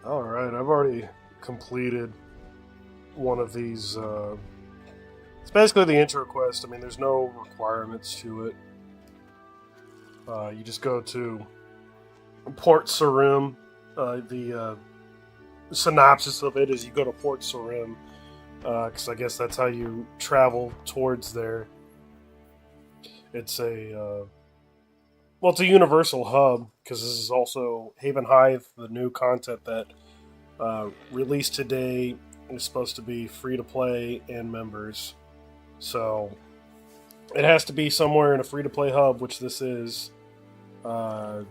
Alright, I've already completed one of these. It's basically the intro quest. I mean, there's no requirements to it. You just go to Port Sarim. The synopsis of it is you go to Port Sarim, because I guess that's how you travel towards there. It's it's a universal hub, because this is also Havenhythe, the new content that released today. Is supposed to be free to play and members. So it has to be somewhere in a free to play hub, which this is. I'm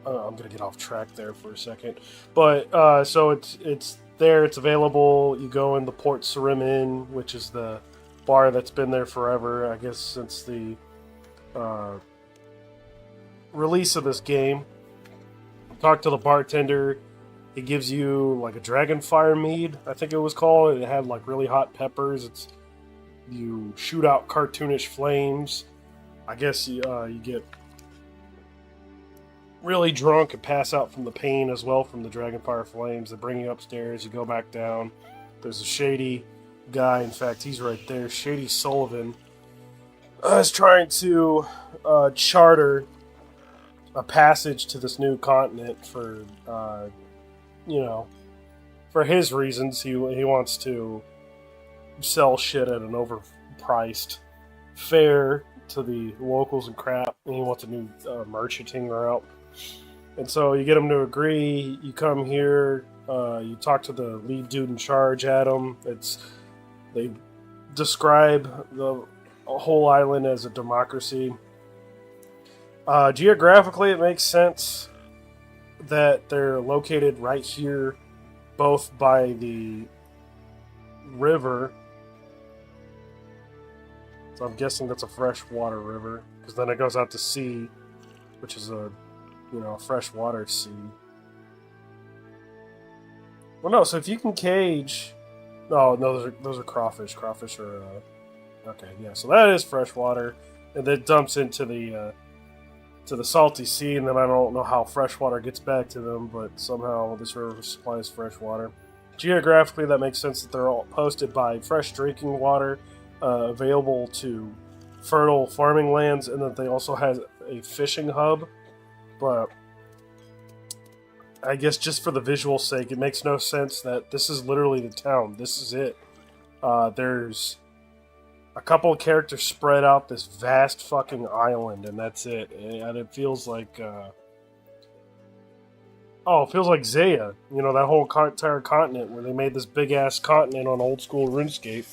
gonna get off track there for a second, but so it's there. It's available. You go in the Port Sarim Inn, which is the bar that's been there forever, I guess, since the release of this game. Talk to the bartender. He gives you like a dragonfire mead, I think it was called. It had like really hot peppers. You shoot out cartoonish flames. I guess you get really drunk and pass out from the pain as well from the dragonfire flames. They bring you upstairs. You go back down. There's a shady guy. In fact, he's right there. Shady Sullivan is trying to charter a passage to this new continent for for his reasons. He wants to sell shit at an overpriced fare to the locals and crap, and he wants a new merchanting route. And so you get him to agree. You come here, you talk to the lead dude in charge, Adam. They describe the whole island as a democracy. Geographically, it makes sense that they're located right here, both by the river. So I'm guessing that's a freshwater river, because then it goes out to sea, which is a freshwater sea. Well, no. So if you can cage, no, those are crawfish. Crawfish are okay. Yeah. So that is freshwater, and then dumps into the salty sea, and then I don't know how freshwater gets back to them, but somehow this river supplies freshwater. Geographically, that makes sense that they're all posted by fresh drinking water, available to fertile farming lands, and that they also have a fishing hub. But I guess just for the visual sake, it makes no sense that this is literally the town. This is it. There's a couple of characters spread out this vast fucking island, and that's it. And it feels like, it feels like Zaya. That whole entire continent where they made this big ass continent on old school RuneScape.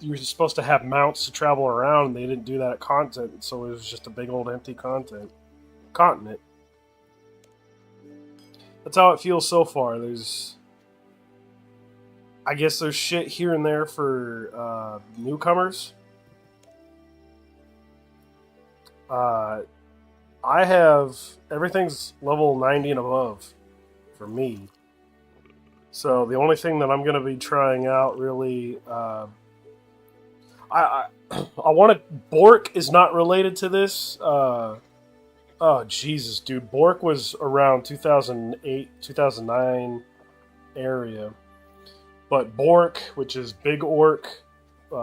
You were supposed to have mounts to travel around, and they didn't do that content, so it was just a big old empty continent. That's how it feels so far. I guess there's shit here and there for newcomers. I have everything's level 90 and above for me. So the only thing that I'm going to be trying out really, I want to. Bork is not related to this. Oh Jesus, dude! Bork was around 2008, 2009 area. But Bork, which is Big Orc,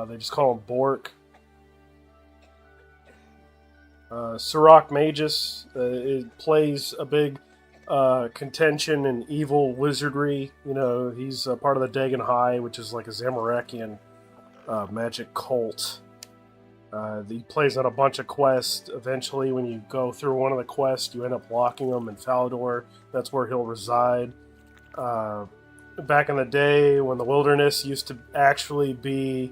they just call him Bork. Sirach Magus, it plays a big contention in evil wizardry. He's part of the Dagon High, which is like a Zamorakian magic cult. He plays on a bunch of quests. Eventually, when you go through one of the quests, you end up locking him in Falador. That's where he'll reside. Back in the day, when the wilderness used to actually be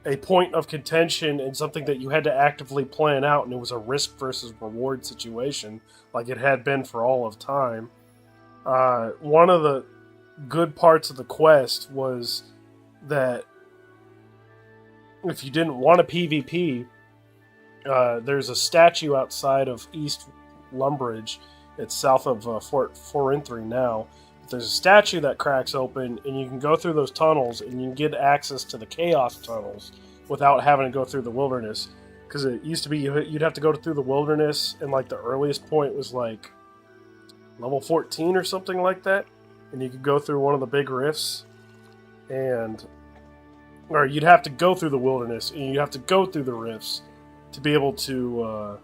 a point of contention and something that you had to actively plan out, and it was a risk versus reward situation, like it had been for all of time. One of the good parts of the quest was that if you didn't want a PvP, there's a statue outside of East Lumbridge. It's south of Fort Forinthry now. There's a statue that cracks open, and you can go through those tunnels, and you can get access to the Chaos tunnels without having to go through the wilderness. because it used to be you'd have to go through the wilderness, and like the earliest point was like level 14 or something like that, and you could go through one of the big rifts, or you'd have to go through the wilderness, and you'd have to go through the rifts to be able to.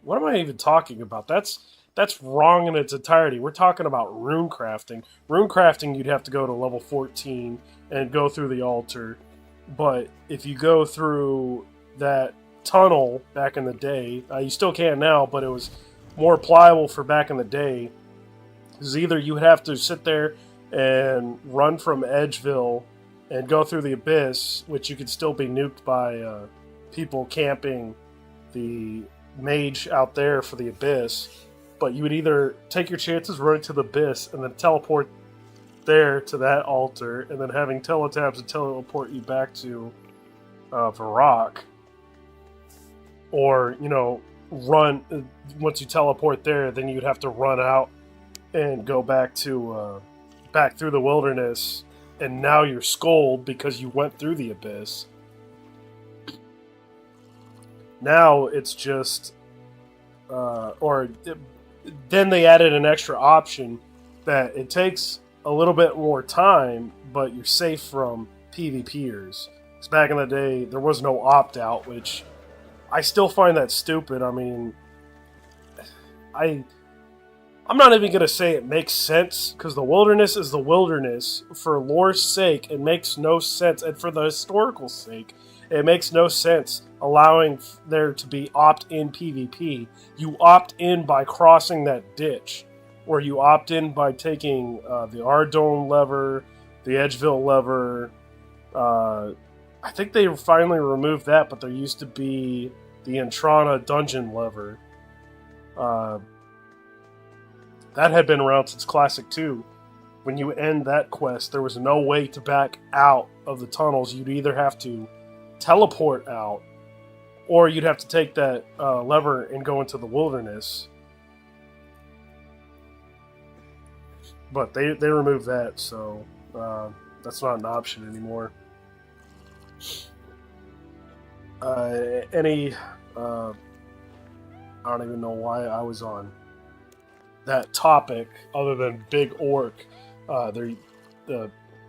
What am I even talking about? That's wrong in its entirety. We're talking about rune crafting. Rune crafting, you'd have to go to level 14 and go through the altar. But if you go through that tunnel back in the day, you still can now, but it was more pliable for back in the day. Because either you would have to sit there and run from Edgeville and go through the abyss, which you could still be nuked by people camping the mage out there for the abyss. But you would either take your chances running to the abyss and then teleport there to that altar, and then having teletabs to teleport you back to Varrock. Or, run, once you teleport there, then you'd have to run out and go back to back through the wilderness, and now you're Scold because you went through the abyss. Now it's just then they added an extra option that it takes a little bit more time, but you're safe from PvPers. Because back in the day, there was no opt-out, which I still find that stupid. I mean, I'm not even going to say it makes sense, because the wilderness is the wilderness. For lore's sake, it makes no sense, and for the historical sake, it makes no sense allowing there to be opt-in PvP. You opt in by crossing that ditch, or you opt in by taking the Ardome lever, the Edgeville lever. I think they finally removed that, but there used to be the Entrana dungeon lever. That had been around since Classic 2. When you end that quest, there was no way to back out of the tunnels. You'd either have to teleport out, or you'd have to take that lever and go into the wilderness. But they removed that, so that's not an option anymore. I don't even know why I was on that topic, other than Big Orc.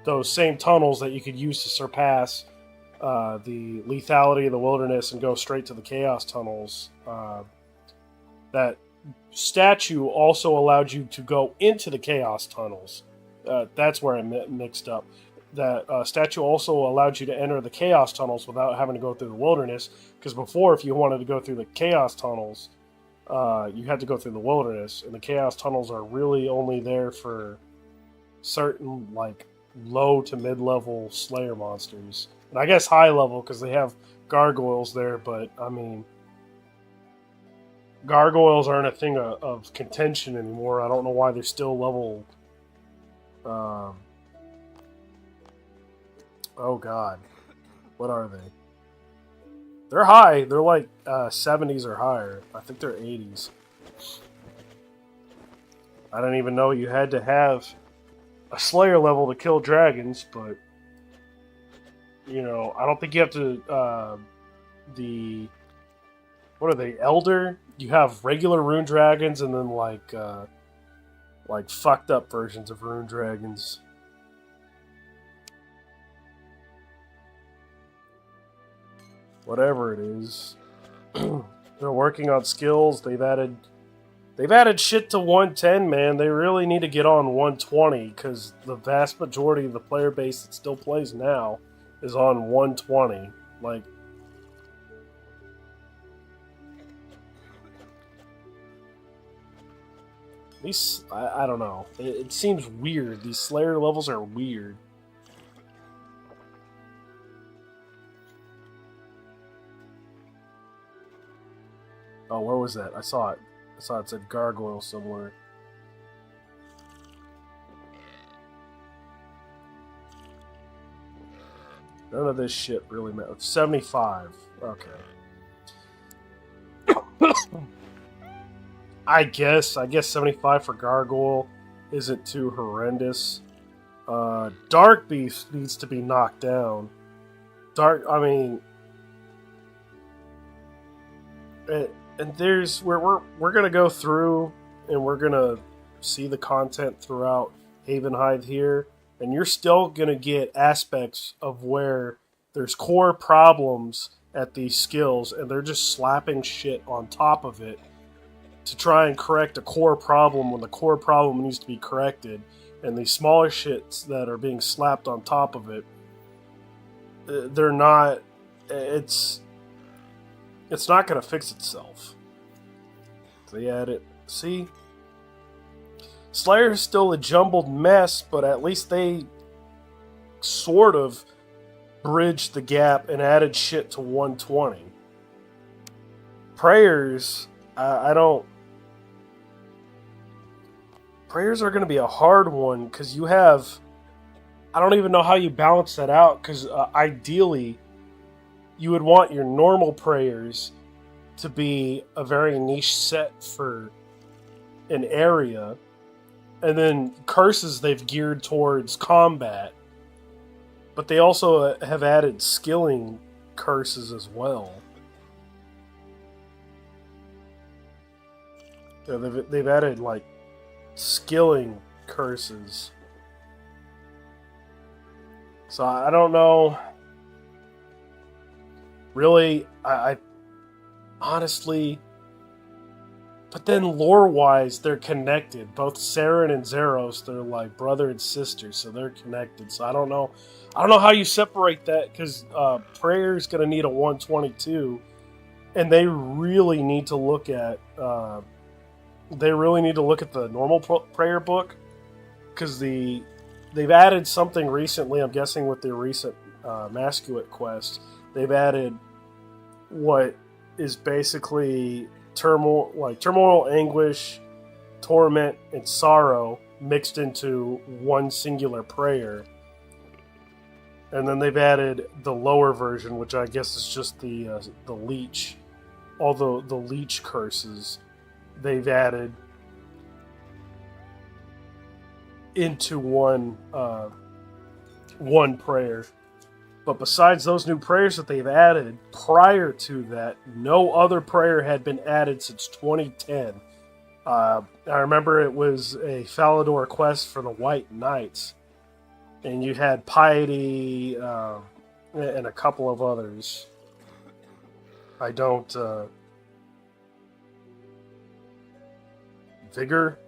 Those same tunnels that you could use to surpass the lethality of the wilderness and go straight to the Chaos Tunnels. That statue also allowed you to go into the Chaos Tunnels. That's where I mixed up. That statue also allowed you to enter the Chaos Tunnels without having to go through the wilderness, because before, if you wanted to go through the Chaos Tunnels, you had to go through the wilderness, and the Chaos Tunnels are really only there for certain, like, low to mid-level Slayer monsters. And I guess high level, because they have gargoyles there, but, I mean, gargoyles aren't a thing of contention anymore. I don't know why they're still level... oh god. What are they? They're high. They're like 70s or higher. I think they're 80s. I didn't even know you had to have a Slayer level to kill dragons, but I don't think you have to what are they, Elder? You have regular rune dragons and then like fucked up versions of rune dragons. Whatever it is. They're working on skills. They've added shit to 110, man. They really need to get on 120, because the vast majority of the player base that still plays now is on 120. Like, these, I don't know. It seems weird. These Slayer levels are weird. Oh, where was that? I saw it. I saw it said gargoyle somewhere. None of this shit really matters. 75. Okay. I guess 75 for gargoyle isn't too horrendous. Dark Beast needs to be knocked down. dark. I mean, and there's where we're gonna go through and we're gonna see the content throughout Havenhythe here, and you're still gonna get aspects of where there's core problems at these skills, and they're just slapping shit on top of it to try and correct a core problem when the core problem needs to be corrected, and these smaller shits that are being slapped on top of it, they're not. It's not going to fix itself. They add it. See? Slayer is still a jumbled mess, but at least they sort of bridged the gap and added shit to 120. Prayers, I don't... Prayers are going to be a hard one, because you have... I don't even know how you balance that out, because ideally, you would want your normal prayers to be a very niche set for an area, and then curses they've geared towards combat, but they also have added skilling curses as well. Yeah, they've added like skilling curses, so I don't know. Really, I honestly... But then lore-wise, they're connected. Both Saren and Zeros, they're like brother and sister, so they're connected. So I don't know how you separate that, because Prayer's going to need a 122, and they really need to look at... the normal prayer book, because they've added something recently, I'm guessing with the recent Masculate quest. They've added what is basically turmoil, anguish, torment, and sorrow mixed into one singular prayer. And then they've added the lower version, which I guess is just the leech. All the leech curses they've added into one prayer. But besides those new prayers that they've added, prior to that, no other prayer had been added since 2010. I remember it was a Falador quest for the White Knights. And you had Piety and a couple of others. I don't... Vigor?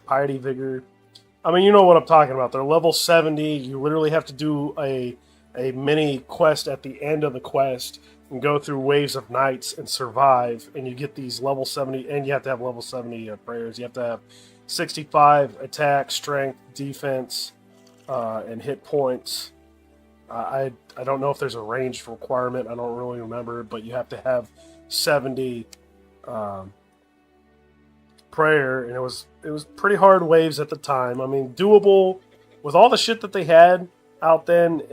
Piety, Vigor. I mean, you know what I'm talking about. They're level 70. You literally have to do a mini quest at the end of the quest and go through waves of knights and survive, and you get these level 70, and you have to have level 70 prayers. You have to have 65 attack, strength, defense, and hit points. I don't know if there's a range requirement. I don't really remember, but you have to have 70 prayer, and it was pretty hard waves at the time. I mean, doable with all the shit that they had out then.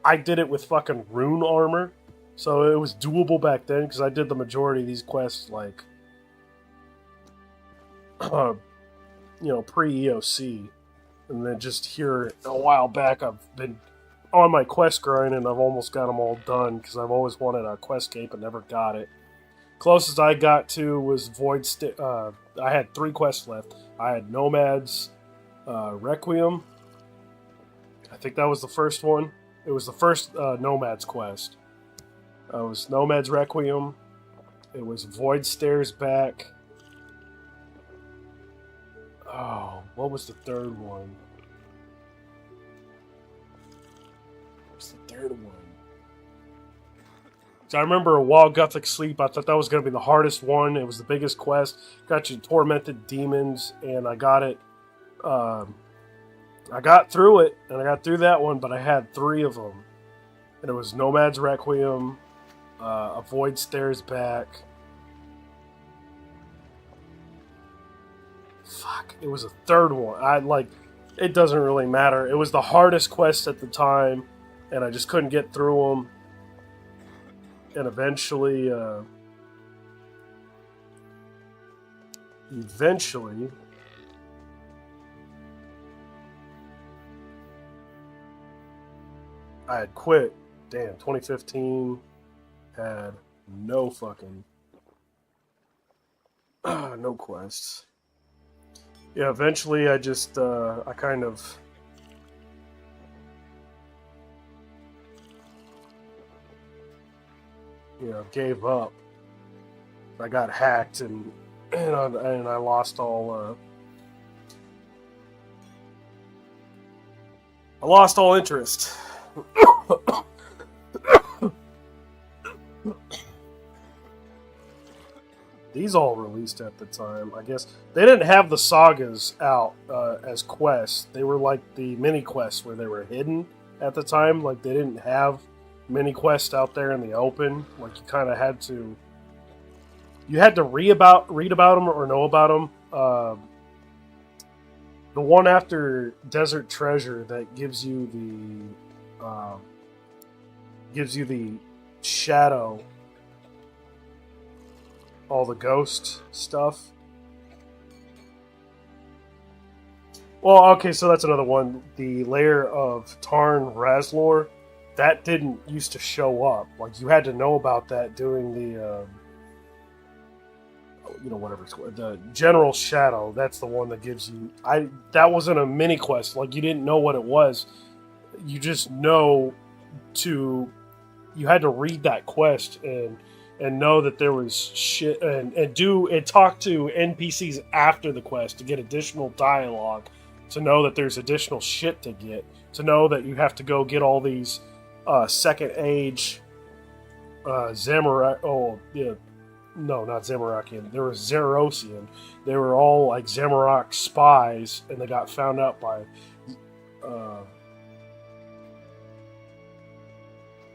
I did it with fucking rune armor, so it was doable back then, because I did the majority of these quests like pre-EOC, and then just here a while back I've been on my quest grind, and I've almost got them all done, because I've always wanted a quest cape and never got it. Closest I got to was Void I had 3 quests left. I had Nomad's Requiem. I think that was the first one. It was the first Nomad's quest. It was Nomad's Requiem. It was Void Stairs Back. Oh, what was the third one? What's the third one? So I remember a Wild Gothic Sleep. I thought that was going to be the hardest one. It was the biggest quest. Got you tormented demons, and I got it. I got through it, and I got through that one, but I had 3 of them. And it was Nomad's Requiem, a Void Stairs Back. Fuck, it was a third one. It doesn't really matter. It was the hardest quest at the time, and I just couldn't get through them. And eventually, I had quit, damn, 2015 had no fucking no quests. Yeah, eventually I just I kind of gave up. I got hacked and I lost all interest. These all released at the time. I guess they didn't have the sagas out as quests. They were like the mini quests where they were hidden at the time. Like they didn't have mini quests out there in the open. Like you kind of had to. You had to read about them or know about them. The one after Desert Treasure that gives you the shadow, all the ghost stuff. Well, okay, so that's another one. The layer of Tarn Razlor, that didn't used to show up. Like you had to know about that doing the whatever it's called, the General Shadow. That's the one that gives you. That wasn't a mini quest. Like you didn't know what it was. You just know you had to read that quest and know that there was shit and talk to NPCs after the quest to get additional dialogue, to know that there's additional shit to get, to know that you have to go get all these second age Zamorak. Oh yeah. No, not Zamorakian. They were Zerosian. They were all like Zamorak spies, and they got found out by.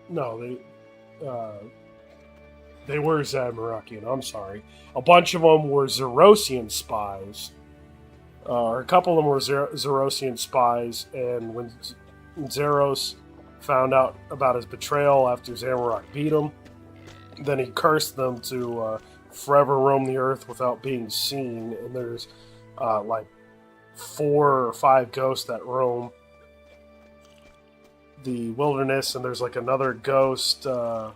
No, they were Zamorakian. I'm sorry. A bunch of them were Zerosian spies. Or a couple of them were Zerosian spies, and when Zeros found out about his betrayal after Zamorak beat him, then he cursed them to forever roam the earth without being seen. And there's like 4 or 5 ghosts that roam the wilderness, and there's like another ghost. No,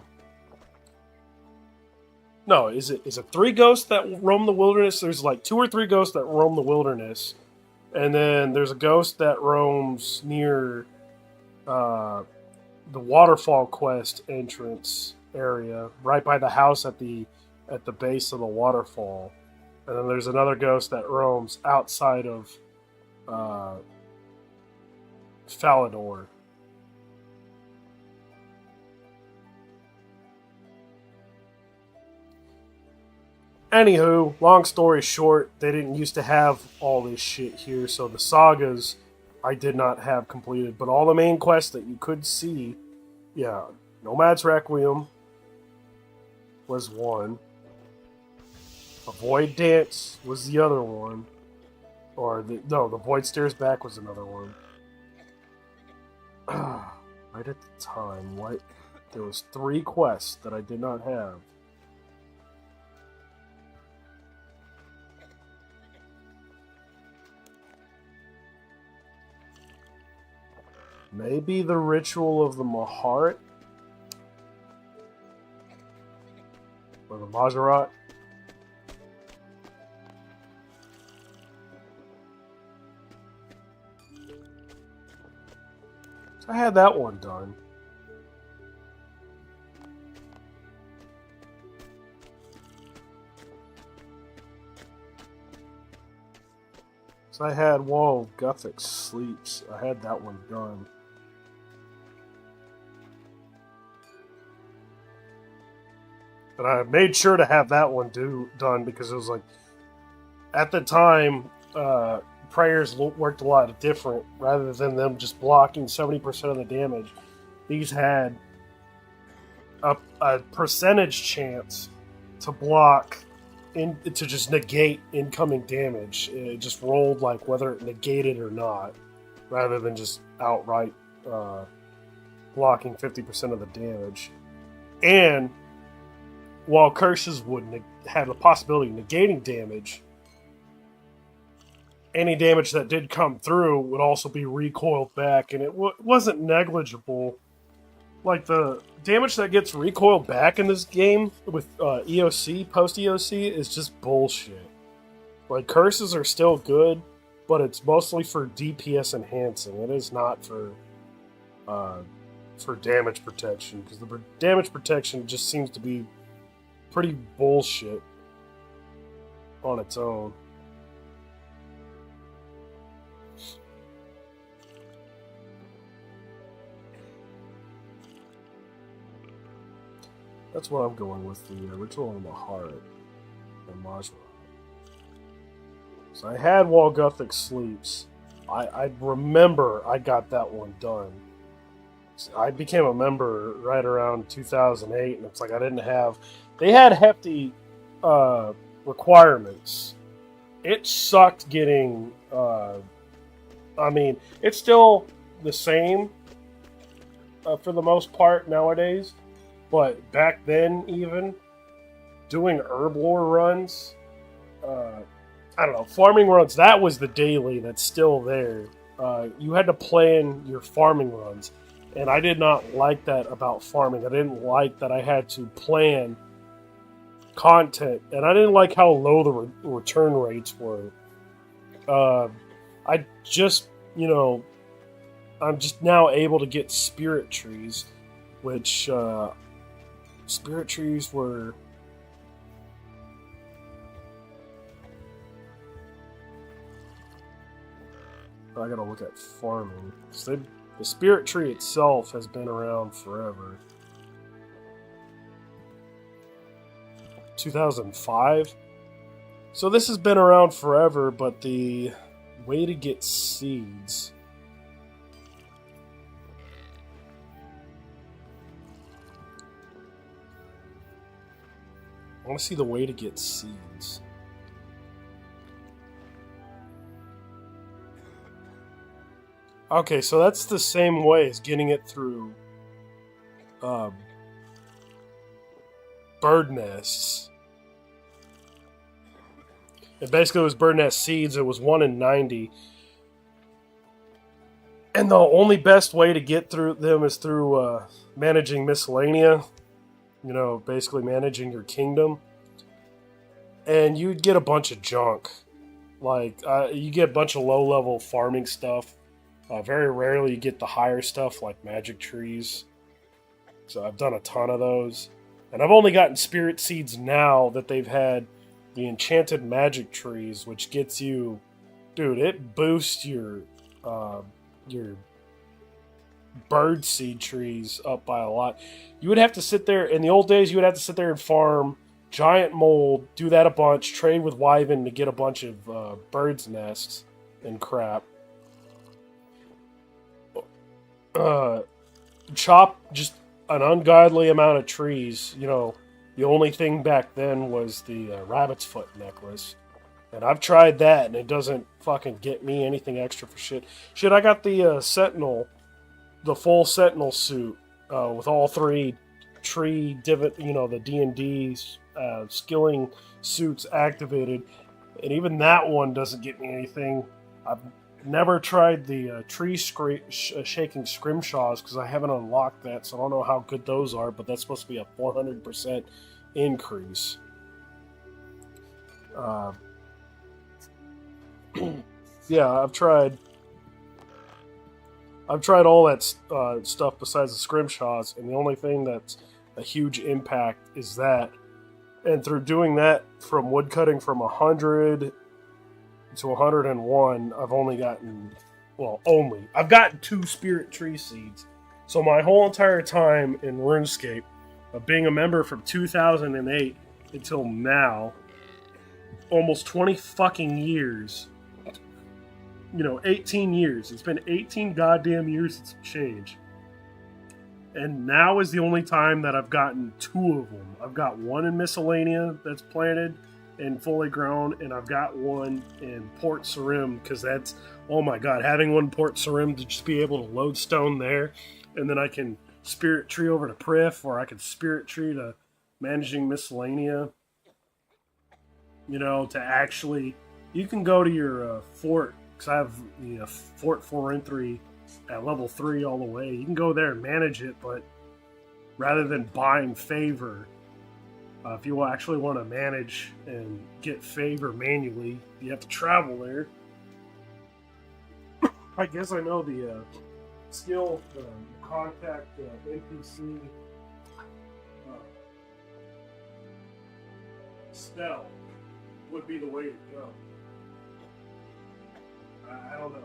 is it 3 ghosts that roam the wilderness? There's like 2 or 3 ghosts that roam the wilderness, and then there's a ghost that roams near the Waterfall Quest entrance area, right by the house at the base of the waterfall. And then there's another ghost that roams outside of Falador. Anywho, long story short, they didn't used to have all this shit here, so the sagas I did not have completed, but all the main quests that you could see, yeah, Nomad's Requiem was one. A Void Dance was the other one. The Void Stares Back was another one. Right at the time, there was 3 quests that I did not have. Maybe the Ritual of the Maharet? Or the Majorat? So I had that one done. So I had Wall of Guthic Sleeps. I had that one done. And I made sure to have that one done because it was like, at the time, prayers worked a lot different. Rather than them just blocking 70% of the damage, these had a percentage chance to block, to just negate incoming damage. It just rolled like whether it negated or not, rather than just outright blocking 50% of the damage. And while curses would have the possibility of negating damage, any damage that did come through would also be recoiled back, and it wasn't negligible. Like, the damage that gets recoiled back in this game with EOC, post-EOC, is just bullshit. Like, curses are still good, but it's mostly for DPS enhancing. It is not for damage protection, because the damage protection just seems to be pretty bullshit on its own. That's what I'm going with, the Ritual in the Heart and Majra. So I had while Gothic Sleeps. I remember I got that one done. So I became a member right around 2008, and it's like I didn't have... They had hefty requirements. It sucked getting... I mean, it's still the same for the most part nowadays. But back then, even, doing herb lore runs, I don't know, farming runs, that was the daily that's still there. You had to plan your farming runs, and I did not like that about farming. I didn't like that I had to plan content, and I didn't like how low the return rates were. I just, I'm just now able to get spirit trees, which... Spirit trees were... I gotta look at farming. The spirit tree itself has been around forever. 2005? So this has been around forever, but the way to get seeds... I want to see the way to get seeds. Okay, so that's the same way as getting it through bird nests. It basically was bird nest seeds. It was 1 in 90. And the only best way to get through them is through managing miscellanea. Basically managing your kingdom. And you'd get a bunch of junk. Like, you get a bunch of low-level farming stuff. Very rarely you get the higher stuff, like magic trees. So I've done a ton of those. And I've only gotten spirit seeds now that they've had the enchanted magic trees, which gets you... Dude, it boosts your bird seed trees up by a lot. You would have to sit there, in the old days, you would have to sit there and farm giant mold, do that a bunch, trade with Wyvern to get a bunch of birds' nests and crap. Chop just an ungodly amount of trees. The only thing back then was the rabbit's foot necklace. And I've tried that, and it doesn't fucking get me anything extra for shit. Shit, I got the Sentinel, the full Sentinel suit with all 3 tree divot, the D&D skilling suits activated, and even that one doesn't get me anything. I've never tried the tree shaking scrimshaws because I haven't unlocked that, so I don't know how good those are, but that's supposed to be a 400% increase. Yeah, I've tried all that stuff besides the scrimshaws, and the only thing that's a huge impact is that. And through doing that, from woodcutting from 100 to 101, I've only gotten... I've gotten 2 spirit tree seeds. So my whole entire time in RuneScape, of being a member from 2008 until now, almost 20 fucking years... 18 years. It's been 18 goddamn years since change. And now is the only time that I've gotten 2 of them. I've got 1 in Miscellanea that's planted and fully grown, and I've got 1 in Port Sarim, because that's, oh my god, having 1 Port Sarim to just be able to load stone there, and then I can spirit tree over to Prif, or I can spirit tree to managing Miscellanea. To actually, you can go to your fort, because I have the Fort 4 and 3 at level 3 all the way. You can go there and manage it, but rather than buying favor. If you actually want to manage and get favor manually, you have to travel there. I guess I know the skill, contact NPC spell would be the way to go. I don't know.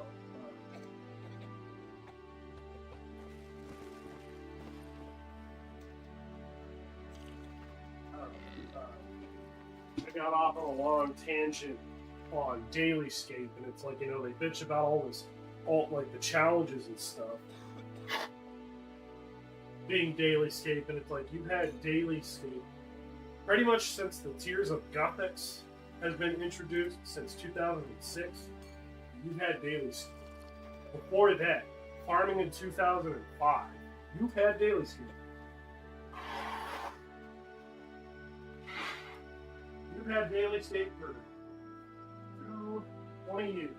I got off on a long tangent on Dailyscape, and it's like, you know, they bitch about all like the challenges and stuff being Dailyscape, and it's like, you've had Dailyscape pretty much since the Tears of Jagex has been introduced, since 2006. You've had Dailyscape. Before that, farming in 2005, you've had Dailyscape. You've had Dailyscape for 20 years.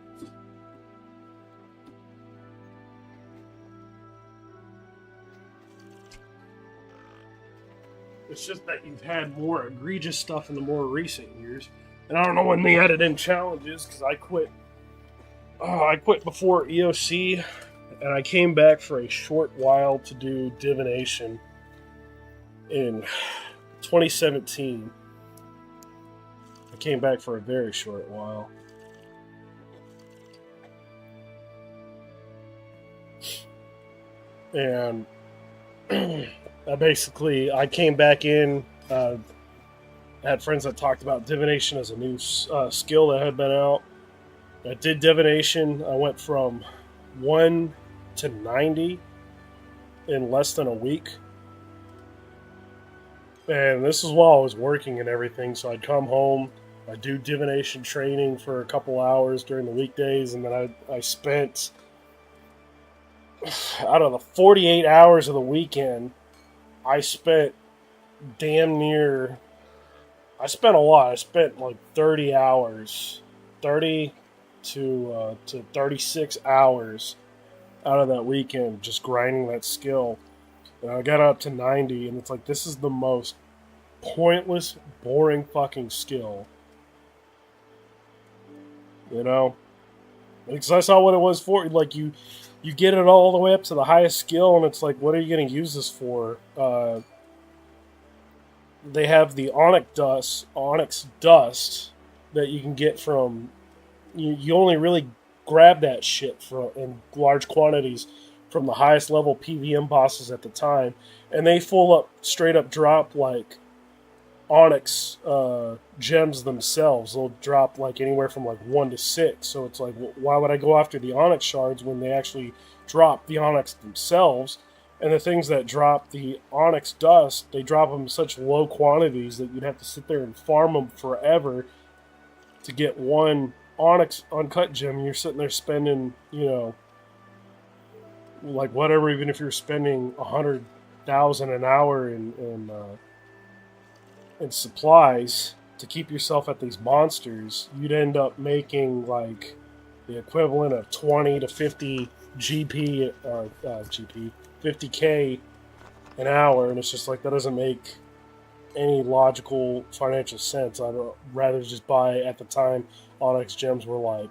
It's just that you've had more egregious stuff in the more recent years. And I don't know when they added in challenges, because I quit before EOC, and I came back for a short while to do divination in 2017. I came back for a very short while. And I came back in, I had friends that talked about divination as a new skill that had been out. I did divination. I went from 1 to 90 in less than a week. And this is while I was working and everything, so I'd come home, I'd do divination training for a couple hours during the weekdays, and then I spent, out of the 48 hours of the weekend, I spent a lot. I spent like 30 hours, 30 to 36 hours out of that weekend just grinding that skill. And I got up to 90, and it's like, this is the most pointless, boring fucking skill. You know? Because I saw what it was for. Like, you get it all the way up to the highest skill, and it's like, what are you going to use this for? They have the onyx dust that you can get from... You only really grab that shit in large quantities from the highest level PVM bosses at the time, and they straight up drop like onyx gems themselves. They'll drop like anywhere from like 1 to 6. So it's like, why would I go after the onyx shards when they actually drop the onyx themselves? And the things that drop the onyx dust, they drop them in such low quantities that you'd have to sit there and farm them forever to get one onyx uncut gem. You're sitting there spending, you know, like whatever, even if you're spending 100,000 an hour in supplies to keep yourself at these monsters, you'd end up making like the equivalent of 20 to 50 GP, 50K an hour, and it's just like, that doesn't make any logical financial sense. I'd rather just buy, at the time, onyx gems were like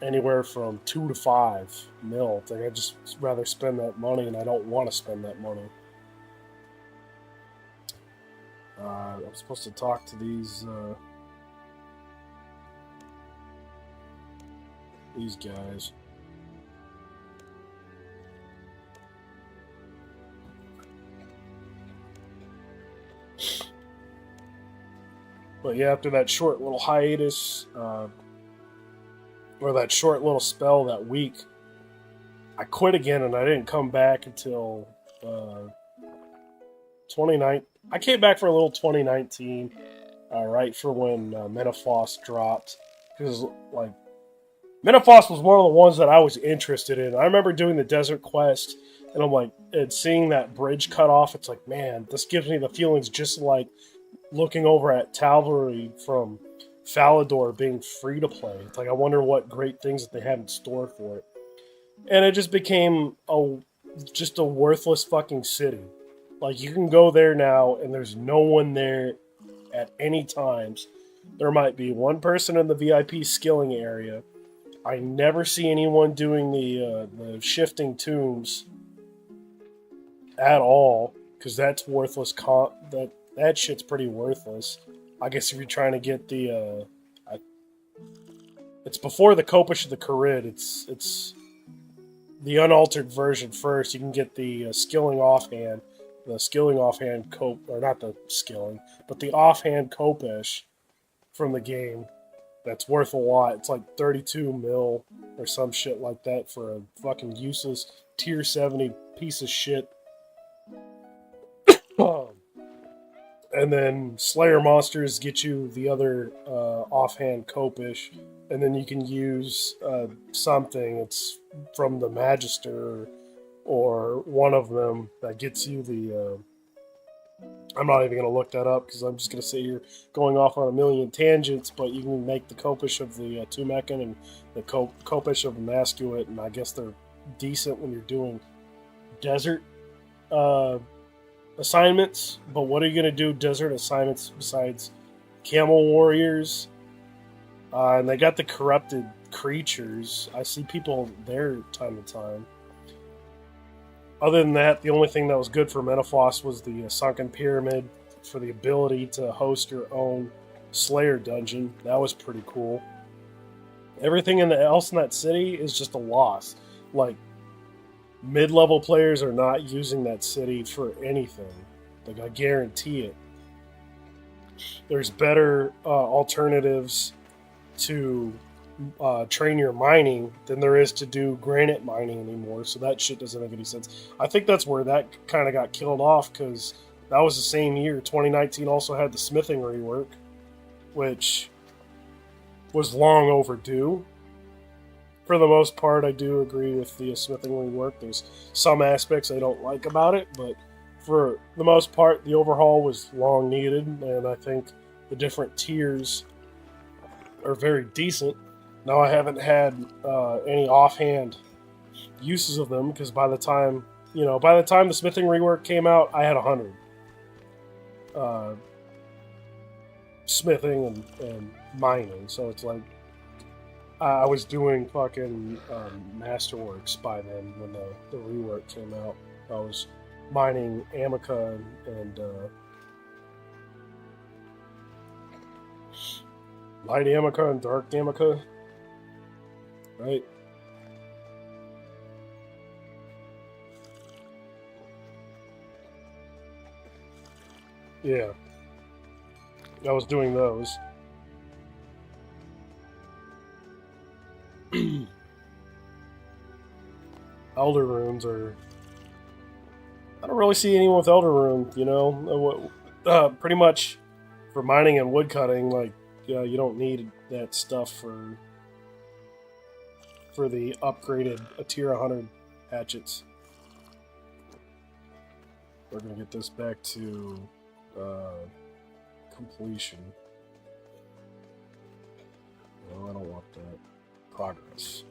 anywhere from 2 to 5 mil. Like, I'd just rather spend that money, and I don't want to spend that money. I'm supposed to talk to these guys. But yeah, after that short little hiatus, or that short little spell that week, I quit again, and I didn't come back until 2019. I came back for a little 2019, right for when Mayhaps dropped, because like Mayhaps was one of the ones that I was interested in. I remember doing the desert quest, and I'm like, and seeing that bridge cut off. It's like, man, this gives me the feelings just like looking over at Tal'Vori from Falador being free to play. It's like, I wonder what great things that they have in store for it. And it just became just a worthless fucking city. Like, you can go there now, and there's no one there at any times. There might be one person in the VIP skilling area. I never see anyone doing the shifting tombs at all, because that's worthless. That shit's pretty worthless. I guess if you're trying to get the, it's before the Copish of the Carid. It's the unaltered version first. You can get the skilling offhand cope, or not the skilling, but the offhand Copish from the game. That's worth a lot. It's like 32 mil or some shit like that for a fucking useless tier 70 piece of shit. And then Slayer monsters get you the other offhand Copish, and then you can use something. It's from the Magister or one of them that gets you the. I'm not even going to look that up because I'm just going to sit here going off on a million tangents. But you can make the Copish of the Tumekin and the Copish of the Masculate, and I guess they're decent when you're doing desert assignments. But what are you going to do desert assignments besides Camel Warriors? And they got the corrupted creatures. I see people there time to time. Other than that, the only thing that was good for Metaphos was the Sunken Pyramid for the ability to host your own Slayer dungeon. That was pretty cool. Everything else in that city is just a loss. Like, mid-level players are not using that city for anything. Like, I guarantee it. There's better alternatives to train your mining than there is to do granite mining anymore, so that shit doesn't make any sense. I think that's where that kind of got killed off, because that was the same year. 2019 also had the smithing rework, which was long overdue. For the most part, I do agree with the smithing rework. There's some aspects I don't like about it, but for the most part, the overhaul was long needed, and I think the different tiers are very decent. Now, I haven't had any offhand uses of them, because by the time the smithing rework came out, I had 100 smithing and mining. So it's like I was doing fucking masterworks by then when the rework came out. I was mining Amica and light Amica and dark Amica. Right? Yeah. I was doing those. Elder runes are... I don't really see anyone with Elder rune, you know? Pretty much for mining and woodcutting, like, you don't need that stuff for the upgraded tier 100 hatchets. We're going to get this back to completion. No, I don't want that. Progress.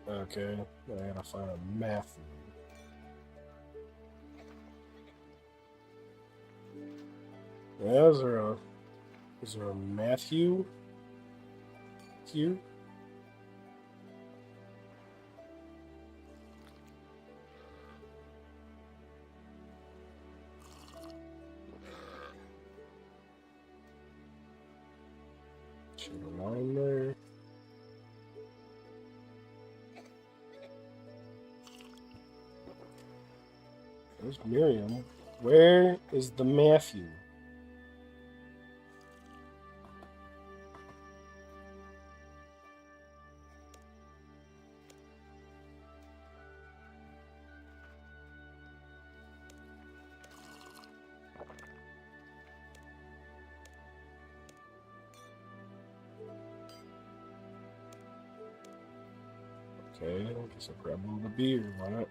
Okay, I gotta find a math. Yeah, is there a Matthew here? Should a line there. There's Miriam. Where is the Matthew? Okay, I guess I'll grab a little beer, why not?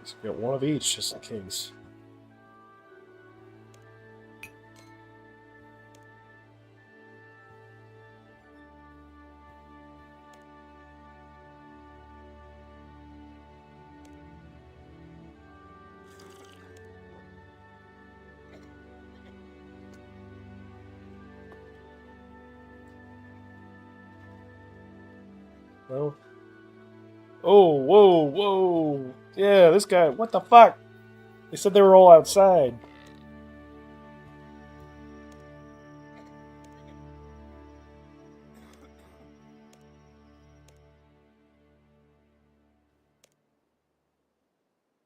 Let's get one of each just in case. Well. Oh, whoa, whoa. Yeah, this guy. What the fuck? They said they were all outside.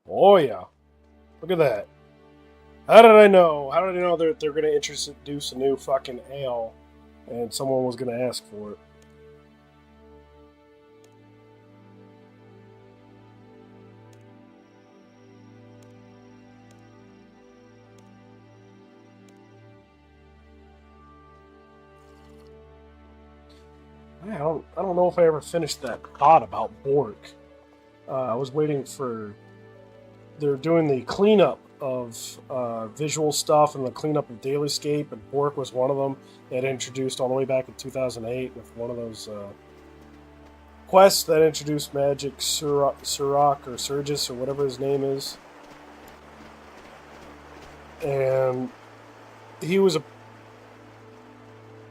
Oh, yeah. Look at that. How did I know? How did I know they're going to introduce a new fucking ale and someone was going to ask for it? I don't know if I ever finished that thought about Bork. I was waiting for... They're doing the cleanup of visual stuff and the cleanup of Dailyscape, and Bork was one of them. They had introduced all the way back in 2008 with one of those quests that introduced Magic Surak or Surgis or whatever his name is. And he was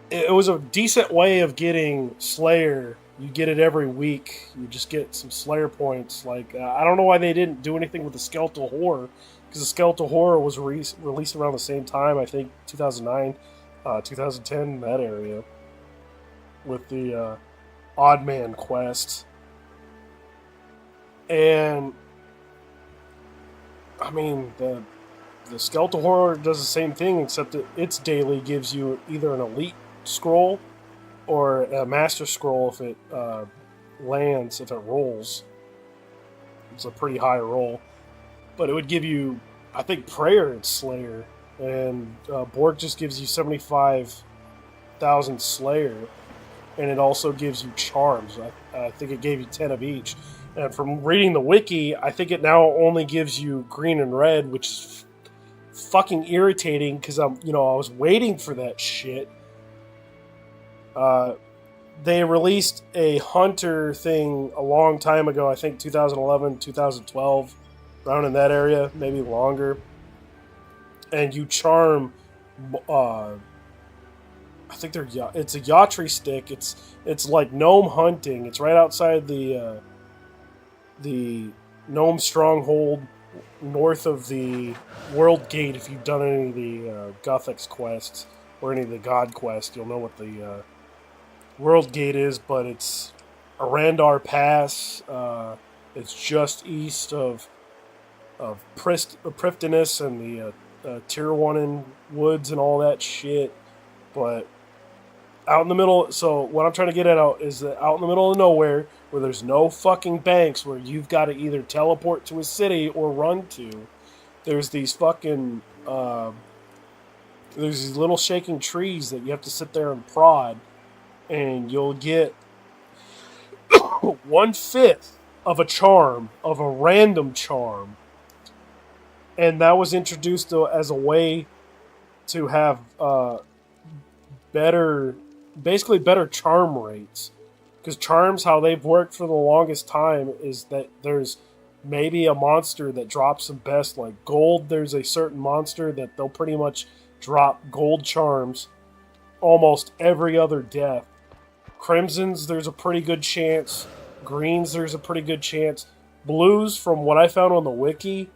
it was a decent way of getting Slayer. You get it every week. You just get some Slayer points. Like I don't know why they didn't do anything with the Skeletal Horror, because the Skeletal Horror was released around the same time. I think 2009, 2010, in that area, with the Odd Man quest. And I mean the Skeletal Horror does the same thing, except that its daily gives you either an elite scroll or a master scroll if it lands, if it rolls. It's a pretty high roll. But it would give you, I think, Prayer and Slayer. And Borg just gives you 75,000 Slayer. And it also gives you Charms. I think it gave you 10 of each. And from reading the wiki, I think it now only gives you green and red, which is fucking irritating because I was waiting for that shit. They released a hunter thing a long time ago, I think 2011, 2012, around in that area, maybe longer. And you charm, I think it's a Yatri stick. It's like gnome hunting. It's right outside the gnome stronghold, north of the World Gate. If you've done any of the Gothics quests or any of the God quests, you'll know what the World Gate is, but it's Arandar Pass. It's just east of Prifddinas and the Tirwanen Woods and all that shit. But out in the middle, so what I'm trying to get at out is that out in the middle of nowhere, where there's no fucking banks, where you've got to either teleport to a city or run to, there's these fucking there's these little shaking trees that you have to sit there and prod. And you'll get 1/5 of a charm, of a random charm. And that was introduced as a way to have better charm rates. Because charms, how they've worked for the longest time, is that there's maybe a monster that drops them best. Like gold, there's a certain monster that they'll pretty much drop gold charms almost every other death. Crimsons, there's a pretty good chance. Greens, there's a pretty good chance. Blues, from what I found on the wiki,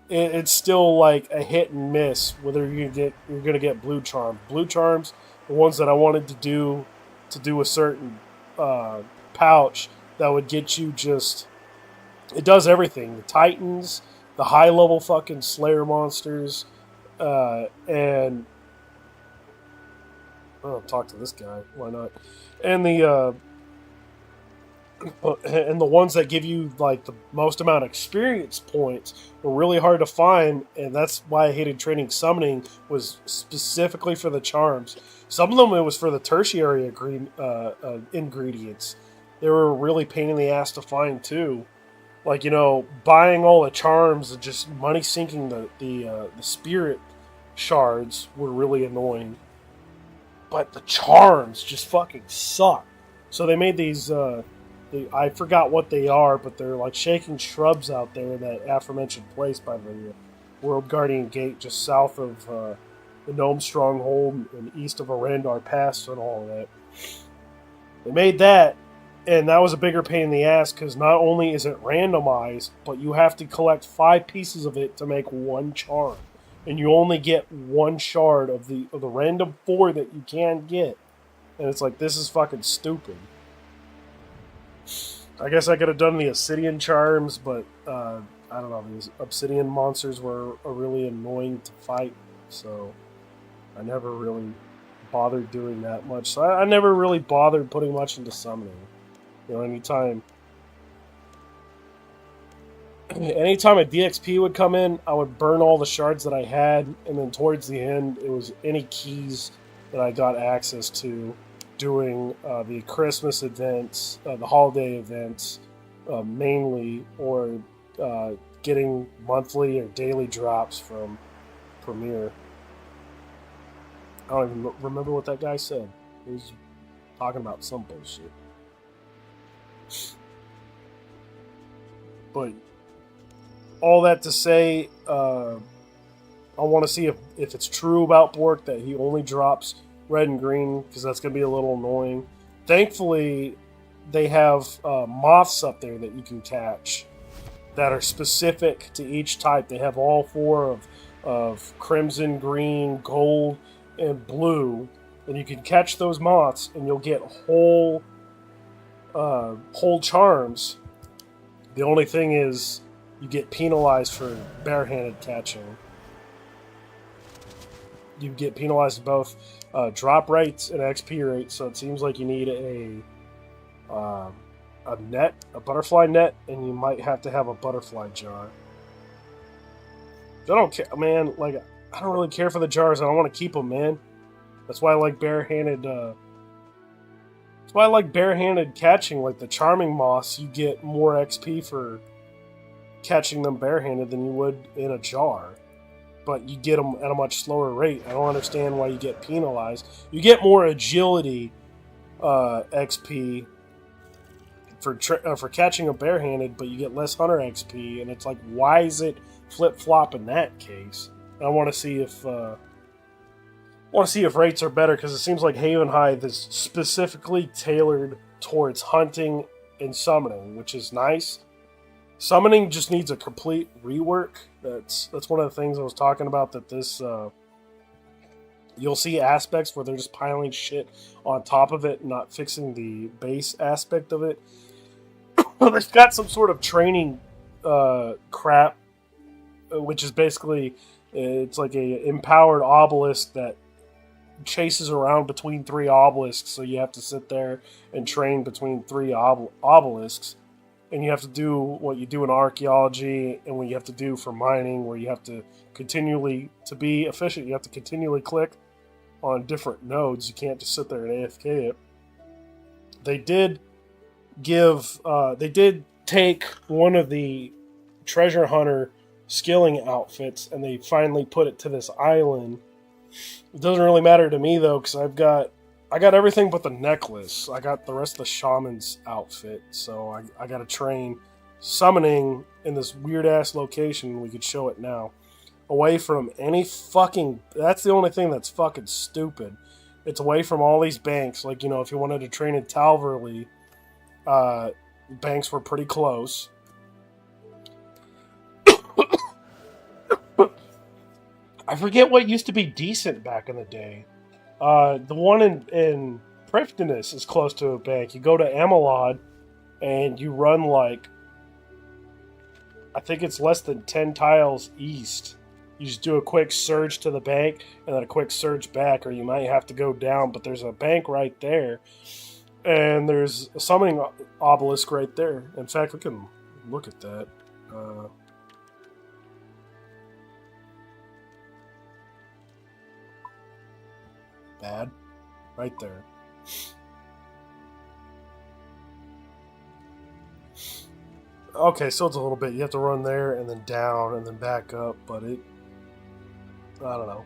it's still like a hit and miss whether you're gonna get blue charms. Blue charms, the ones that I wanted to do a certain pouch that would get you just, it does everything. The Titans, the high level fucking Slayer monsters, and I'll talk to this guy. Why not? And the ones that give you like the most amount of experience points were really hard to find, and that's why I hated training summoning, was specifically for the charms. Some of them it was for the tertiary ingredients. They were really pain in the ass to find too. Like, you know, buying all the charms and just money sinking the spirit shards were really annoying. But the charms just fucking suck. So they made these. I forgot what they are, but they're like shaking shrubs out there in that aforementioned place by the World Guardian Gate, just south of the Gnome Stronghold and east of Arandar Pass and all of that. They made that, and that was a bigger pain in the ass because not only is it randomized, but you have to collect 5 pieces of it to make one charm, and you only get 1 shard of the random 4 that you can get, and it's like, this is fucking stupid. I guess I could have done the obsidian charms, but I don't know. These obsidian monsters were really annoying to fight, so I never really bothered doing that much. So I never really bothered putting much into summoning. You know, anytime a DXP would come in, I would burn all the shards that I had, and then towards the end, it was any keys that I got access to doing the Christmas events, the holiday events, mainly, or getting monthly or daily drops from Premiere. I don't even remember what that guy said. He was talking about some bullshit. But all that to say, I want to see if it's true about Bork that he only drops red and green, because that's going to be a little annoying. Thankfully, they have moths up there that you can catch that are specific to each type. They have all 4 of crimson, green, gold, and blue, and you can catch those moths, and you'll get whole charms. The only thing is, you get penalized for barehanded catching. You get penalized both drop rates and XP rates, so it seems like you need a butterfly net, and you might have to have a butterfly jar. I don't care, man. Like, I don't really care for the jars. I don't want to keep them, man. That's why I like barehanded. That's why I like barehanded catching. Like the charming moths, you get more XP for catching them barehanded than you would in a jar, but you get them at a much slower rate. I don't understand why you get penalized. You get more agility XP for catching them barehanded, but you get less hunter XP, and it's like, why is it flip-flop in that case? And I want to see if rates are better, because it seems like Havenhythe is specifically tailored towards hunting and summoning, which is nice. Summoning just needs a complete rework. That's one of the things I was talking about, that this you'll see aspects where they're just piling shit on top of it and not fixing the base aspect of it. They've got some sort of training crap, which is basically, it's like a empowered obelisk that chases around between 3 obelisks, so you have to sit there and train between 3 obelisks, and you have to do what you do in archaeology and what you have to do for mining, where you have to continually, to be efficient, you have to continually click on different nodes. You can't just sit there and AFK it. They did take one of the treasure hunter skilling outfits, and they finally put it to this island. It doesn't really matter to me though, because I got everything but the necklace. I got the rest of the shaman's outfit, so I got to train summoning in this weird ass location. We could show it now, away from any fucking. That's the only thing that's fucking stupid. It's away from all these banks. Like, you know, if you wanted to train in Talverley, banks were pretty close. I forget what used to be decent back in the day. The one in Prifdinus is close to a bank. You go to Amelod, and you run like, I think it's less than 10 tiles east. You just do a quick surge to the bank, and then a quick surge back, or you might have to go down, but there's a bank right there. And there's a summoning obelisk right there. In fact, we can look at that. Bad. Right there. Okay, so it's a little bit. You have to run there and then down and then back up, but it... I don't know.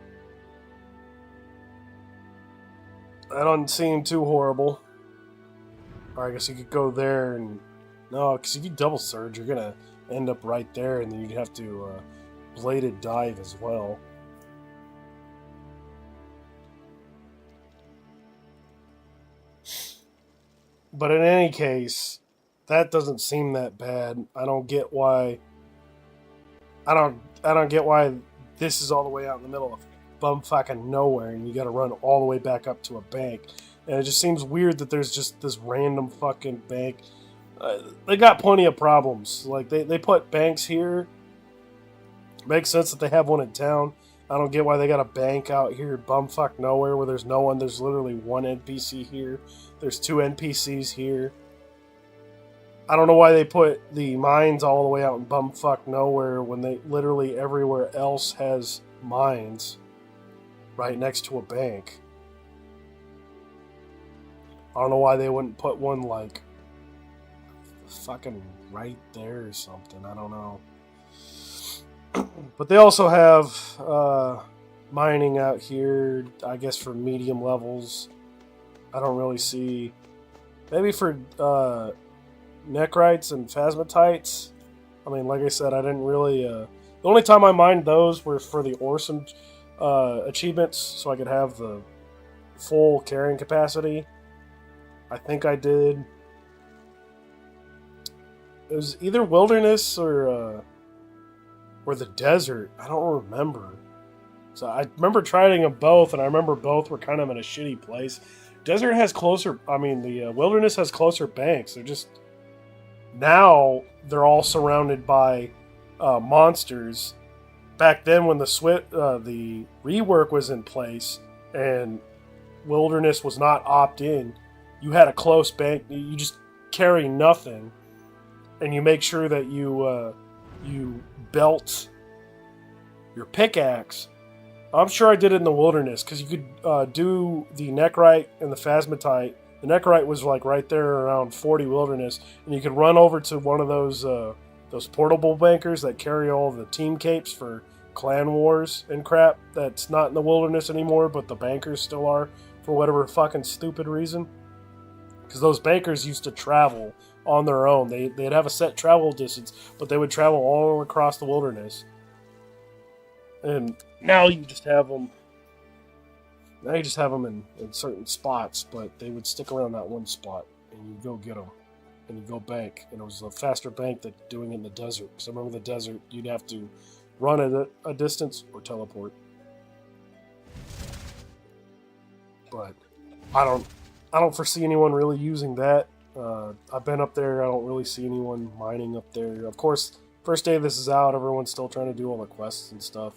That doesn't seem too horrible. Or I guess you could go there and... No, because if you double surge, you're going to end up right there, and then you'd have to bladed dive as well. But in any case, that doesn't seem that bad. I don't get why... I don't get why this is all the way out in the middle of bumfucking nowhere, and you gotta run all the way back up to a bank. And it just seems weird that there's just this random fucking bank. They got plenty of problems. Like, they put banks here. Makes sense that they have one in town. I don't get why they got a bank out here bumfuck nowhere where there's no one. There's literally one NPC here. There's 2 NPCs here. I don't know why they put the mines all the way out in bumfuck nowhere when they literally everywhere else has mines right next to a bank. I don't know why they wouldn't put one, like, fucking right there or something. I don't know. But they also have mining out here, I guess, for medium levels. I don't really see... Maybe for Necrites and Phasmatites. I mean, like I said, I didn't really... the only time I mined those were for the Orson achievements, so I could have the full carrying capacity. I think I did. It was either Wilderness or the Desert. I don't remember. So I remember trying them both, and I remember both were kind of in a shitty place. Desert has closer... I mean, the Wilderness has closer banks. They're just... Now, they're all surrounded by monsters. Back then, when the rework was in place, and Wilderness was not opt-in, you had a close bank. You just carry nothing, and you make sure that you belt your pickaxe. I'm sure I did it in the Wilderness, because you could do the Necrite and the Phasmatite. The Necrite was like right there around 40 Wilderness, and you could run over to one of those portable bankers that carry all the team capes for clan wars and crap. That's not in the Wilderness anymore, but the bankers still are for whatever fucking stupid reason. Because those bankers used to travel on their own. They'd have a set travel distance, but they would travel all across the Wilderness. And now you just have them. Now you just have them in certain spots, but they would stick around that one spot, and you go get them, and you go bank. And it was a faster bank than doing it in the desert. Because I remember the desert, you'd have to run at a distance or teleport. But I don't foresee anyone really using that. I've been up there. I don't really see anyone mining up there. Of course, first day this is out, everyone's still trying to do all the quests and stuff.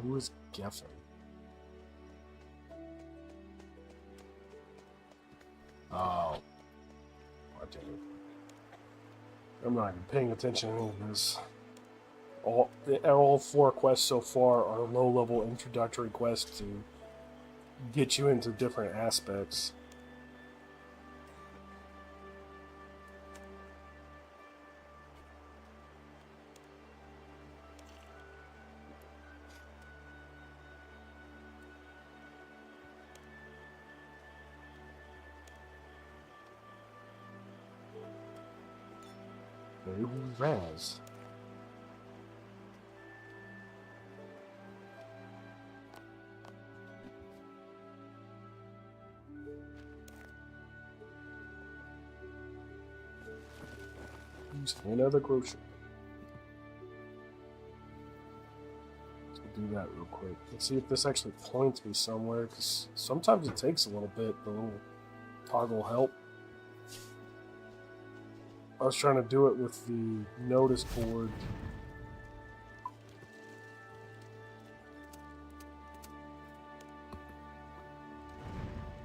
Who is Geffen? Oh. I'm not even paying attention to any of this. All 4 quests so far are low-level introductory quests to get you into different aspects. Raz. Use another grocery. Let's do that real quick. Let's see if this actually points me somewhere, because sometimes it takes a little bit, the little toggle help. I was trying to do it with the notice board.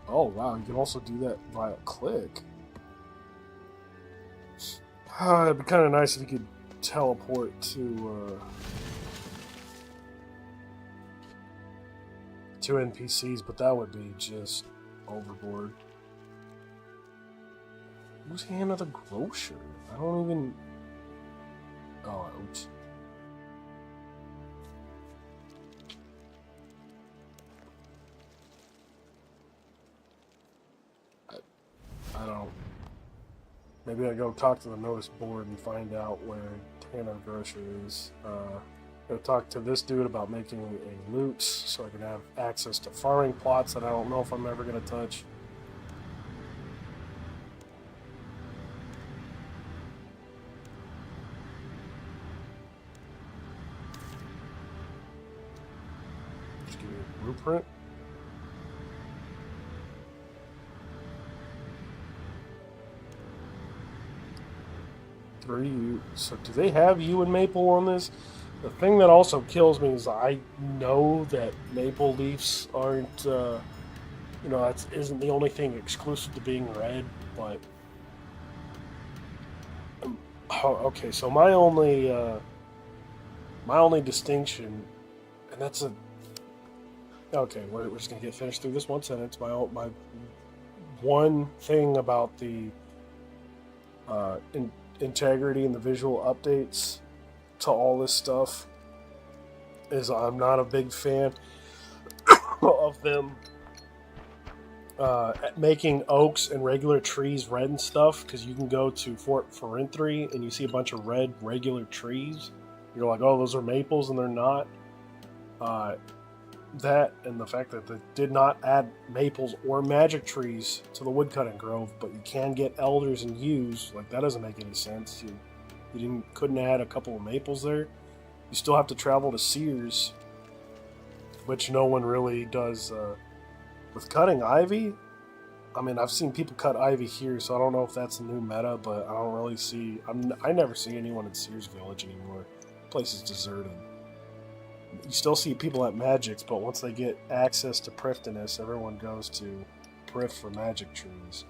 Oh wow, you can also do that via click. It'd be kind of nice if you could teleport to 2 NPCs, but that would be just overboard. Who's Hannah the Grocer? I don't even... Oh, oops. I don't... Maybe I go talk to the notice board and find out where Hannah the Grocer is. Go talk to this dude about making a loot so I can have access to farming plots that I don't know if I'm ever going to touch. Just give me a blueprint. So do they have you and maple on this? The thing that also kills me is I know that maple leaves aren't, you know, that isn't the only thing exclusive to being red, but... okay, so my only distinction, and that's a... Okay, we're just going to get finished through this one sentence. My one thing about the integrity and the visual updates to all this stuff is I'm not a big fan of them making oaks and regular trees red and stuff, because you can go to Fort Havenhythe and you see a bunch of red regular trees. You're like, oh, those are maples, and they're not. That and the fact that they did not add maples or magic trees to the woodcutting grove, but you can get elders and yews, like that doesn't make any sense. You couldn't add a couple of maples there. You still have to travel to Sears, which no one really does with cutting ivy. I mean, I've seen people cut ivy here, so I don't know if that's a new meta, but I don't really see... I never see anyone in Sears Village anymore. The place is deserted. You still see people at Magic's, but once they get access to Prifdiness, everyone goes to Prif for magic trees.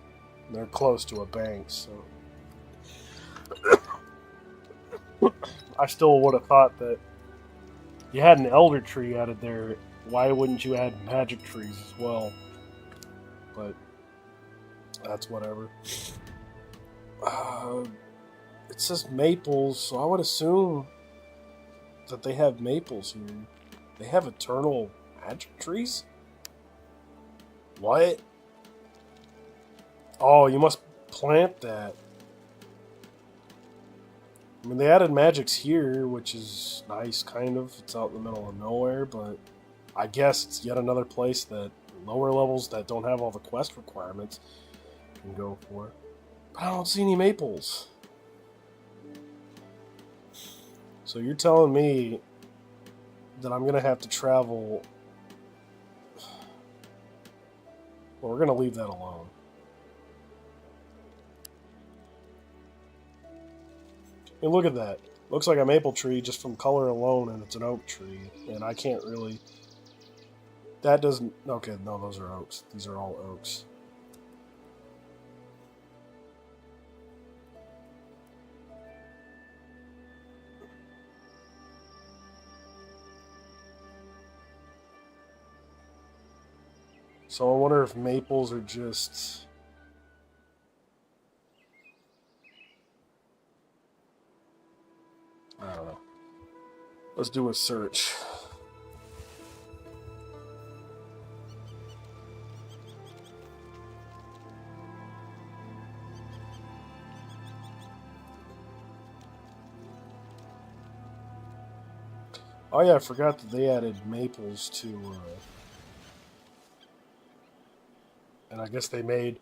And they're close to a bank, so... I still would have thought that you had an elder tree added there. Why wouldn't you add magic trees as well? But that's whatever. It says maples, so I would assume that they have maples here. They have eternal magic trees? What? Oh, you must plant that. I mean, they added magics here, which is nice, kind of. It's out in the middle of nowhere, but I guess it's yet another place that lower levels that don't have all the quest requirements can go for. But I don't see any maples. So you're telling me that I'm going to have to travel... Well, we're going to leave that alone. And look at that. Looks like a maple tree just from color alone, and it's an oak tree. And I can't really... That doesn't... Okay, no, those are oaks. These are all oaks. So I wonder if maples are just... I don't know. Let's do a search. Oh yeah, I forgot that they added maples to... and I guess they made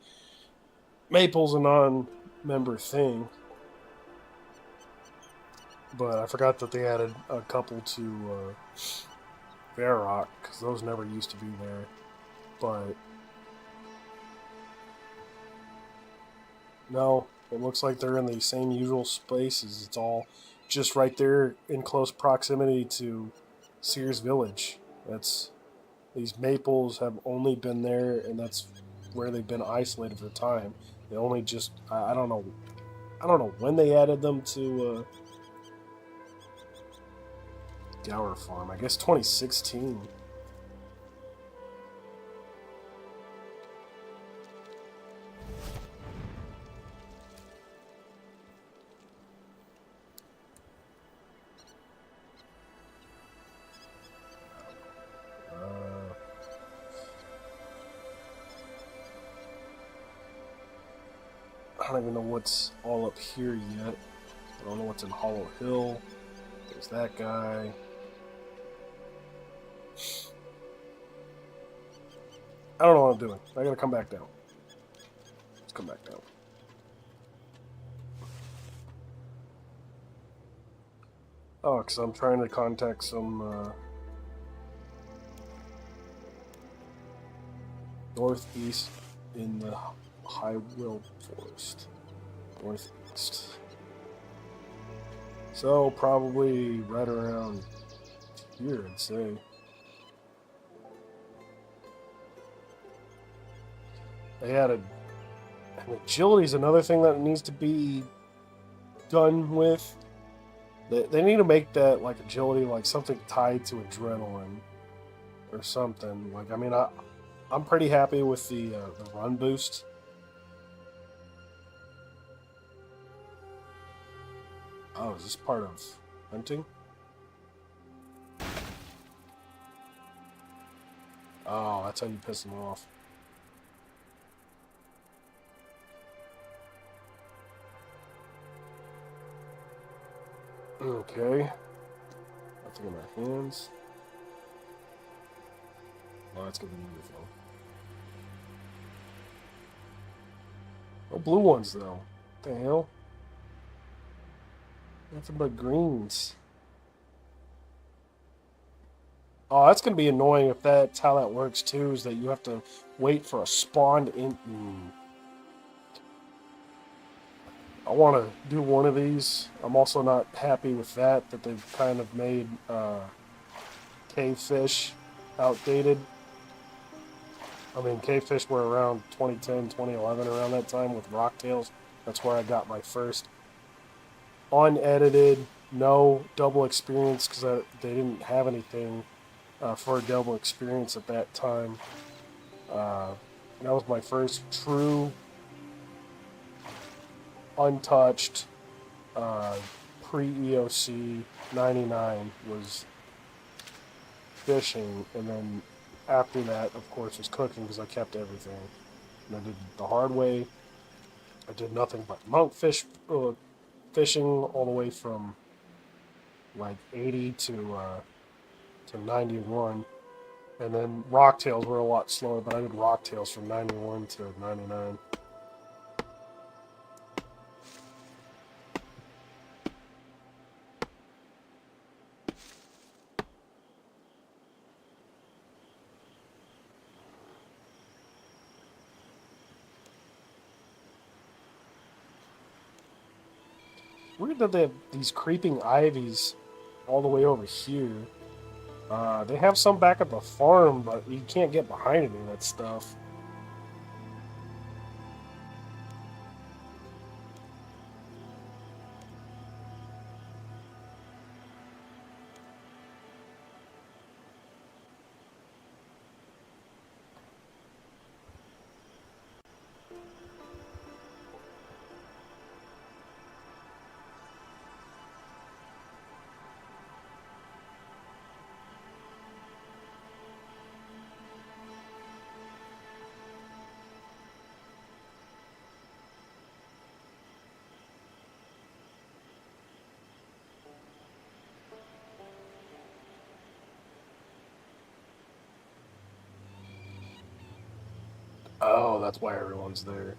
maples a non-member thing. But I forgot that they added a couple to Varrock, because those never used to be there. But no, it looks like they're in the same usual spaces. It's all just right there in close proximity to Sears Village. These maples have only been there, and that's where they've been isolated for time. They only just I don't know when they added them to Gower Farm. I guess 2016. don't even know what's all up here yet. I don't know what's in Hollow Hill. There's that guy. I don't know what I'm doing. I gotta come back down. Let's come back down. Oh, because I'm trying to contact some northeast in the High Will Forest. Northeast. So, probably right around here, I'd say. They had and agility is another thing that needs to be done with. They need to make that, like, agility, like, something tied to adrenaline or something. Like, I mean, I'm pretty happy with the run boost. Oh, is this part of hunting? Oh, that's how you piss them off. Okay. Nothing in my hands. Oh, that's gonna be beautiful. No blue ones, though. What the hell? Nothing but greens. Oh, that's gonna be annoying if that's how that works, too, is that you have to wait for a spawned in... I want to do one of these. I'm also not happy with that they've kind of made cave fish outdated. I mean, cave fish were around 2010, 2011, around that time with rocktails. That's where I got my first unedited, no double experience, because they didn't have anything for a double experience at that time. That was my first true untouched pre-EOC 99 was fishing, and then after that, of course, was cooking, because I kept everything. And I did it the hard way. I did nothing but monkfish fishing all the way from like 80 to 91, and then rocktails were a lot slower, but I did rocktails from 91 to 99. Weird that they have these creeping ivies all the way over here. They have some back at the farm, but you can't get behind any of that stuff. Oh, that's why everyone's there.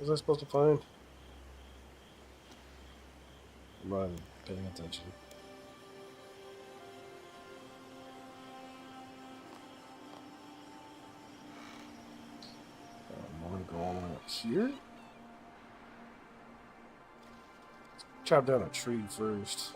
What was I supposed to find? I'm not even paying attention. I'm gonna go all the way up here. Chop down a tree first.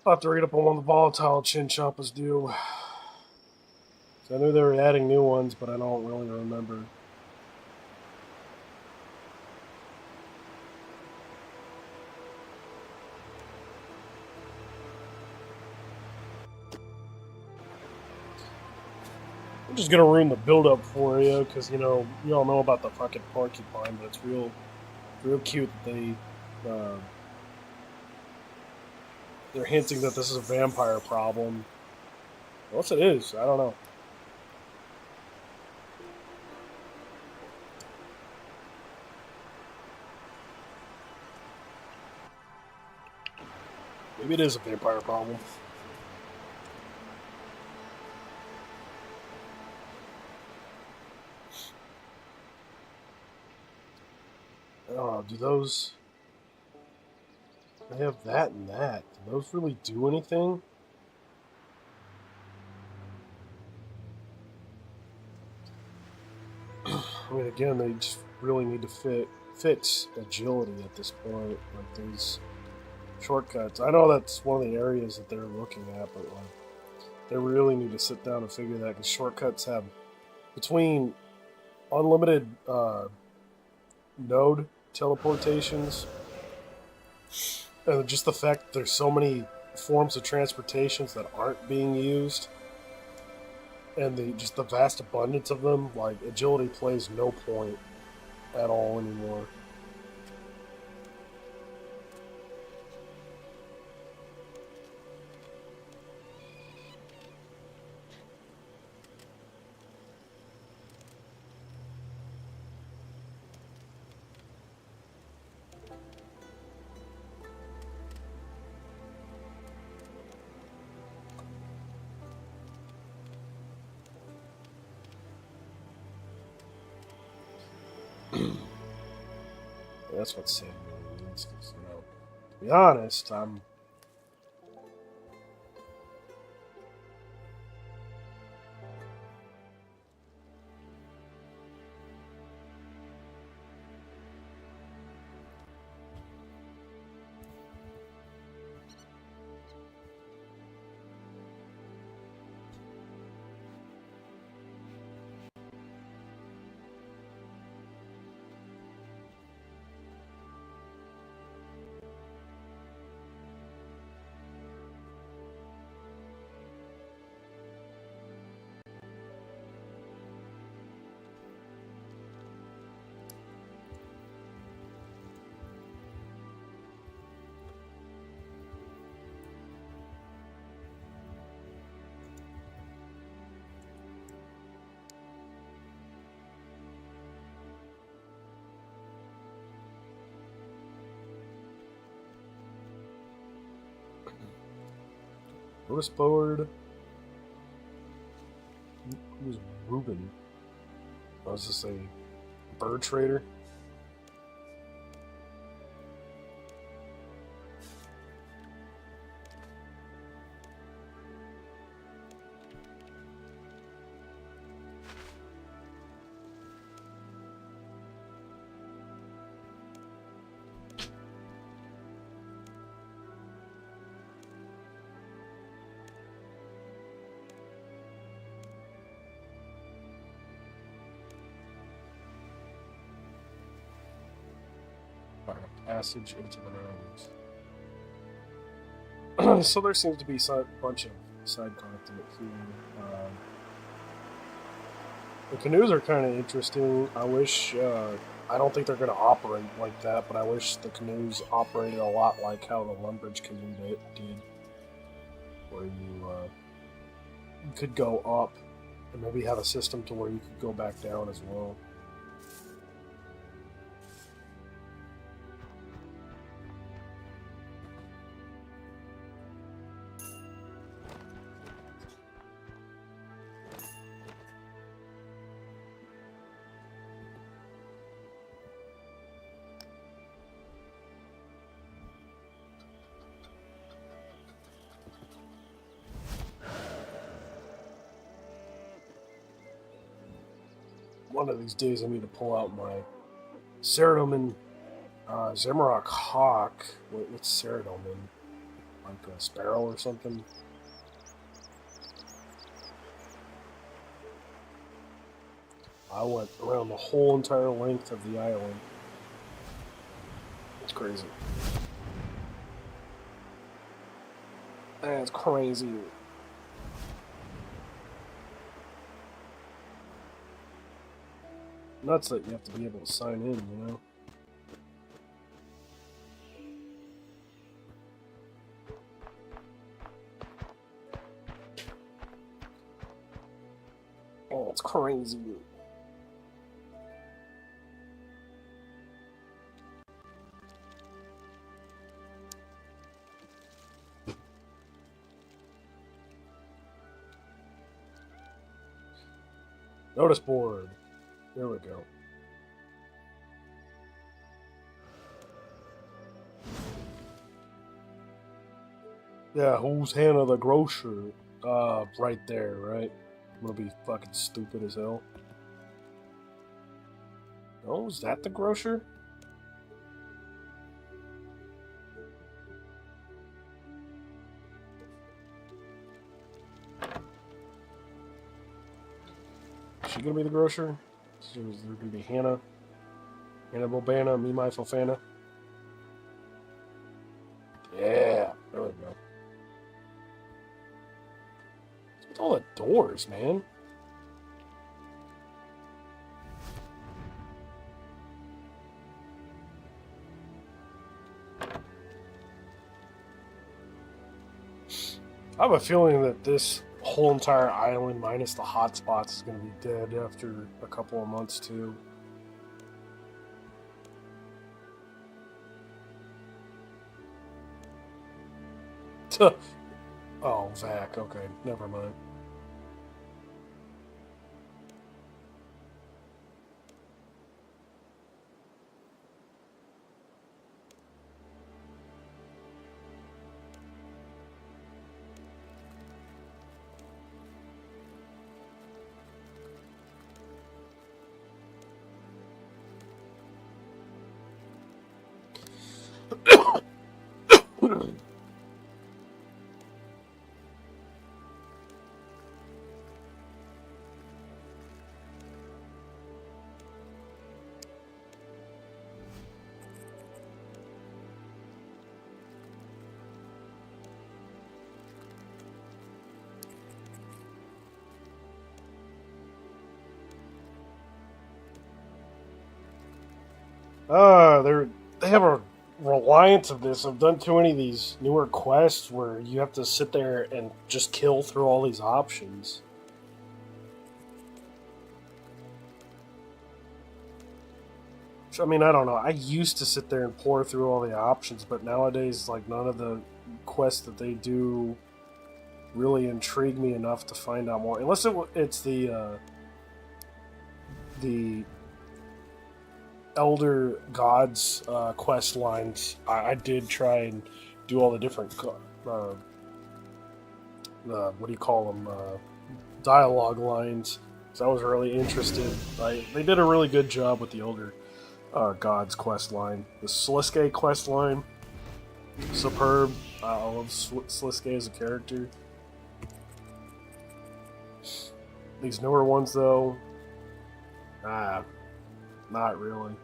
I'll have to read up on what the volatile chinchompas do. I knew they were adding new ones, but I don't really remember. I'm just gonna ruin the build-up for you, because, you know, you all know about the fucking porcupine, but it's real cute that they're hinting that this is a vampire problem. Unless it is, I don't know. Maybe it is a vampire problem. Do those... I have that and that. Do those really do anything? I mean, again, they just really need to fit agility at this point. Like, these shortcuts. I know that's one of the areas that they're looking at, but, like, they really need to sit down and figure that, because shortcuts have, between unlimited node teleportations and just the fact that there's so many forms of transportations that aren't being used, and just the vast abundance of them, like, agility plays no point at all anymore. That's what sanguine means, because, you know, to be honest, I'm... Notice board. Who's Ruben? I was just a bird trader. passage into the rooms. So there seems to be a bunch of side content here. The canoes are kind of interesting. I wish, I don't think they're going to operate like that, but I wish the canoes operated a lot like how the Lumbridge canoe did. Where you could go up and maybe have a system to where you could go back down as well. One of these days I need to pull out my Ceradomin Zamorak Hawk. What's Ceradomin? Like a sparrow or something? I went around the whole entire length of the island. It's crazy. That's crazy. Nuts that you have to be able to sign in, you know? Oh, it's crazy. Notice board. There we go. Yeah, who's Hannah the grocer? Right there, right? I'm gonna be fucking stupid as hell. Oh, is that the grocer? Is she gonna be the grocer? So is there gonna be Hannah? Hannah Bobana, Me My Fofana? Yeah, there we go. What's with all the doors, man? I have a feeling that this whole entire island, minus the hotspots, is going to be dead after a couple of months, too. Oh, Vac. Okay, never mind. They have a reliance of this. I've done too many of these newer quests where you have to sit there and just kill through all these options. I mean, I don't know. I used to sit there and pour through all the options, but nowadays, like, none of the quests that they do really intrigue me enough to find out more. Unless it's the Elder Gods quest lines. I did try and do all the different what do you call them, dialogue lines, so I was really interested. They did a really good job with the Elder Gods quest line. The Sliske quest line, superb. I love Sliske as a character. These newer ones, though, not really.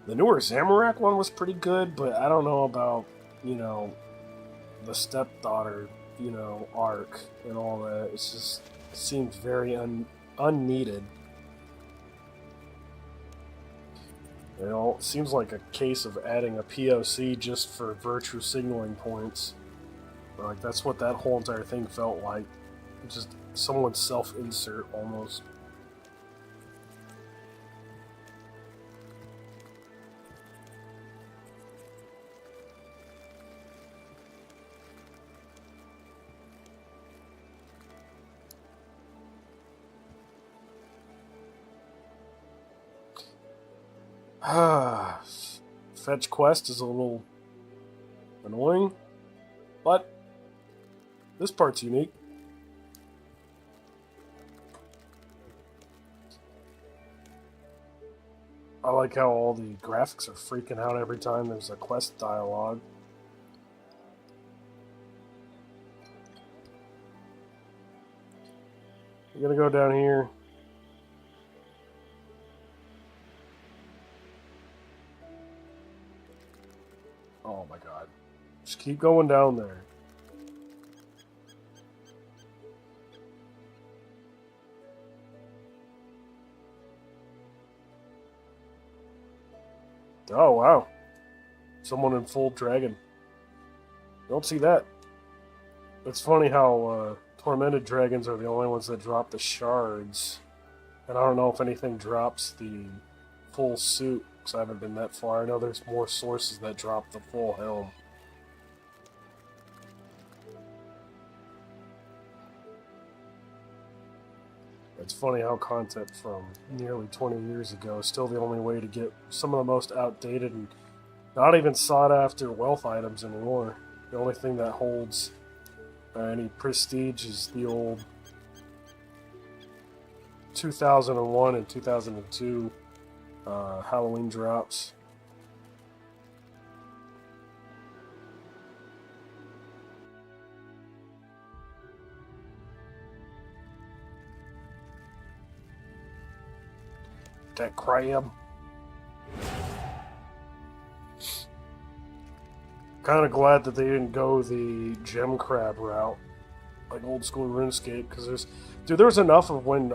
The newer Zamorak one was pretty good, but I don't know about, the stepdaughter, arc and all that. It just seems very unneeded. It seems like a case of adding a POC just for virtue signaling points. Like, that's what that whole entire thing felt like. Just someone's self-insert, almost. Fetch quest is a little annoying, but this part's unique. I like how all the graphics are freaking out every time there's a quest dialogue. We're gonna go down here. Oh my god. Just keep going down there. Oh wow. Someone in full dragon. Don't see that. It's funny how tormented dragons are the only ones that drop the shards. And I don't know if anything drops the full suit, because I haven't been that far. I know there's more sources that drop the full helm. It's funny how content from nearly 20 years ago is still the only way to get some of the most outdated and not even sought after wealth items anymore. The only thing that holds any prestige is the old 2001 and 2002 Halloween drops. That crab. Kind of glad that they didn't go the gem crab route, like old school RuneScape, because there was enough of when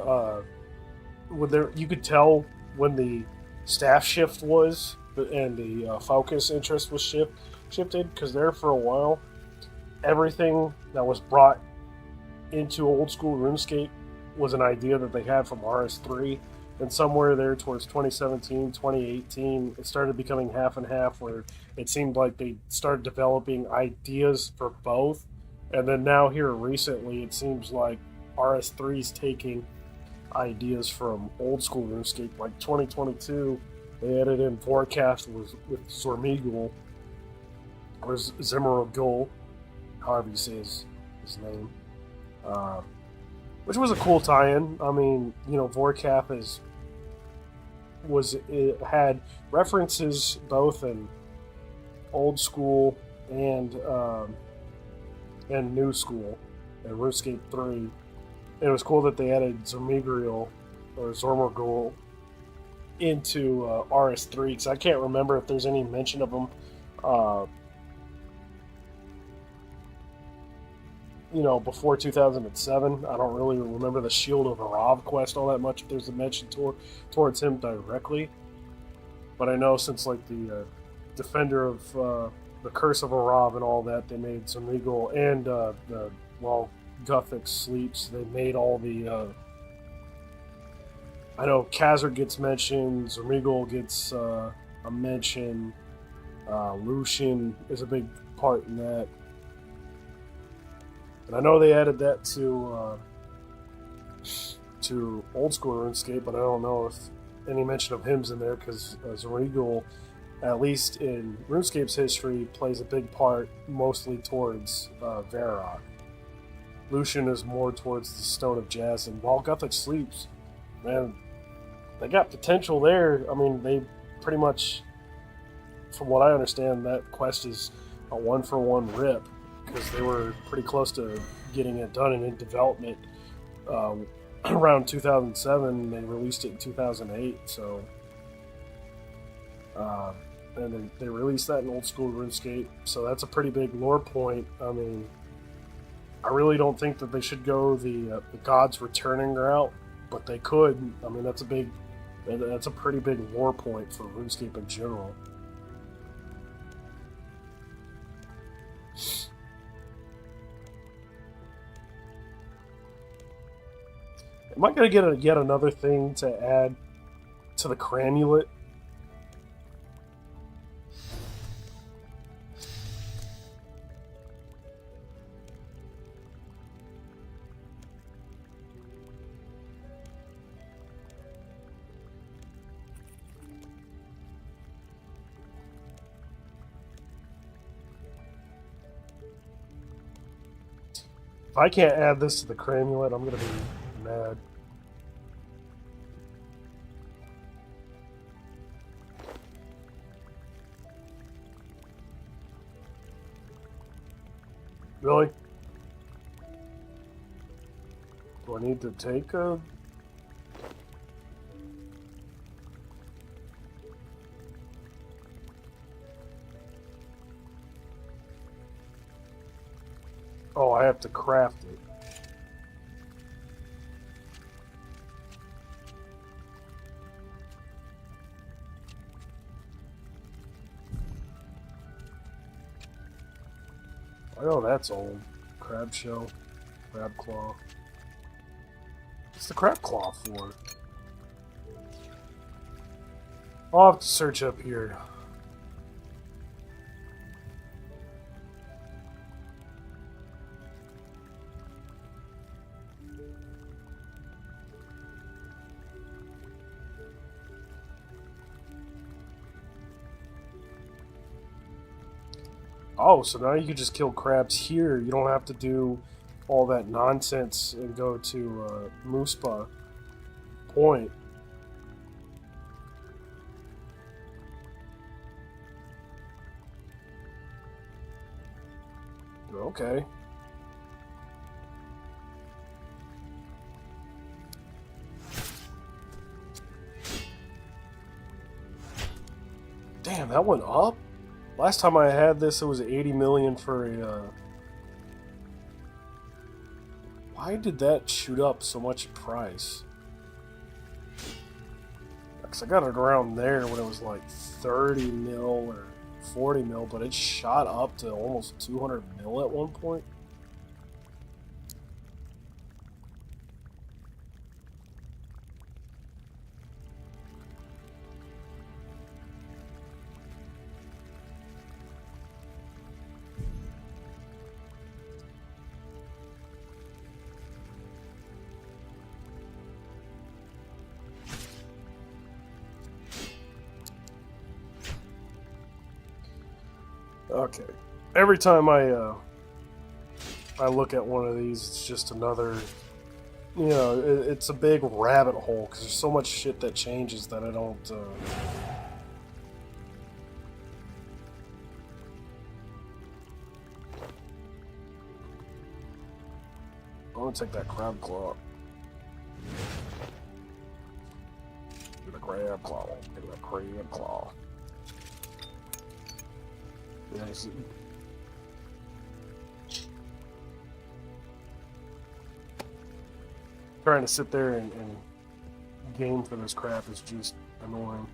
you could tell when the staff shift was and the focus interest was shifted, because there for a while everything that was brought into old school RuneScape was an idea that they had from RS3. And somewhere there towards 2017, 2018, it started becoming half and half, where it seemed like they started developing ideas for both. And then now here recently, it seems like RS3 is taking ideas from old school RuneScape. Like 2022, they added in Vorkath with Zormigul, or Zimmerogul, however you say his name. Which was a cool tie-in. I mean, Vorkath had references both in old school and new school in RuneScape 3. And it was cool that they added Zormigul or Zormigul into RS3, because I can't remember if there's any mention of them before 2007. I don't really remember the Shield of Arav quest all that much, if there's a mention towards him directly. But I know since like the Defender of the Curse of Arav and all that, they made Zormigul, and while Guthix sleeps, they made all the I know Khazard gets mentioned, Zormigul gets a mention, Lucian is a big part in that. And I know they added that to old school RuneScape, but I don't know if any mention of him's in there, because Zormigul, at least in RuneScape's history, plays a big part mostly towards Varrock. Lucian is more towards the Stone of Jazz, and while Guthix sleeps, man, they got potential there. I mean, they pretty much, from what I understand, that quest is a 1-for-1 rip, because they were pretty close to getting it done and in development around 2007. They released it in 2008, so Uh, and they released that in old school RuneScape, so that's a pretty big lore point. I mean, I really don't think that they should go the gods returning route, but they could. I mean, that's a pretty big lore point for RuneScape in general. Am I going to get yet another thing to add to the cranulet? If I can't add this to the cranulet, I'm going to be mad. Really? Do I need to take a... Oh, I have to craft it. I know that's old. Crab shell. Crab claw. What's the crab claw for? I'll have to search up here. Oh, so now you can just kill crabs here. You don't have to do all that nonsense and go to Muspa Point. Okay. Damn, that went up? Last time I had this, it was 80 million for a... Why did that shoot up so much in price? Because I got it around there when it was like 30 mil or 40 mil, but it shot up to almost 200 mil at one point. Okay. Every time I look at one of these, it's just another, you know, it's a big rabbit hole because there's so much shit that changes that I don't. I want to take that crab claw. Get a crab claw. Get a crab claw. Yes. Trying to sit there and game for this crap is just annoying.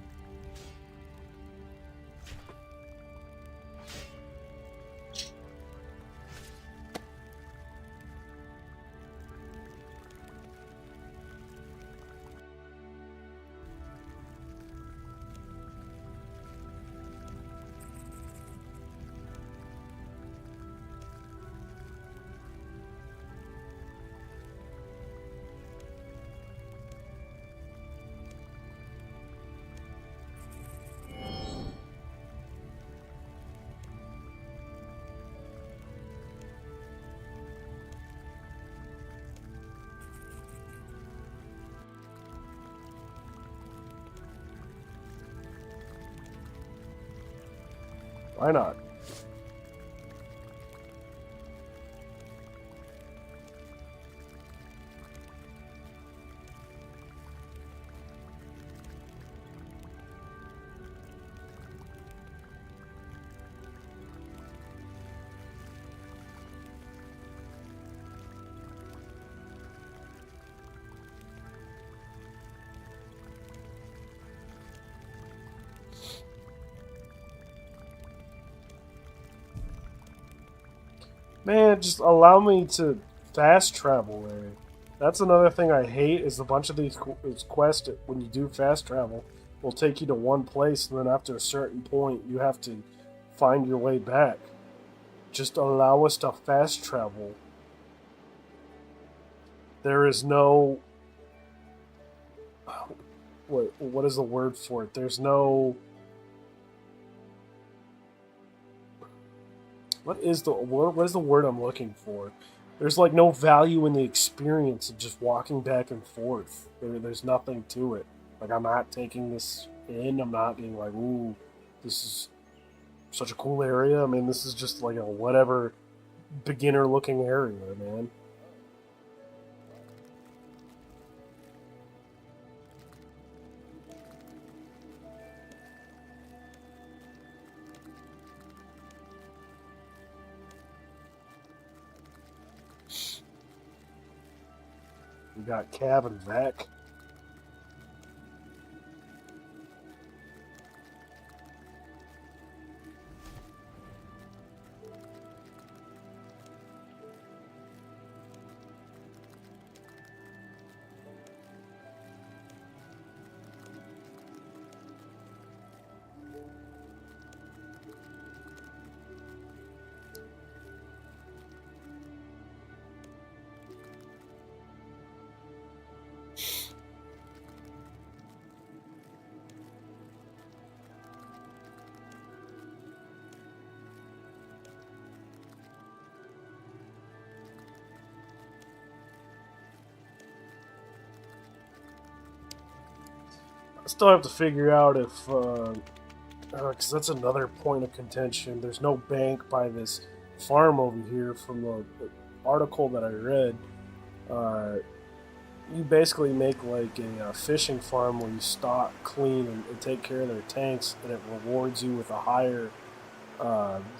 Why not? Man, just allow me to fast travel there. That's another thing I hate is a bunch of these quests, when you do fast travel, will take you to one place, and then after a certain point, you have to find your way back. Just allow us to fast travel. There is no... What is the word for it? There's no... What is the word I'm looking for? There's like no value in the experience of just walking back and forth. There's nothing to it. Like, I'm not taking this in. I'm not being like, ooh, this is such a cool area. I mean, this is just like a whatever beginner looking area, man. We got Cav and Vac. I still have to figure out if, because that's another point of contention. There's no bank by this farm over here. From the article that I read, you basically make like a fishing farm where you stock, clean, and take care of their tanks, and it rewards you with a higher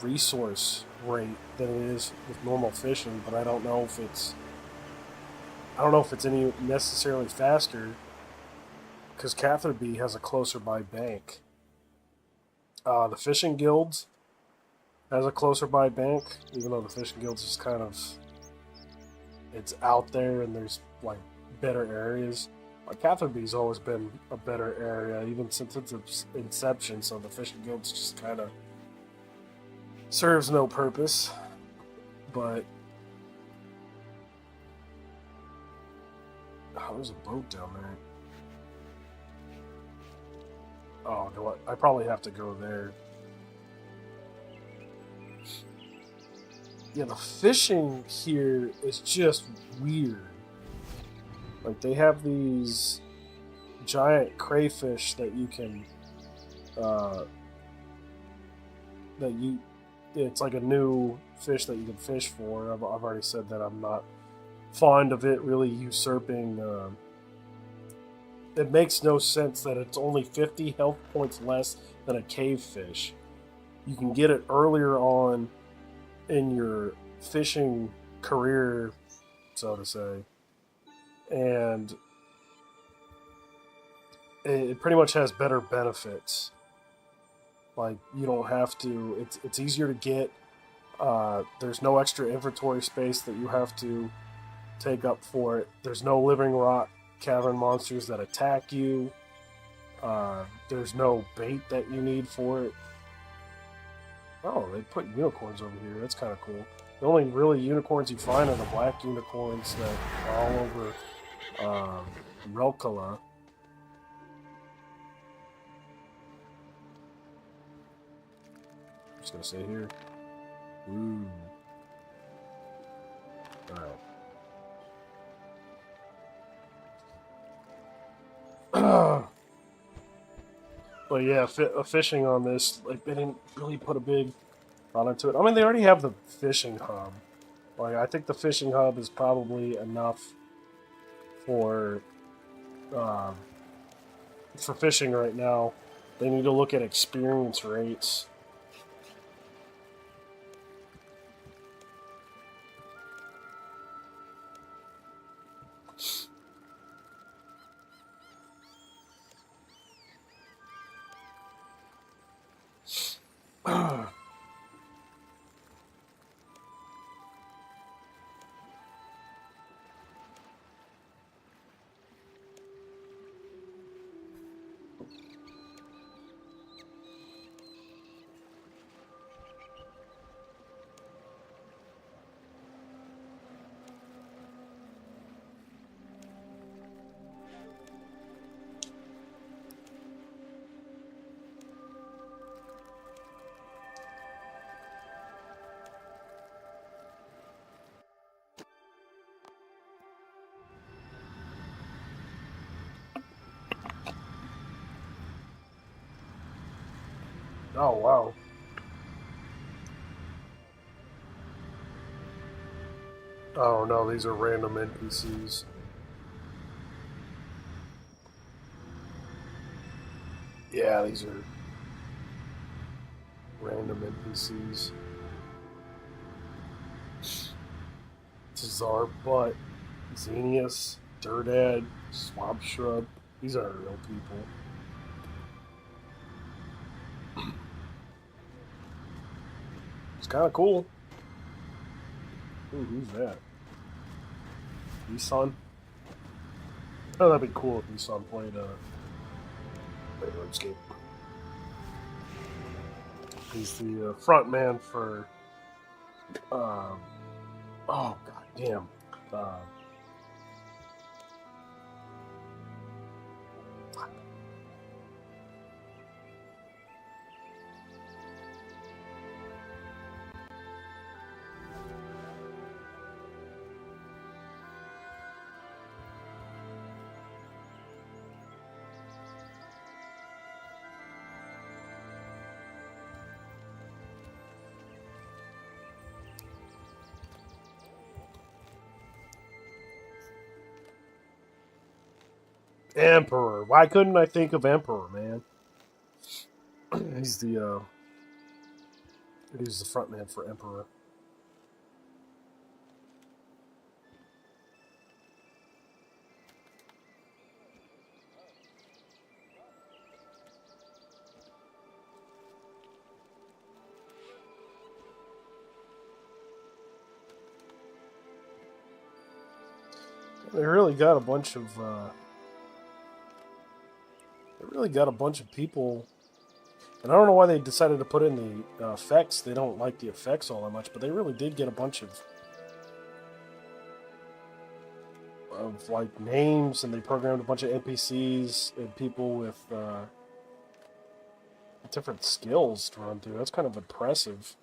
resource rate than it is with normal fishing. But I don't know if it's any necessarily faster, because Catherby has a closer by bank. The fishing guilds has a closer by bank, even though the fishing guilds is kind of, it's out there and there's like better areas. Like, Catherby's always been a better area even since its inception, so the fishing guilds just kind of serves no purpose. But there's a boat down there. Oh, no, I probably have to go there. Yeah, the fishing here is just weird. Like, they have these giant crayfish that you can, it's like a new fish that you can fish for. I've already said that I'm not fond of it really usurping. It makes no sense that it's only 50 health points less than a cave fish. You can get it earlier on in your fishing career, so to say, and it pretty much has better benefits. Like, you don't have to, it's easier to get. There's no extra inventory space that you have to take up for it. There's no living rock cavern monsters that attack you. There's no bait that you need for it. Oh, they put unicorns over here. That's kind of cool. The only really unicorns you find are the black unicorns that are all over Relkala. I'm just gonna say here. Ooh. Alright. But yeah, fishing on this, like, they didn't really put a big thought into it. I mean, they already have the fishing hub. Like, I think the fishing hub is probably enough for fishing right now. They need to look at experience rates. Oh, wow. Oh, no, these are random NPCs. Yeah, these are random NPCs. Tazar Butt, Xenius, Durdad, Swamp Shrub. These aren't real people. It's kind of cool. Ooh, who's that? Isan? Oh, that'd be cool if Isan played RuneScape. He's the front man for. Oh, god damn. Emperor. Why couldn't I think of Emperor, man? He's the front man for Emperor. They really got a bunch of people, and I don't know why they decided to put in the effects. They don't like the effects all that much, but they really did get a bunch of like names, and they programmed a bunch of NPCs and people with different skills to run through. That's kind of impressive.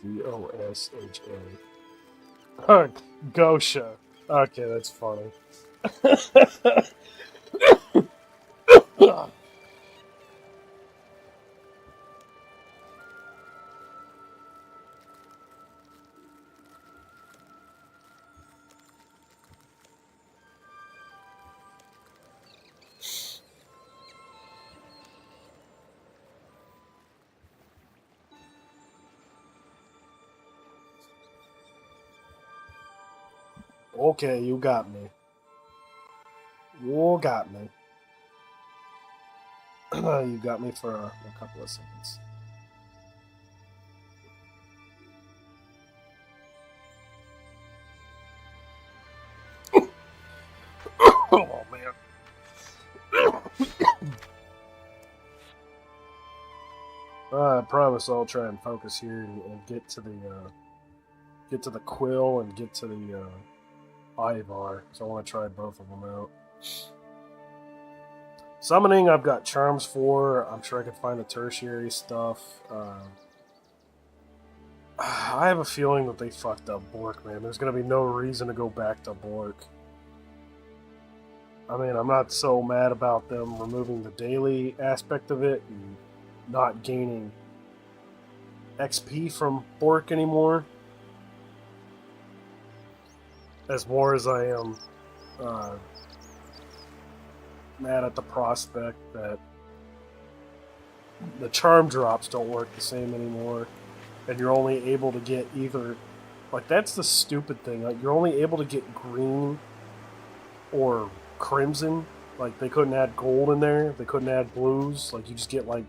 Gosha. Gosha. Okay, that's funny. Okay, you got me. You got me. You got me for a couple of seconds. Oh man. I promise I'll try and focus here and get to the quill and get to the Ivar. So I want to try both of them out. Summoning, I've got charms for. I'm sure I can find the tertiary stuff. I have a feeling that they fucked up Bork, man. There's going to be no reason to go back to Bork. I mean, I'm not so mad about them removing the daily aspect of it and not gaining XP from Bork anymore. As more as I am uh, mad at the prospect that the charm drops don't work the same anymore, and you're only able to get either, like, that's the stupid thing. Like, you're only able to get green or crimson. Like, they couldn't add gold in there. They couldn't add blues. Like, you just get, like,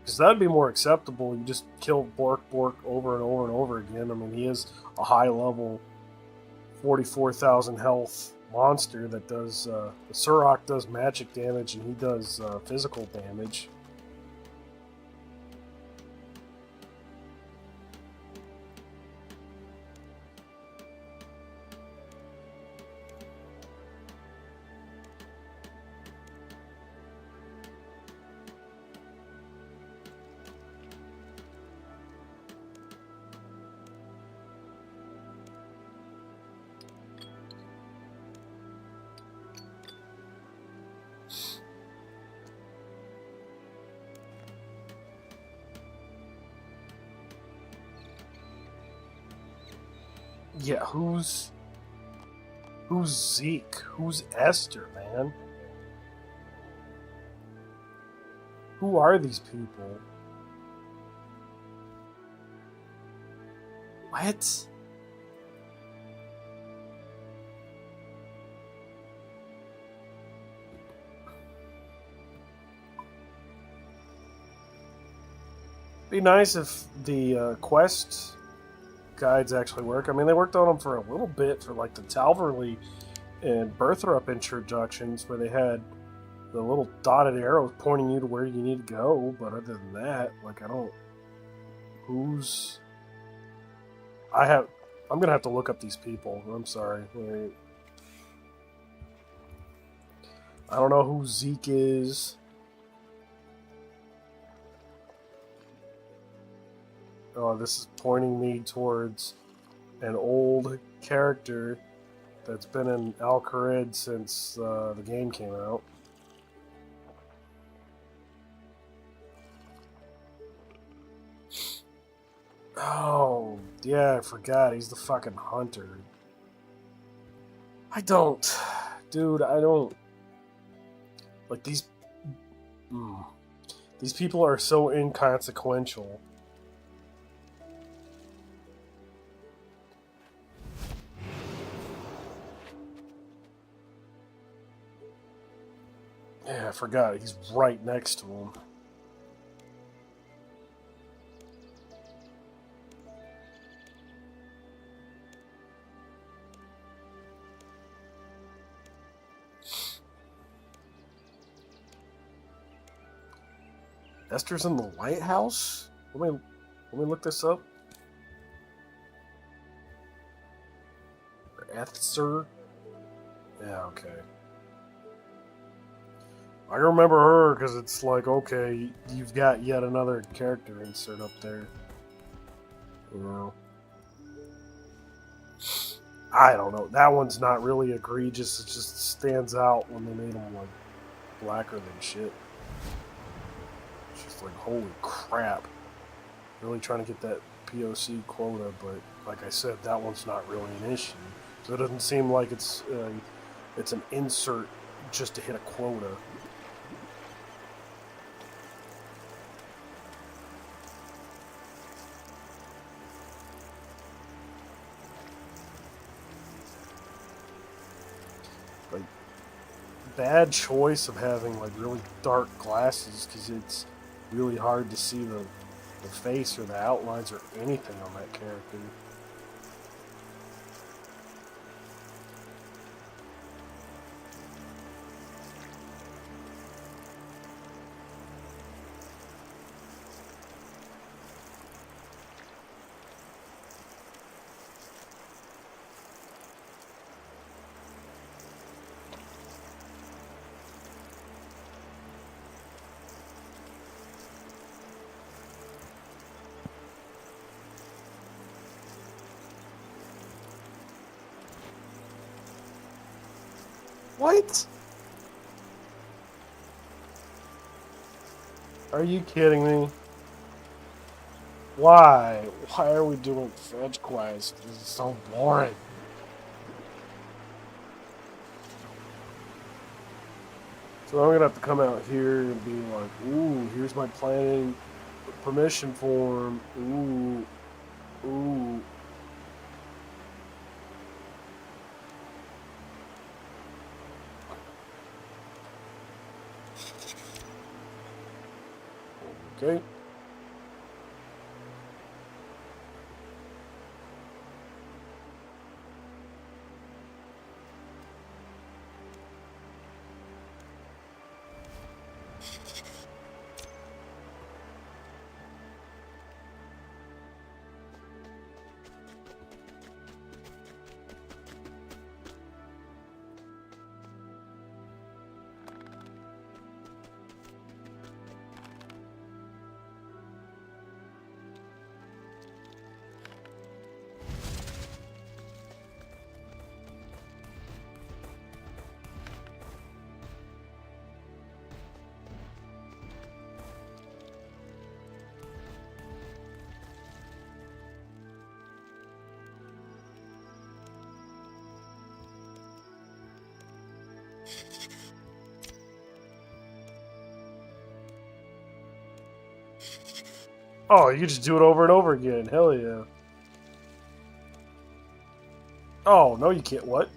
because that'd be more acceptable. You just kill Bork over and over and over again. I mean, he is a high level, 44,000 health monster that does. The Surok does magic damage and he does physical damage. Yeah, who's Zeke? Who's Esther, man? Who are these people? What? Be nice if the quest guides actually work. I mean, they worked on them for a little bit for like the Talverley and Birthrup introductions, where they had the little dotted arrows pointing you to where you need to go. But other than that, like, I don't. Who's? I'm gonna have to look up these people. I'm sorry. Wait. I don't know who Zeke is. Oh, this is pointing me towards an old character that's been in Al-Kharid since the game came out. Oh, yeah, I forgot. He's the fucking hunter. Dude, I don't... Like, these people are so inconsequential. Yeah, I forgot. He's right next to him. Esther's in the lighthouse? Let me look this up. Esther? Yeah, okay. I remember her because it's like, okay, you've got yet another character insert up there. You know. I don't know. That one's not really egregious. It just stands out when they made him like blacker than shit. It's just like, holy crap. Really trying to get that POC quota, but like I said, that one's not really an issue. So it doesn't seem like it's an insert just to hit a quota. Like, bad choice of having like really dark glasses, because it's really hard to see the face or the outlines or anything on that character. What? Are you kidding me? Why? Why are we doing fetch quests? This is so boring. So I'm gonna have to come out here and be like, ooh, here's my planning permission form. Ooh, ooh. Okay. Oh, you can just do it over and over again. Hell yeah. Oh, no, you can't. What?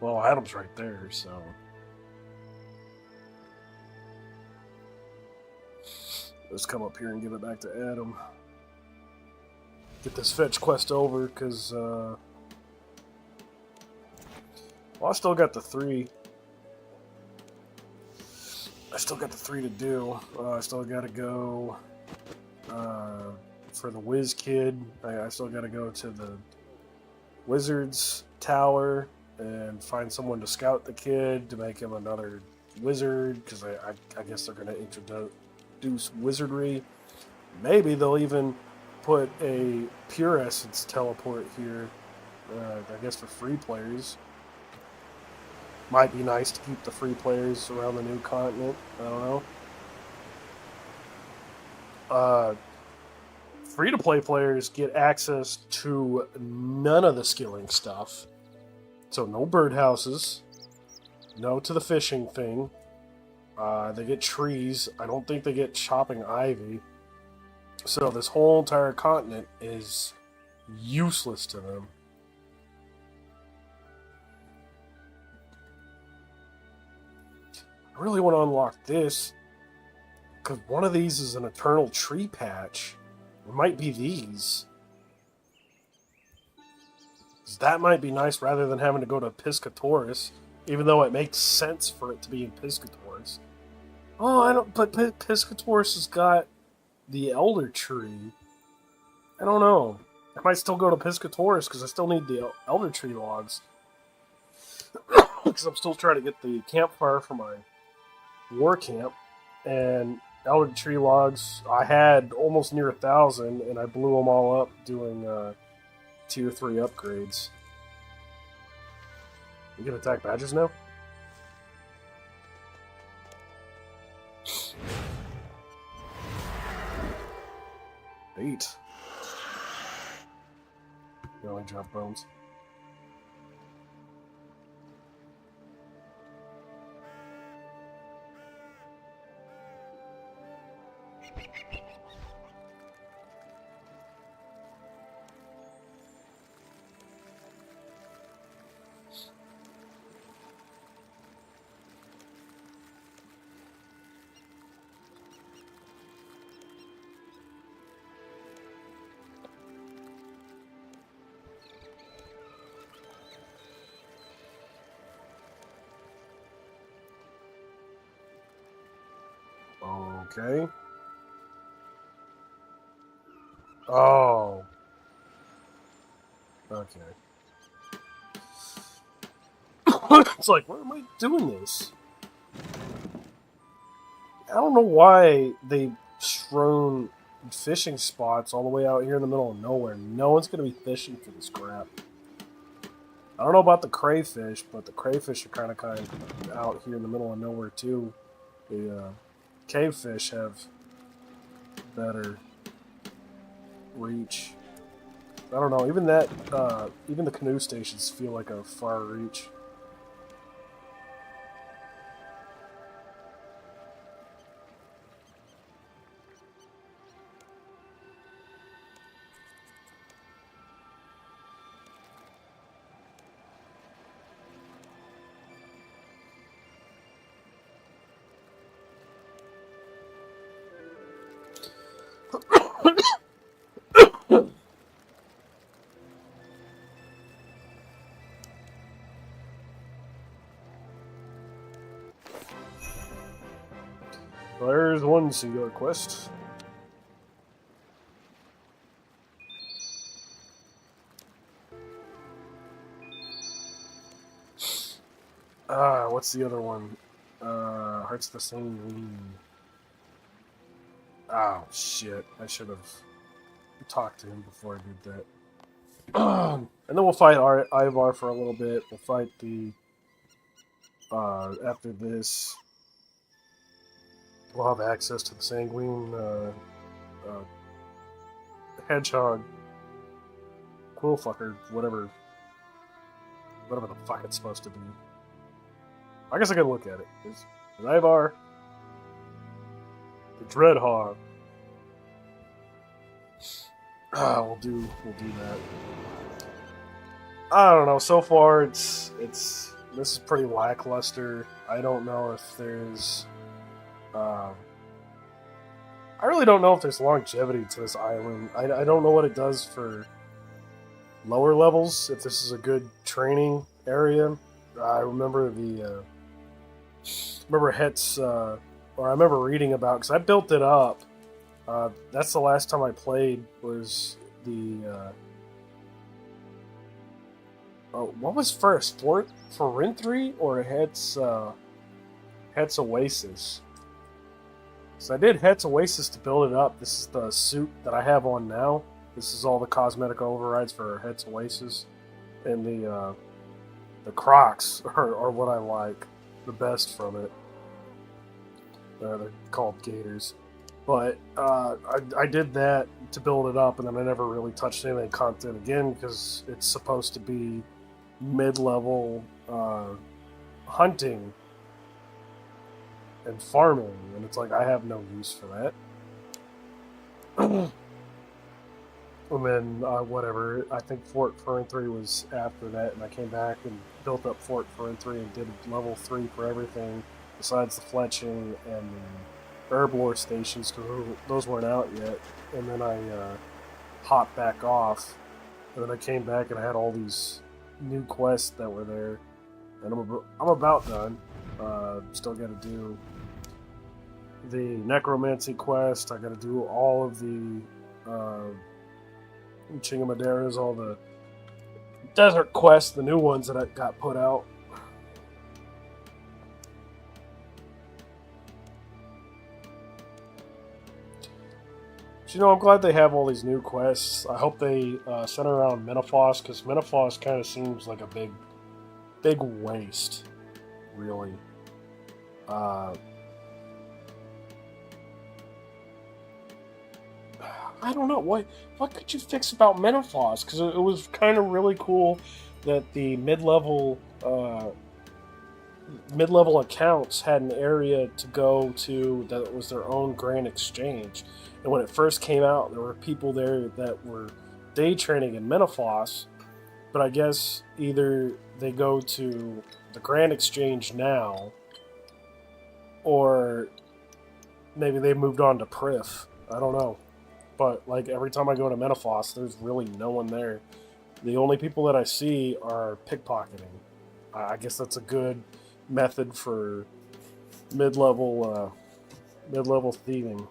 Well, Adam's right there, so. Let's come up here and give it back to Adam. Get this fetch quest over, because, well, I still got the 3. I still got the 3 to do. I still got to go for the Whiz Kid. I still got to go to the Wizard's Tower and find someone to scout the kid to make him another wizard, because I guess they're going to introduce wizardry. Maybe they'll even put a Pure Essence teleport here, I guess for free players. Might be nice to keep the free players around the new continent. I don't know. Free-to-play players get access to none of the skilling stuff. So no birdhouses, no to the fishing thing. They get trees. I don't think they get chopping ivy. So this whole entire continent is useless to them. I really want to unlock this, because one of these is an eternal tree patch. It might be these. That might be nice rather than having to go to Piscatoris, even though it makes sense for it to be in Piscatoris. Oh, I don't. But Piscatoris has got the Elder Tree. I don't know. I might still go to Piscatoris because I still need the Elder Tree logs. Because I'm still trying to get the campfire for my war camp, and Elder Tree logs. I had almost near 1,000, and I blew them all up doing Tier 3 upgrades. You get attack badges now? Eight. You only drop bones. Okay. Oh. Okay. It's like, why am I doing this? I don't know why they strewn fishing spots all the way out here in the middle of nowhere. No one's going to be fishing for this crap. I don't know about the crayfish, but the crayfish are kind of out here in the middle of nowhere too. The cavefish have better reach. I don't know. Even that, even the canoe stations feel like a far reach. Well, there's one singular quest. What's the other one? Hearts of the Sanguine. Oh, shit. I should have talked to him before I did that. And then we'll fight Ivar for a little bit. We'll fight the... after this, we'll have access to the sanguine, hedgehog, quill fucker, whatever the fuck it's supposed to be. I guess I could look at it. There's Ivar, the Dreadhog. We'll do that. I don't know. So far, this is pretty lackluster. I don't know if there's. I really don't know if there's longevity to this island. I don't know what it does for lower levels. If this is a good training area. I remember Het's, or I remember reading about, because I built it up. That's the last time I played, was the, what was first? Havenhythe or Het's Oasis? So I did Het's Oasis to build it up. This is the suit that I have on now. This is all the cosmetic overrides for Het's Oasis. And the Crocs are what I like the best from it. They're called Gators. But I did that to build it up, and then I never really touched any of that content again, because it's supposed to be mid-level hunting and farming, and it's like I have no use for that. And then whatever, I think Fort Havenhythe was after that, and I came back and built up Fort Havenhythe and did level 3 for everything besides the fletching and the herb lore stations, because those weren't out yet. And then I hopped back off, and then I came back and I had all these new quests that were there, and I'm about done. Still got to do the necromancy quest. I got to do all of the Chingamaderas, all the desert quests, the new ones that I got put out. But, you know, I'm glad they have all these new quests. I hope they center around Menopause, because Menopause kind of seems like a big waste, really. I don't know, what could you fix about Menopause? Because it was kind of really cool that the mid-level accounts had an area to go to that was their own grand exchange. And when it first came out, there were people there that were day trading in Menopause, but I guess either they go to the grand exchange now, or maybe they moved on to Prif. I don't know. But, like, every time I go to Menopause, there's really no one there. The only people that I see are pickpocketing. I guess that's a good method for mid-level thieving.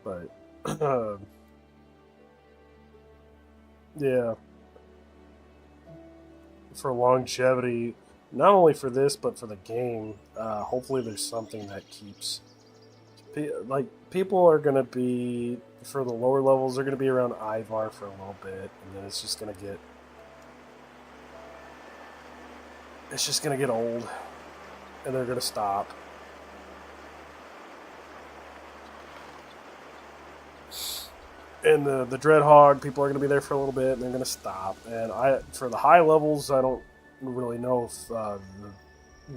But, yeah. For longevity, not only for this, but for the game, hopefully there's something that keeps Like, people are gonna be, for the lower levels, they're gonna be around Ivar for a little bit, and then it's just gonna get old, and they're gonna stop. And the Dreadhog, people are gonna be there for a little bit, and they're gonna stop. And for the high levels, I don't really know if the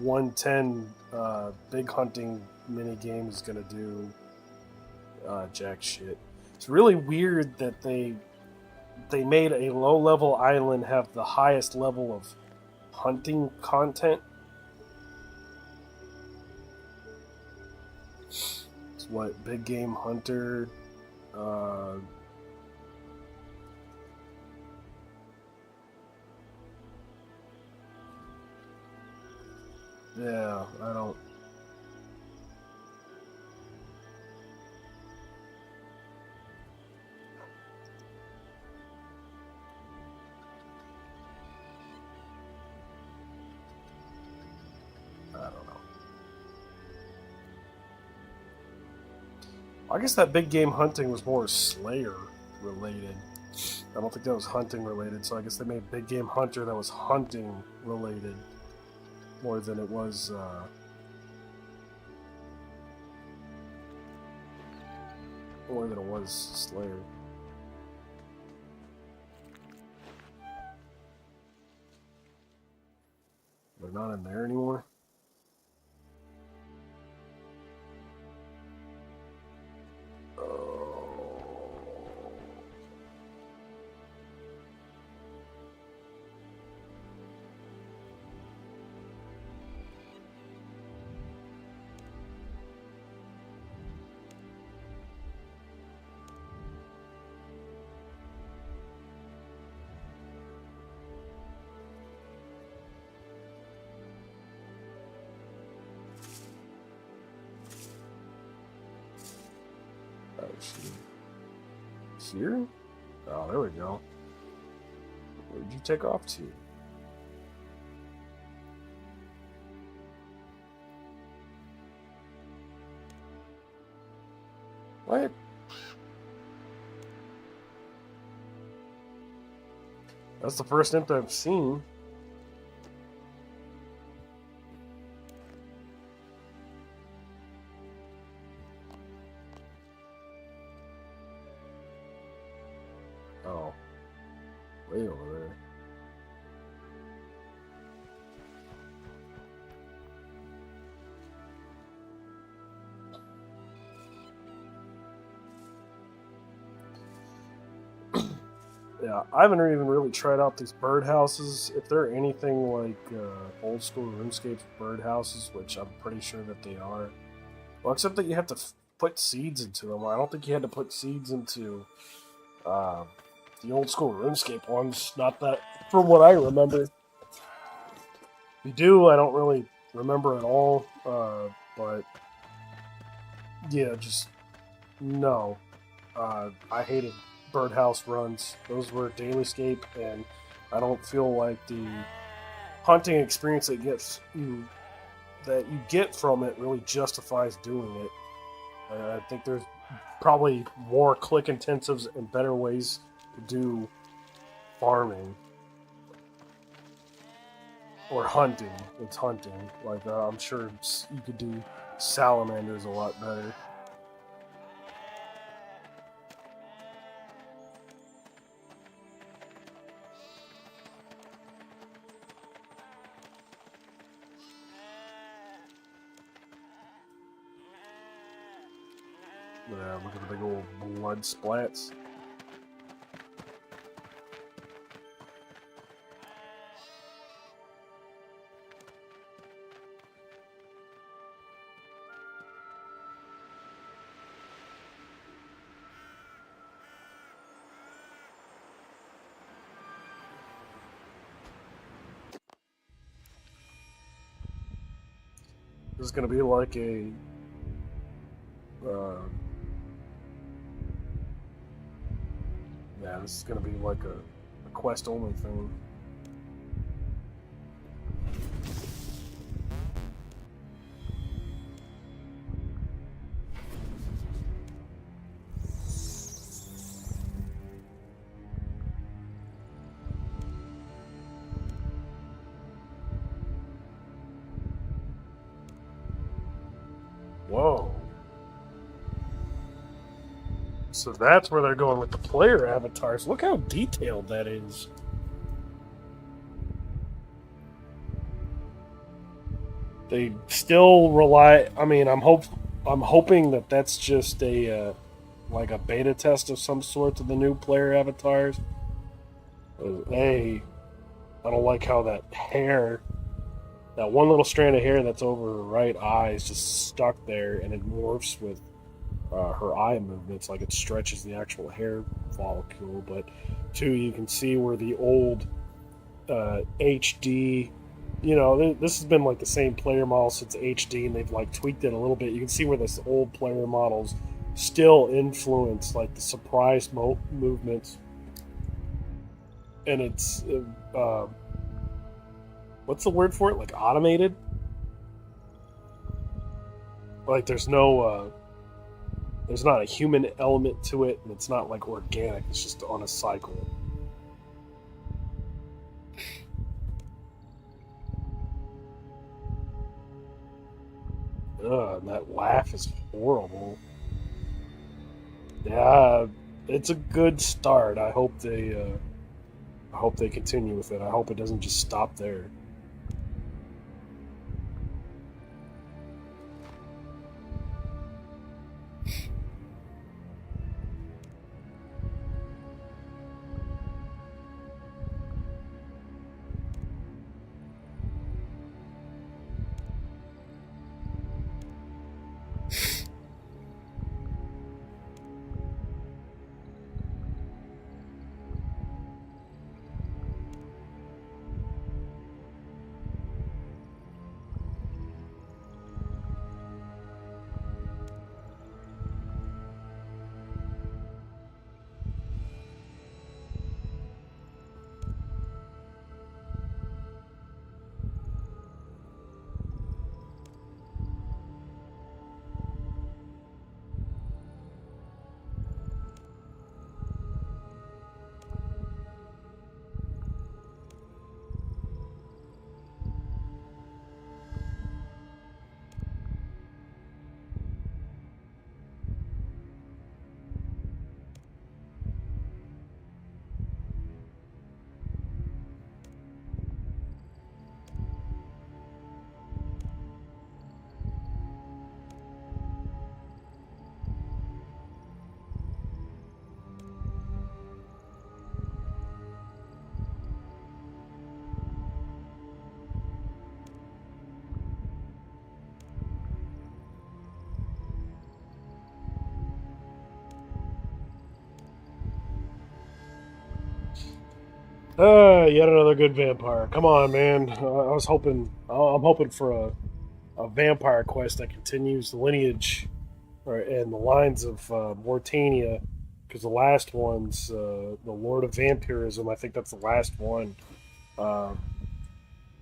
110 big hunting mini game is gonna do jack shit. It's really weird that they made a low level island have the highest level of hunting content. It's what, big game hunter, yeah, I don't know. I guess that big game hunting was more Slayer related. I don't think that was hunting related, so I guess they made big game hunter that was hunting related more than it was Slayer. They're not in there anymore. Here? Oh, there we go. Where'd you take off to? What? That's the first imp I've seen. Oh. Way over there. Yeah, I haven't even really tried out these birdhouses. If they're anything like old school RuneScape's birdhouses, which I'm pretty sure that they are. Well, except that you have to put seeds into them. I don't think you had to put seeds into the old school RuneScape ones. Not that, from what I remember. If you do, I don't really remember at all. But yeah, just no. I hated birdhouse runs. Those were dailyscape, and I don't feel like the hunting experience that you get from it really justifies doing it. I think there's probably more click intensives and better ways to do farming or hunting. It's hunting. Like I'm sure you could do salamanders a lot better. Yeah, look at the big old blood splats. This is going to be like a yeah, this is going to be like a quest only thing. Oh. So that's where they're going with the player avatars. Look how detailed that is. They still rely. I mean, I'm hoping that that's just a like a beta test of some sort of the new player avatars. Hey, I don't like how that hair, that one little strand of hair that's over her right eye, is just stuck there, and it morphs with her eye movements, like it stretches the actual hair follicle. But two, you can see where the old HD, you know, this has been like the same player model since HD, and they've like tweaked it a little bit. You can see where this old player models still influence like the surprise movements, and it's what's the word for it? Like automated. Like there's no there's not a human element to it, and it's not like organic. It's just on a cycle. And that laugh is horrible. Yeah, it's a good start. I hope they continue with it. I hope it doesn't just stop there. Yet another good vampire. Come on, man. I was hoping. I'm hoping for a vampire quest that continues the lineage and the lines of Mortania, because the last one's the Lord of Vampirism. I think that's the last one. Uh,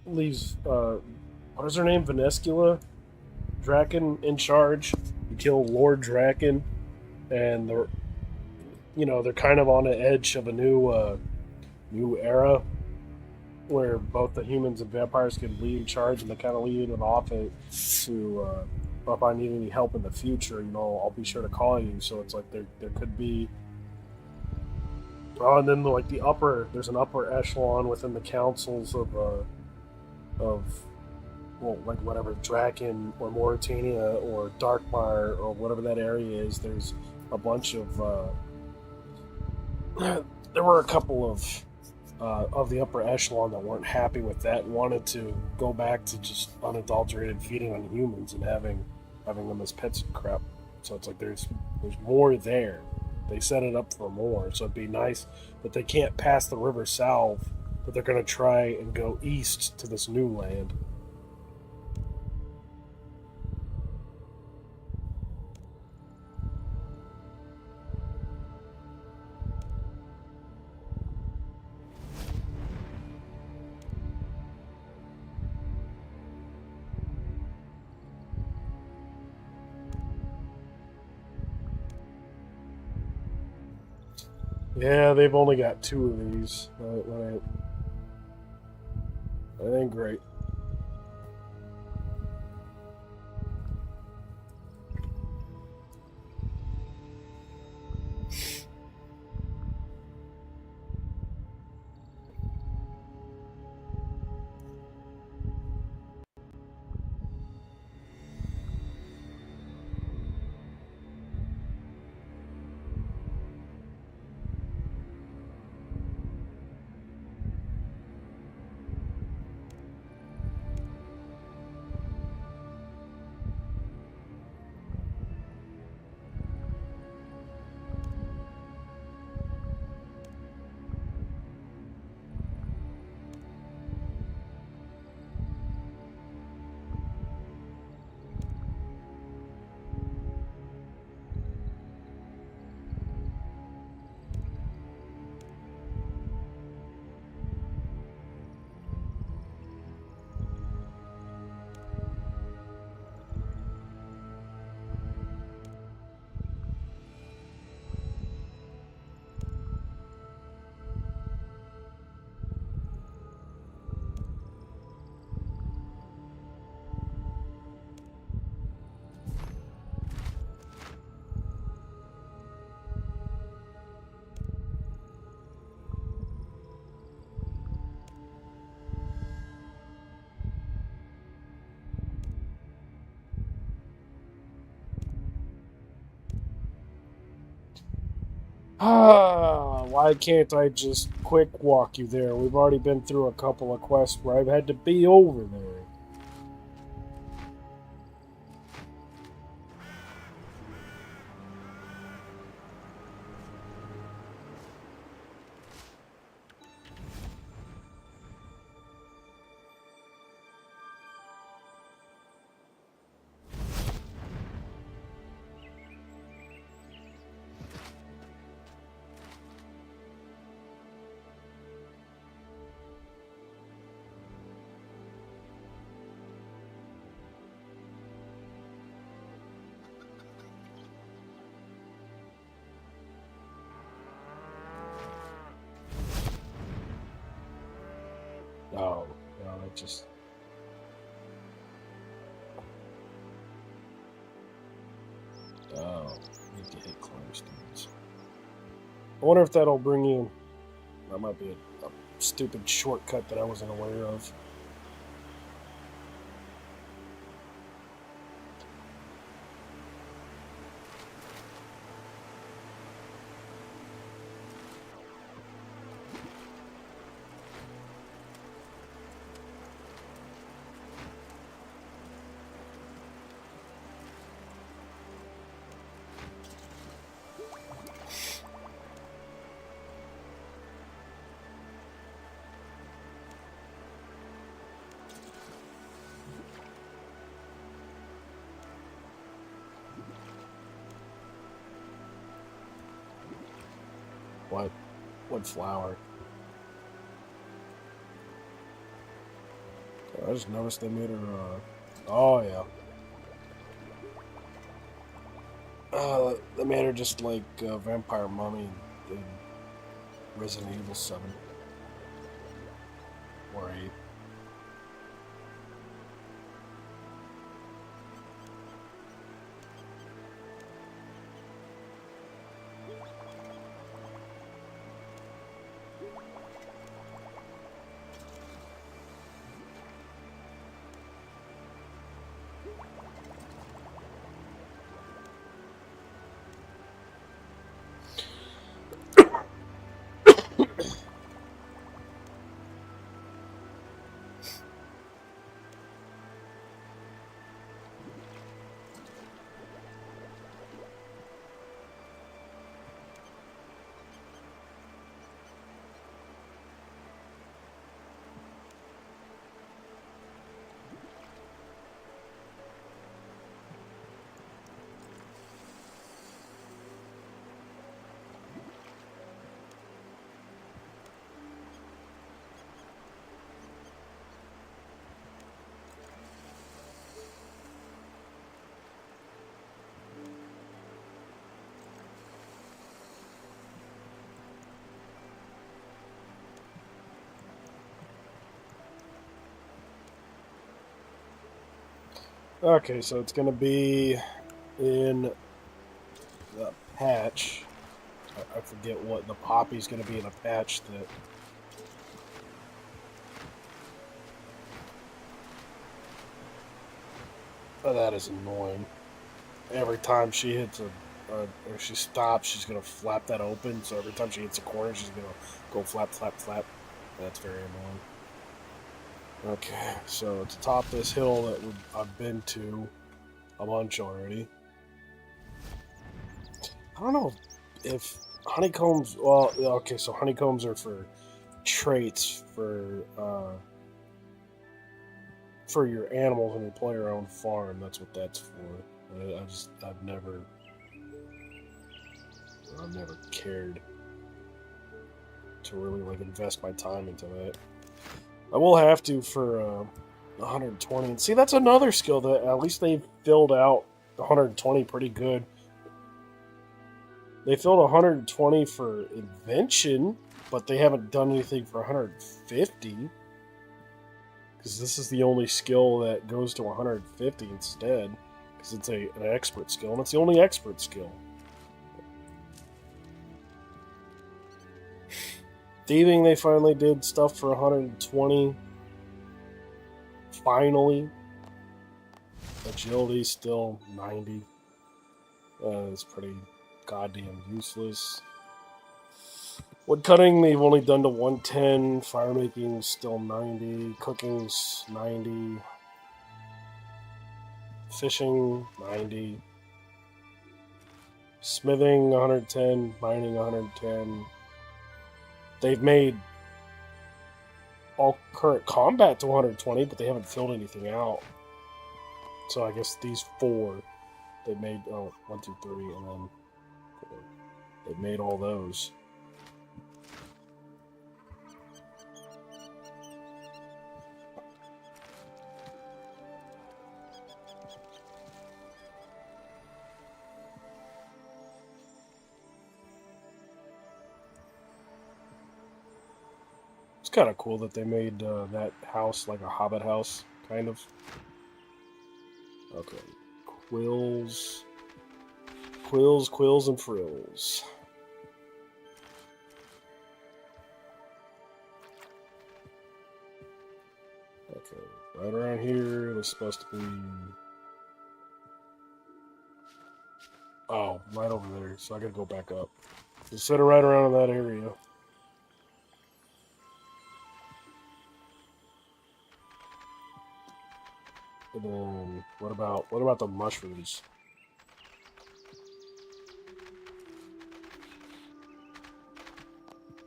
leaves what is her name? Venescula Draken in charge. You kill Lord Draken, and they're kind of on the edge of a new era where both the humans and vampires can lead charge, and they kind of lead it off to if I need any help in the future, I'll be sure to call you. So it's like there could be. Oh, and then like there's an upper echelon within the councils of well, like whatever Draken or Mauritania or Darkmire or whatever that area is. There's a bunch of there were a couple of the upper echelon that weren't happy with that and wanted to go back to just unadulterated feeding on humans and having them as pets and crap. So it's like there's more there. They set it up for more, so it'd be nice, but they can't pass the River South, but they're going to try and go east to this new land. Yeah, they've only got 2 of these. That ain't great. Why can't I just quick walk you there? We've already been through a couple of quests where I've had to be over there. Oh, no, that just... Oh, need to hit cloverstones. I wonder if that'll bring you... That might be a stupid shortcut that I wasn't aware of. What flower? I just noticed they made her, oh yeah. They made her just like Vampire Mummy in Resident Evil 7. Or 8. Okay, so it's gonna be in the patch. I forget what the poppy's gonna be in a patch that. Oh, that is annoying. Every time she hits or she stops, she's gonna flap that open. So every time she hits a corner, she's gonna go flap, flap, flap. That's very annoying. Okay, so to top this hill that I've been to a bunch already. I don't know if honeycombs. Well, okay, so honeycombs are for traits for your animals when you play your own farm. That's what that's for. I've never cared to really like invest my time into that. I will have to for 120. And see, that's another skill that at least they filled out 120 pretty good. They filled 120 for invention, but they haven't done anything for 150. Because this is the only skill that goes to 150 instead. Because it's an expert skill, and it's the only expert skill. Thieving, they finally did stuff for 120. Finally. Agility, still 90. It's pretty goddamn useless. Wood cutting, they've only done to 110. Fire making, still 90. Cooking's 90. Fishing, 90. Smithing, 110. Mining, 110. They've made all current combat to 120, but they haven't filled anything out. So I guess these 4, they made, 1, 2, 3, and then 4. They've made all those. It's kind of cool that they made that house like a hobbit house, kind of. Okay. Quills. Quills, quills, and frills. Okay. Right around here, there's supposed to be... Oh, right over there. So I gotta go back up. Just set it right around in that area. And then what about the mushrooms?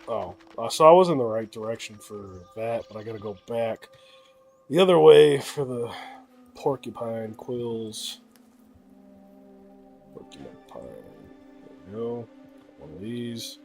Oh, so I was in the right direction for that, but I gotta go back the other way for the porcupine quills. Porcupine. There we go. One of these.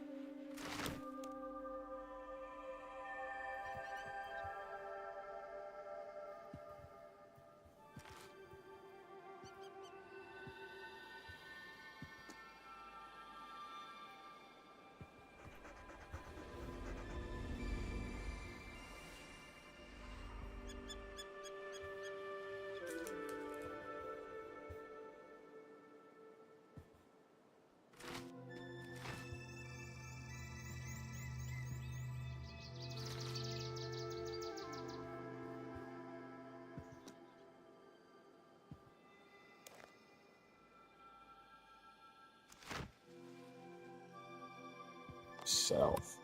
South.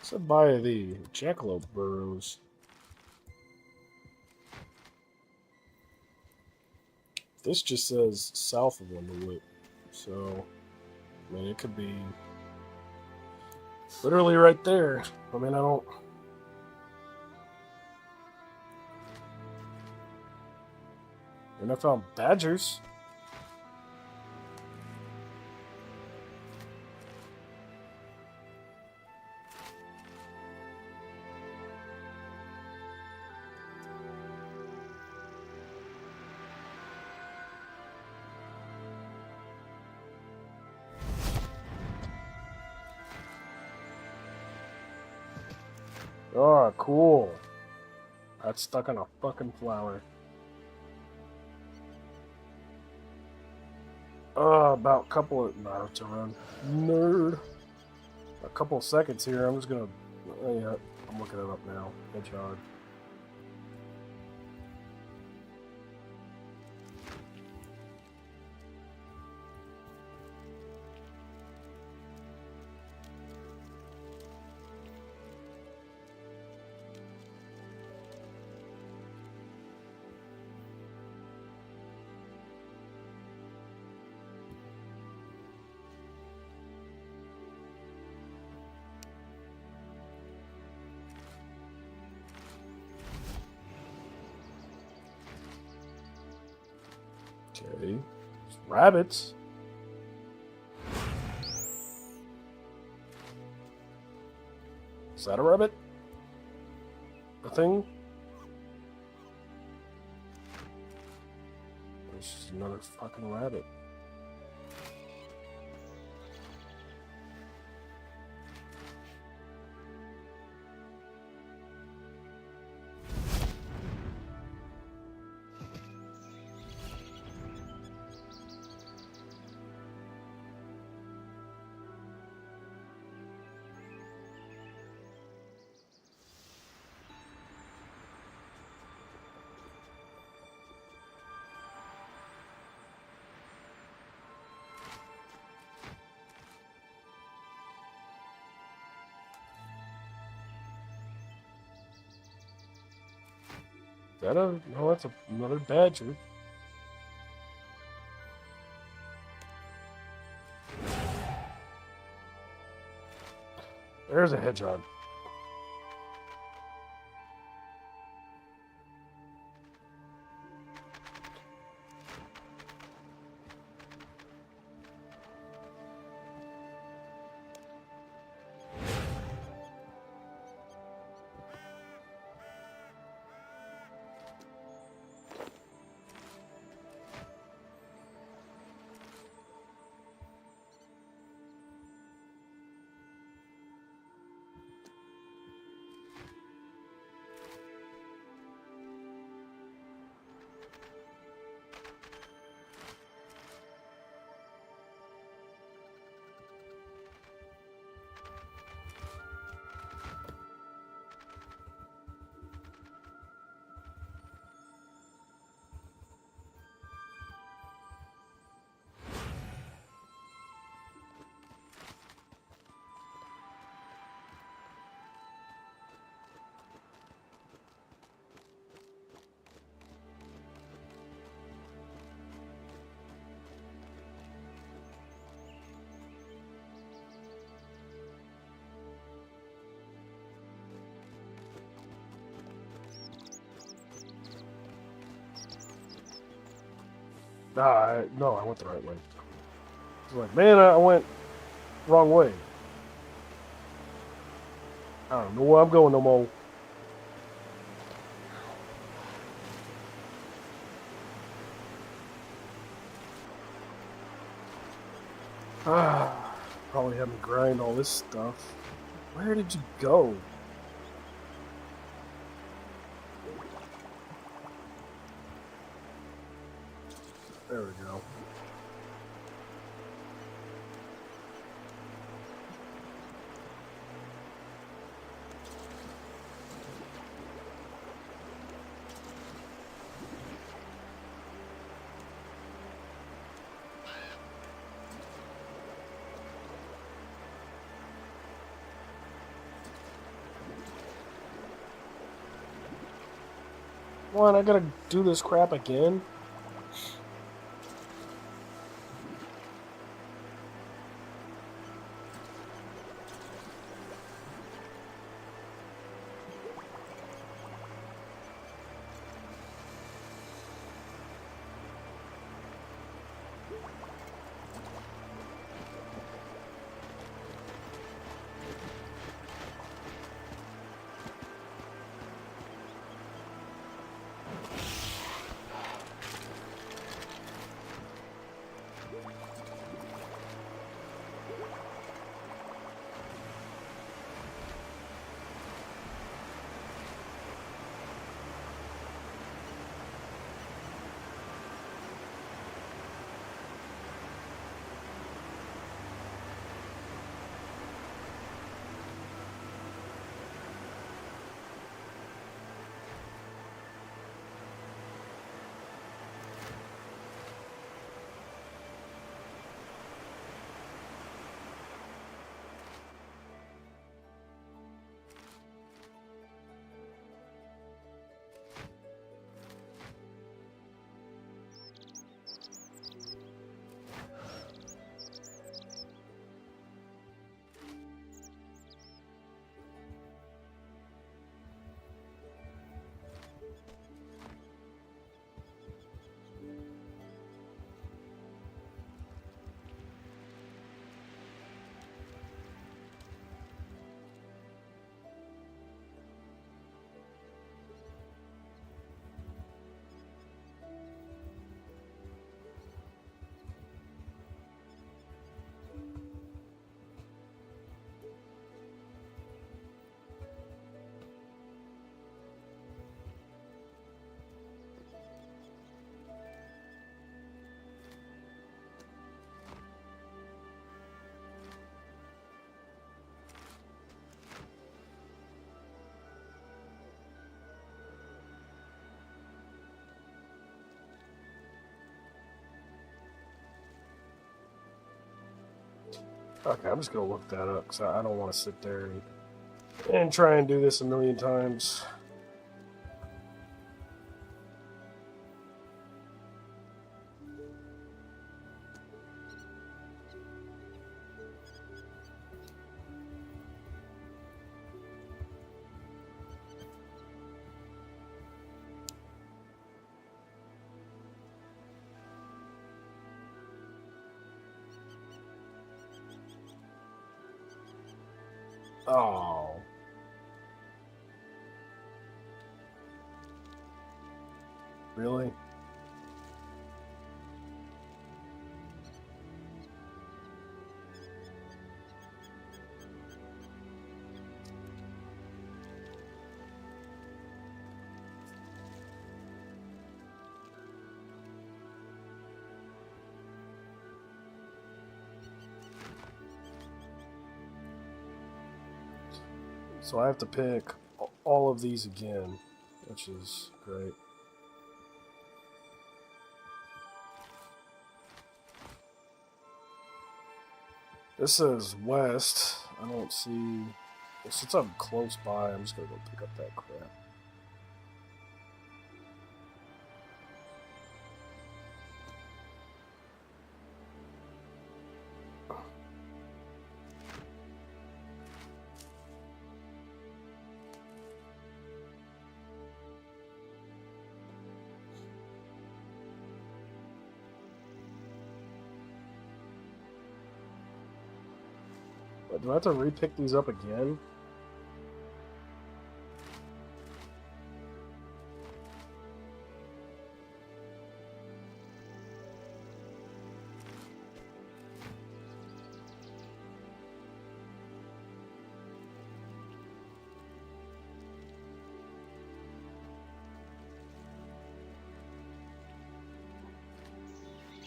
Said by the jackalope burrows. This just says south of Underwood, so I mean it could be literally right there. I mean I don't. And I found badgers. Oh, cool. That's stuck on a fucking flower. About a couple of... No, it's around. Nerd. A couple of seconds here. I'm just gonna... Oh, yeah, I'm looking it up now. Hedgehog. Okay. Rabbits. Is that a rabbit? A thing? There's just another fucking rabbit. that a... No, that's another badger. There's a hedgehog. No, I went the right way. It's like, man, I went wrong way. I don't know where I'm going no more. Probably having to grind all this stuff. Where did you go? There we go. What, I gotta do this crap again? Okay, I'm just gonna look that up because I don't want to sit there and try and do this a million times. Oh. Really? So I have to pick all of these again, which is great. This says west. I don't see... Since I'm close by, I'm just going to go pick up that crap. Do I have to re-pick these up again?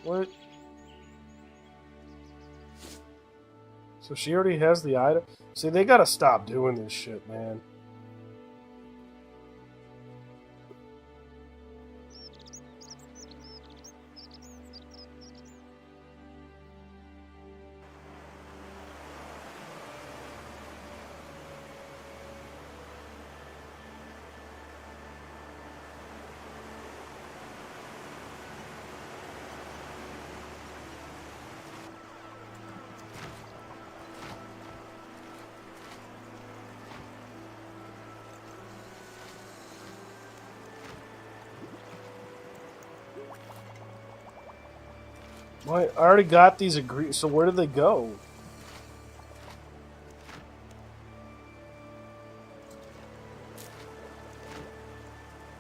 What? So she already has the item? See, they gotta stop doing this shit, man. I already got these agreed. So where did they go?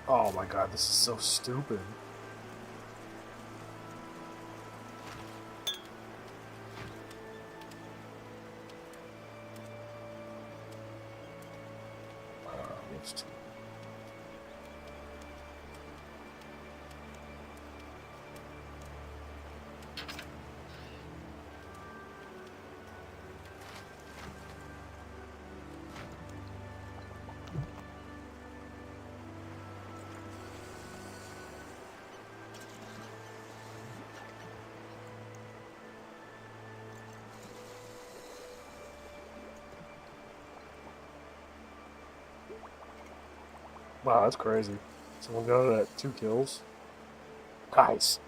Oh my god, this is so stupid. Wow, that's crazy. Someone got it at 2 kills. Nice.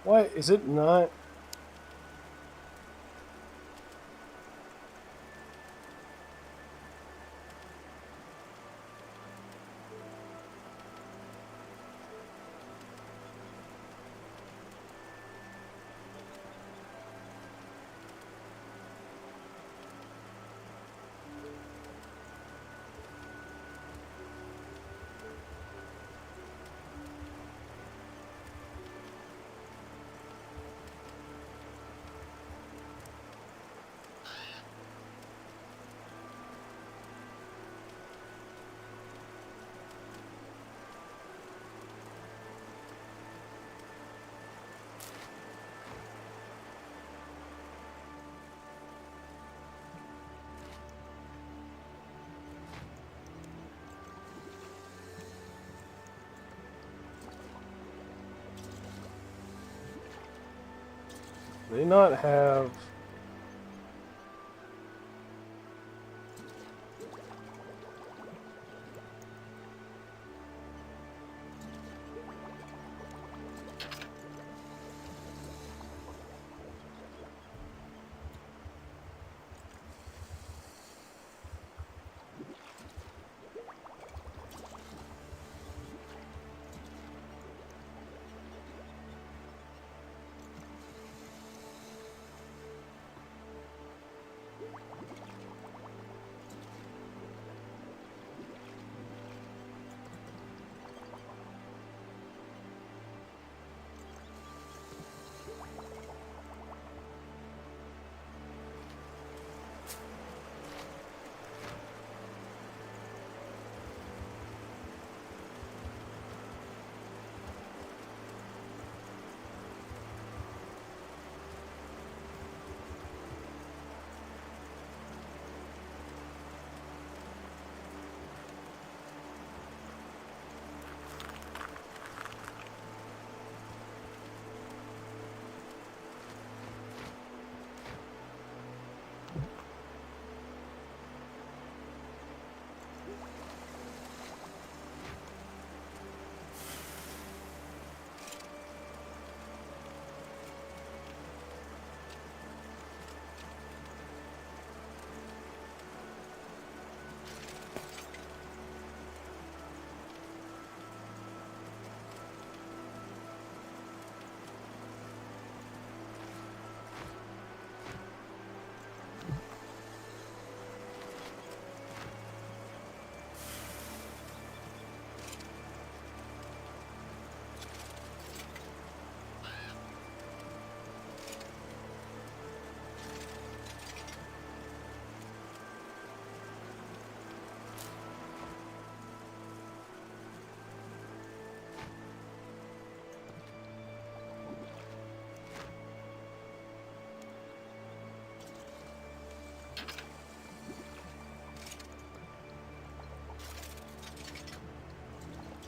What? Is it not? Do they not have...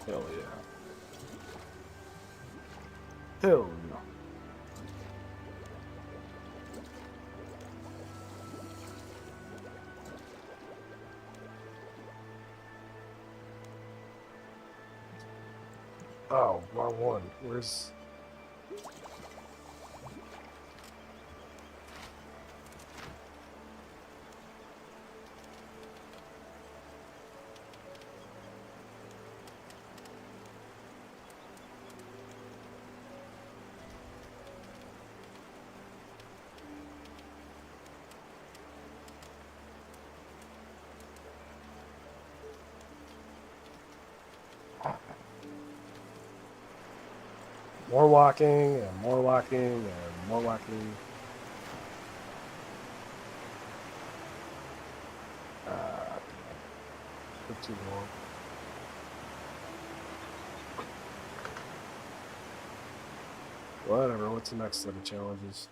Hell yeah. Hell no. Oh, wrong one. Where's... More walking, and more walking, and more walking. Took too long. Whatever, what's the next set of challenges?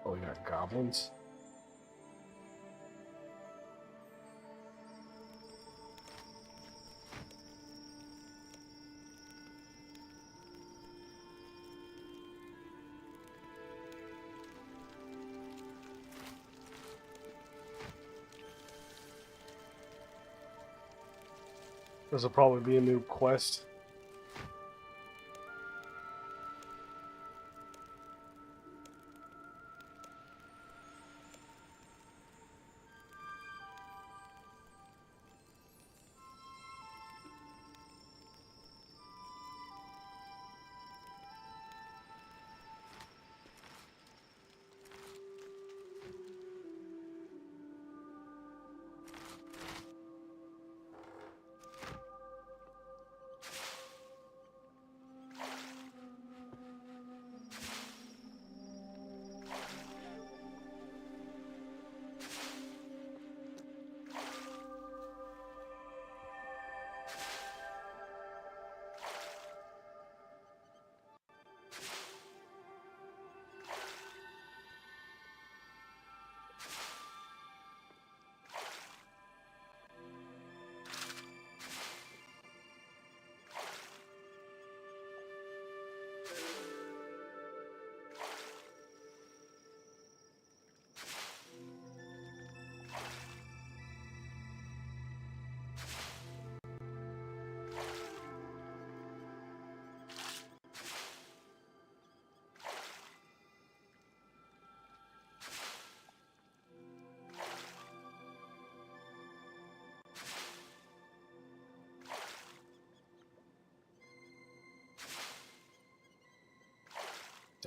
Oh, you got goblins? This will probably be a new quest.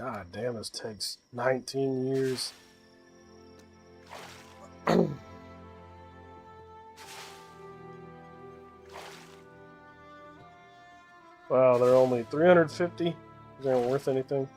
God damn, this takes 19 years. Wow, they're only 350? They aren't worth anything.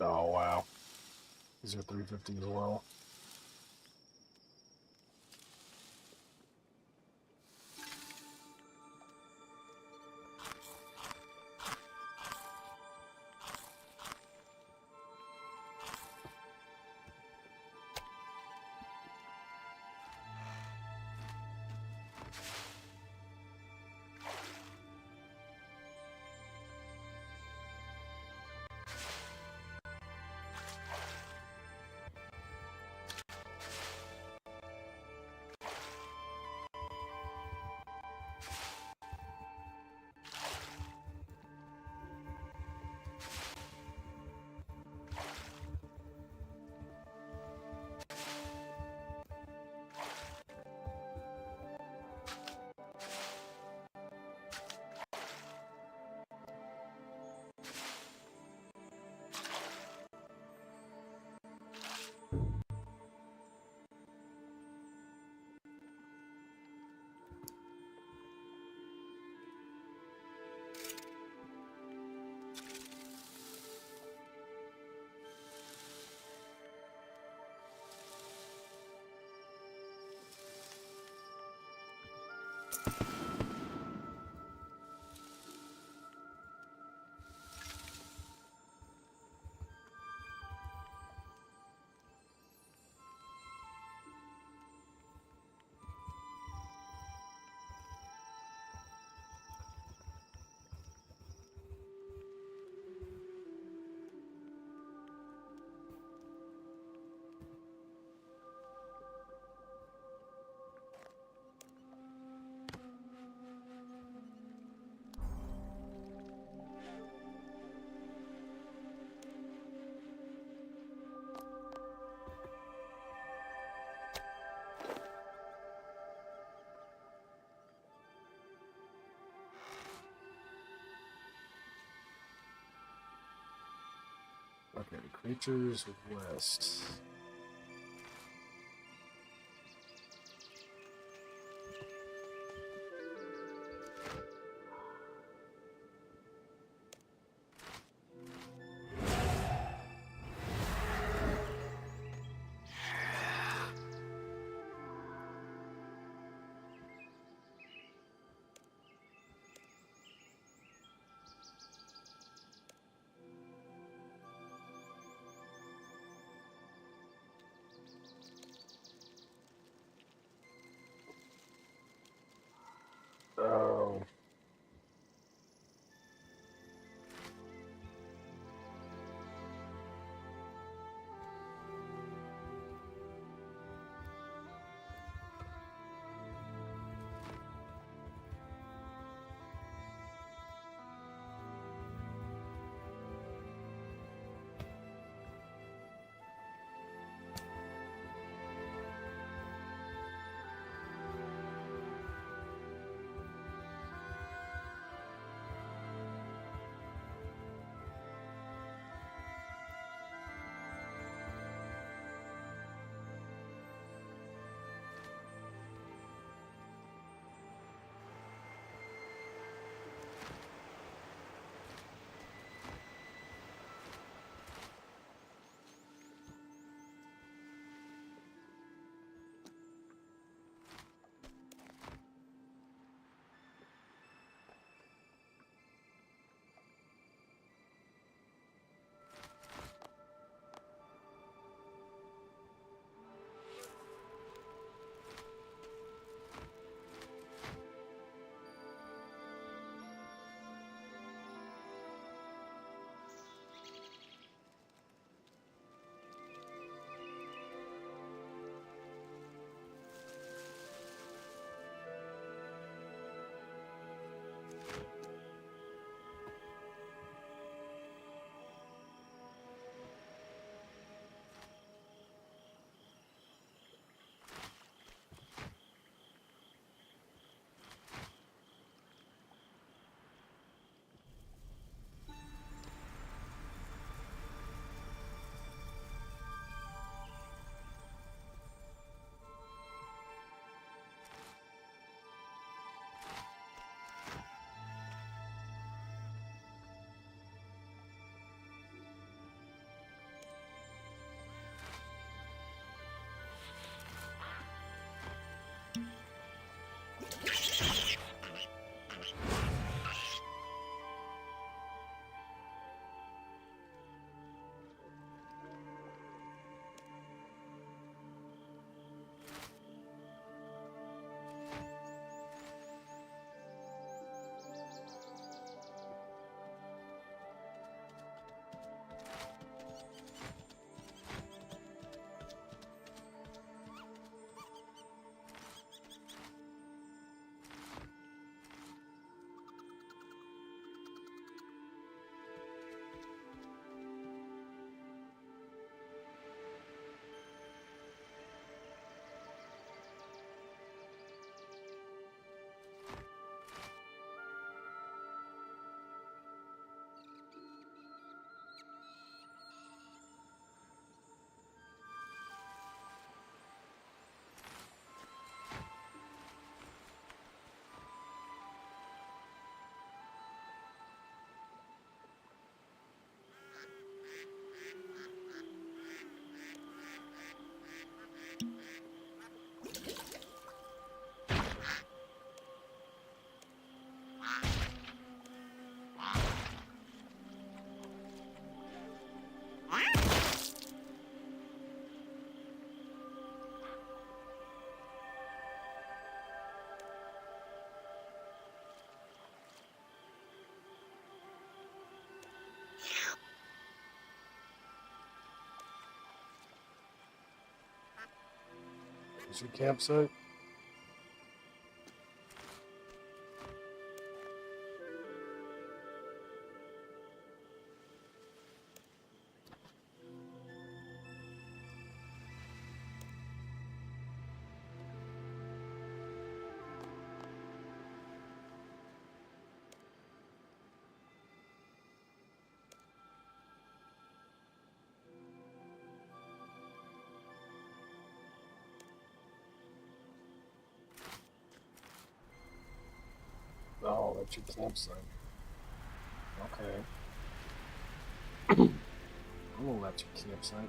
Oh, wow. These are 350 as well. Okay, creatures west. Oh. Is your campsite? That's your campsite. Okay. Oh, that's your campsite.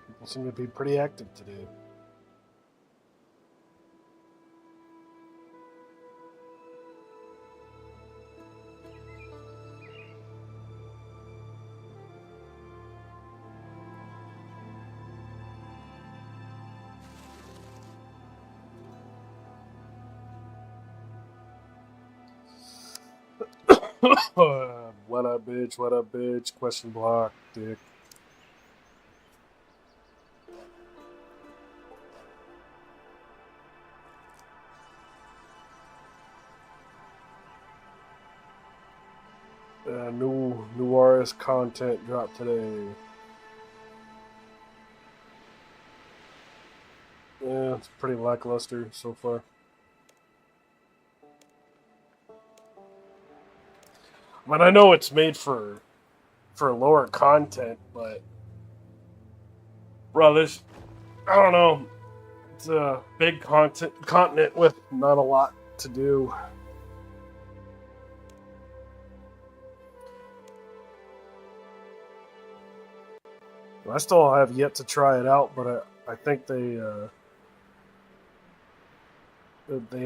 People seem to be pretty active today. What up, bitch? What up, bitch? Question block, dick. New RS content dropped today. Yeah, it's pretty lackluster so far. I mean, I know it's made for lower content, but bro, there's, I don't know. It's a big continent with not a lot to do. I still have yet to try it out, but I think they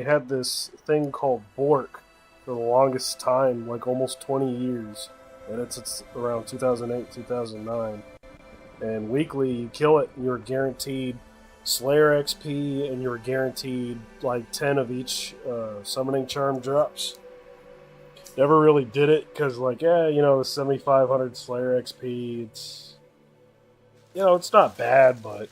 had this thing called Bork for the longest time, like almost 20 years, and it's around 2008, 2009. And weekly, you kill it, and you're guaranteed Slayer XP, and you're guaranteed like 10 of each summoning charm drops. Never really did it because, like, the 7,500 Slayer XP, it's not bad, but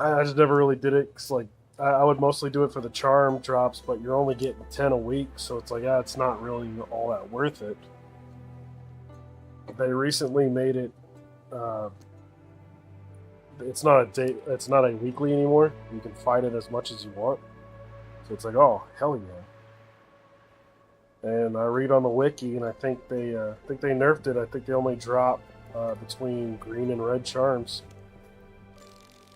I just never really did it because, like, I would mostly do it for the charm drops, but you're only getting 10 a week, so it's like, it's not really all that worth it. They recently made it. It's not a weekly anymore. You can fight it as much as you want. So it's like, oh, hell yeah. And I read on the wiki, and I think they nerfed it. I think they only drop between green and red charms.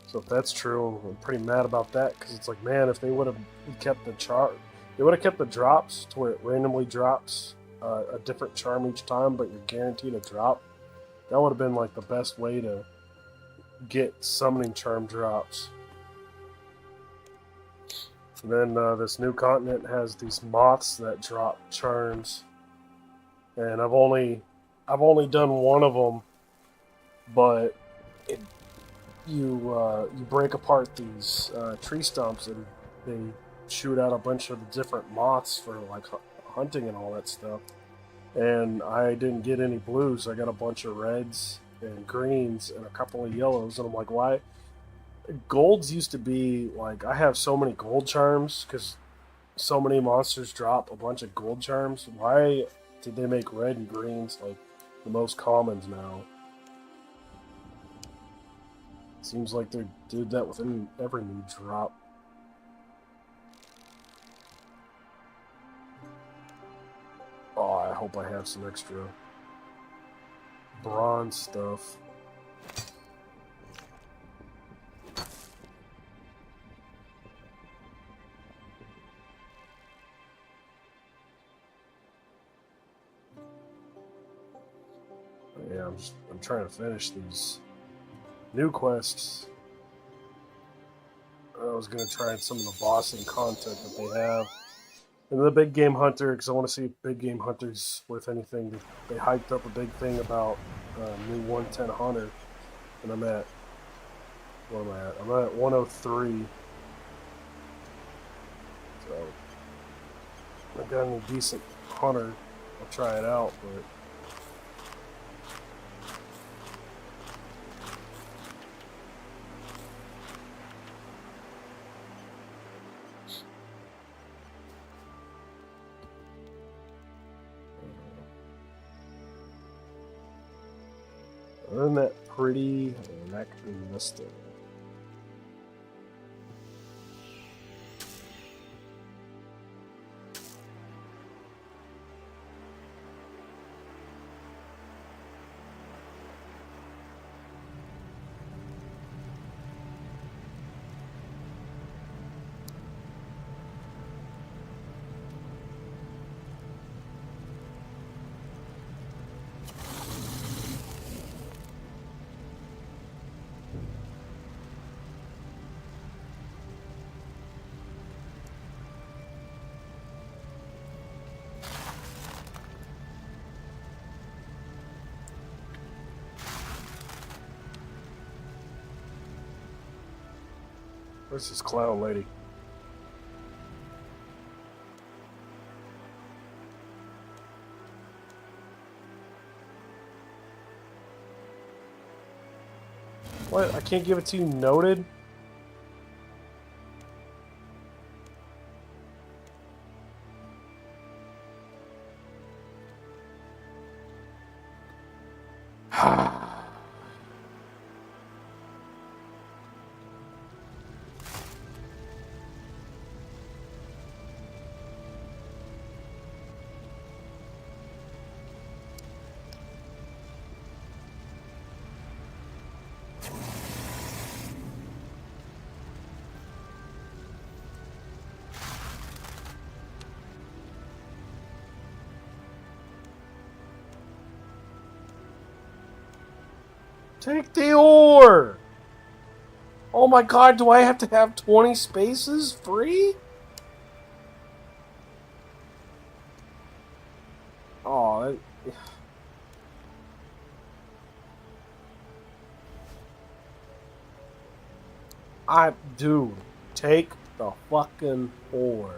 So if that's true, I'm pretty mad about that, because it's like, man, if they would have kept the drops to where it randomly drops a different charm each time, but you're guaranteed a drop. That would have been like the best way to get summoning charm drops. And then this new continent has these moths that drop charms, and I've only done one of them, but you break apart these tree stumps and they shoot out a bunch of different moths for like hunting and all that stuff. And I didn't get any blues. I got a bunch of reds and greens and a couple of yellows, and I'm like, why? Golds used to be like, I have so many gold charms because so many monsters drop a bunch of gold charms. Why did they make red and greens like the most commons now? Seems like they did that with every new drop. Oh, I hope I have some extra bronze stuff. Yeah, I'm trying to finish these new quests. I was going to try some of the bossing content that they have. And the big game hunter, because I want to see if big game hunter's worth anything. They hyped up a big thing about new 110 hunter. And I'm at, what am I at? I'm at 103. So, if I got any decent hunter, I'll try it out, but isn't that pretty? Neck investing. Where's this clown lady? What? I can't give it to you noted? Take the ore! Oh my god, do I have to have 20 spaces free? Oh, dude, take the fucking ore.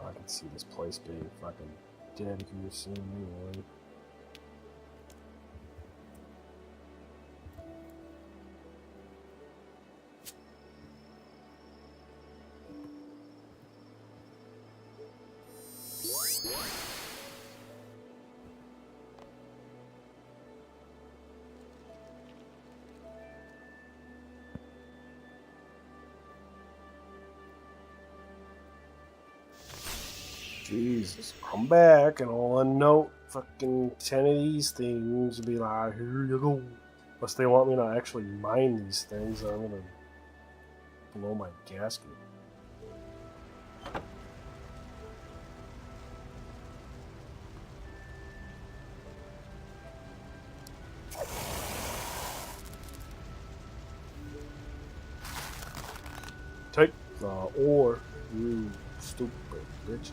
I can see this place being fucking dead here soon anyway. Jesus, come back and I'll unnote fucking 10 of these things and be like, here you go. Unless they want me to actually mine these things, I'm gonna blow my gasket. Take the ore, you stupid bitch.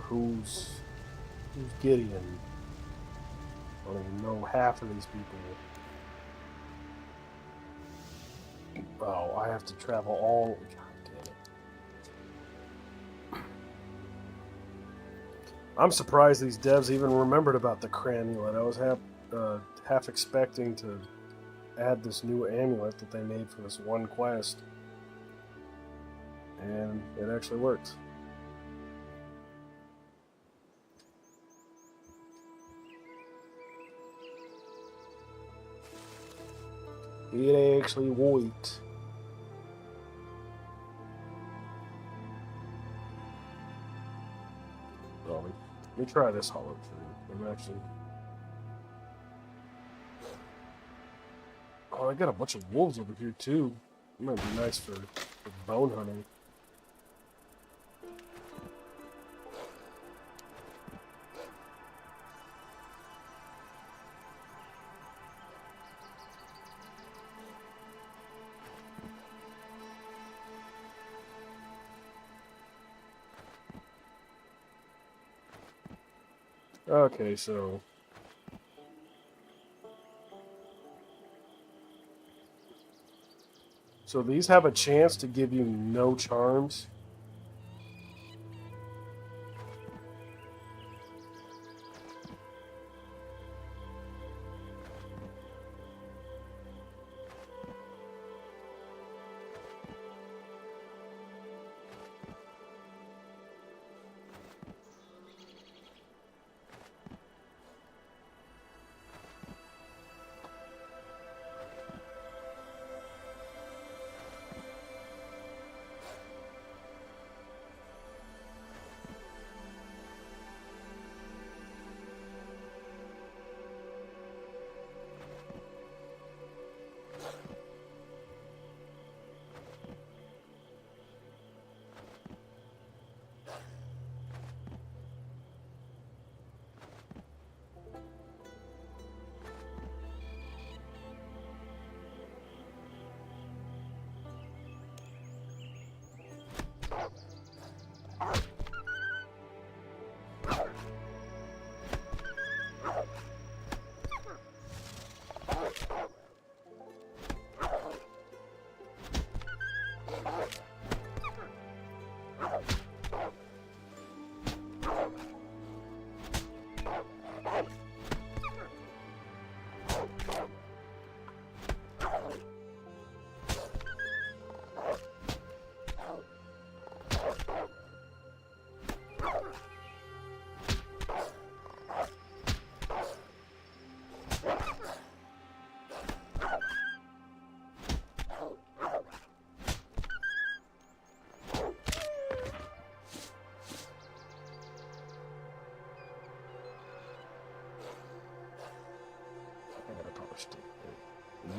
Who's Gideon? I don't even know half of these people. Oh, I have to travel all. God damn it! I'm surprised these devs even remembered about the Cramulet. I was half expecting to add this new amulet that they made for this one quest, and it actually works. It actually worked. Oh, let me try this hollow tree. I'm actually. Oh, I got a bunch of wolves over here too. It might be nice for bone hunting. Okay, so these have a chance to give you no charms.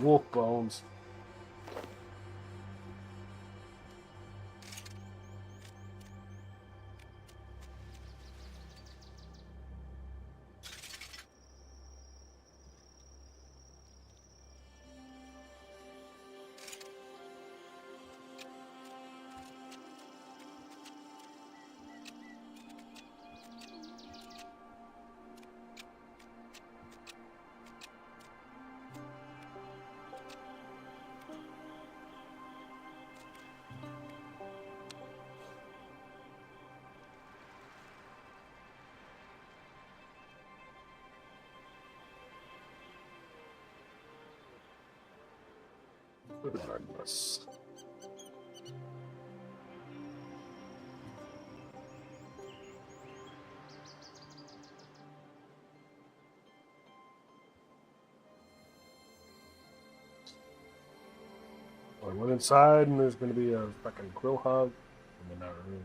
Wolf bones. Regardless. I went inside and there's going to be a fucking quill hug in the room.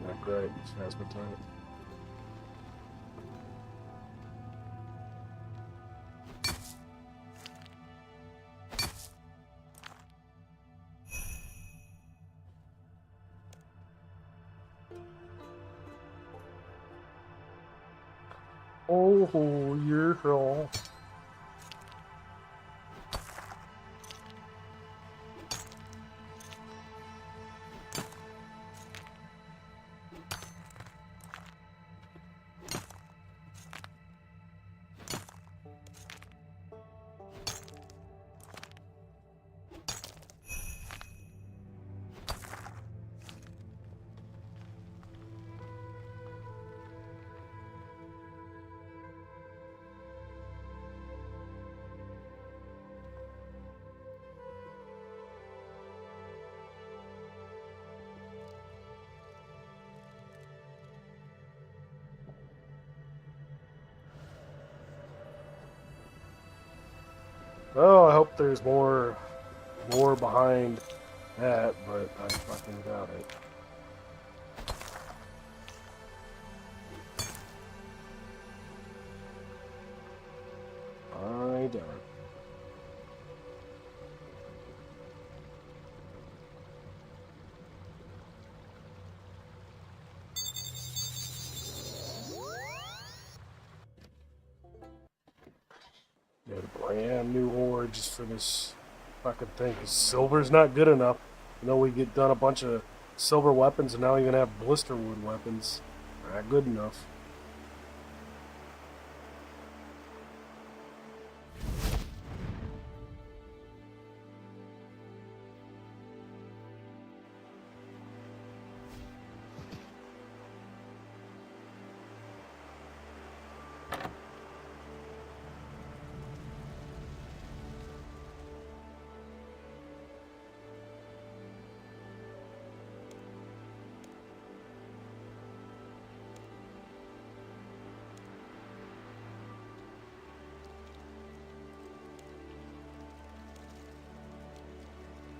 Not great. That's my time. Oh, you're wrong. Well, I hope there's more behind that, but I fucking doubt it. I doubt it. Got a brand new ore just for this fucking thing. 'Cause silver's not good enough. You know, we get done a bunch of silver weapons, and now you're gonna have blister wood weapons. Not good enough.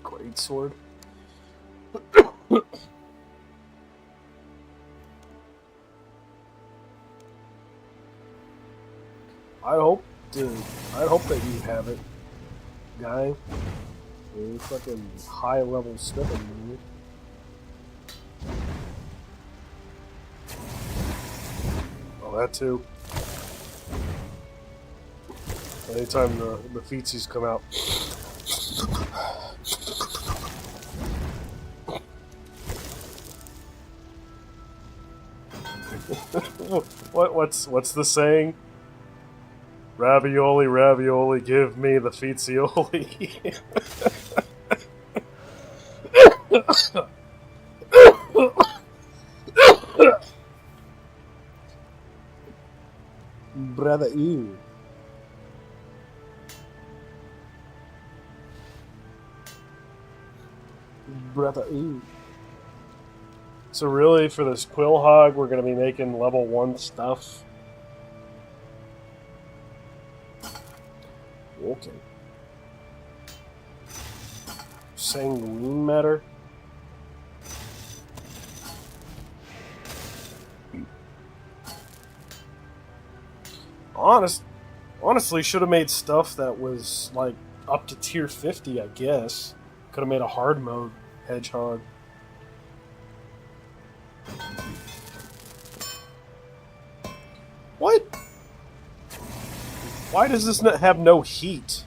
Great sword. I hope that you have it, guy. You're fucking high level stepping, dude. Oh, that too. Anytime the feetsies come out. What's the saying? Ravioli, ravioli, give me the fizzioli. Brother, ew. Brother, ew. So really, for this quill hog, we're going to be making level 1 stuff? Okay. Sanguine matter? Honestly, should have made stuff that was, like, up to tier 50, I guess. Could have made a hard mode hedgehog. What? Why does this not have no heat?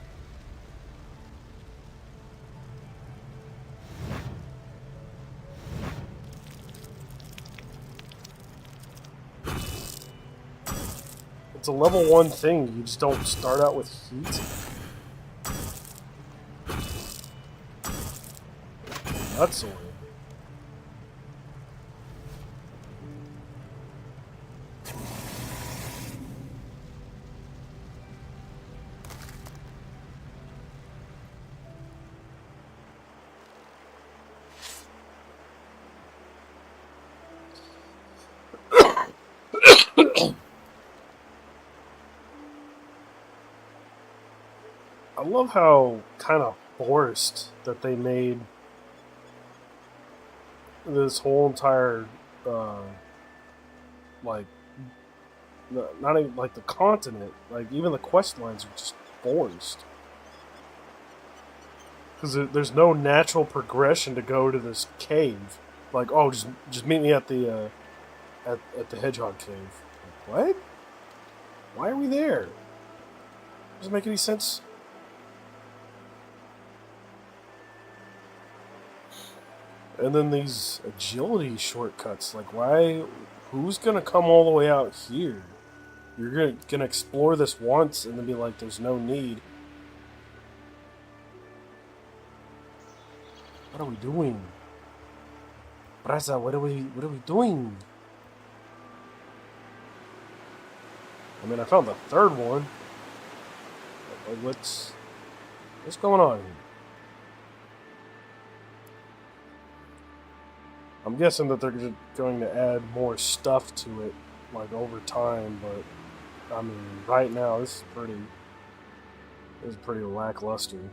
It's a level 1 thing, you just don't start out with heat? That's weird. I love how kind of forced that they made this whole entire, like, not even, like, the continent, like, even the quest lines are just forced. Because there's no natural progression to go to this cave. Like, oh, just meet me at the, at the hedgehog cave. Like, what? Why are we there? Doesn't make any sense. And then these agility shortcuts, like why, who's gonna come all the way out here? You're gonna explore this once and then be like, there's no need. What are we doing? Brasa, what are we doing? I mean, I found the third one. Like, what's going on here? I'm guessing that they're going to add more stuff to it, like, over time, but, I mean, right now, this is pretty lackluster.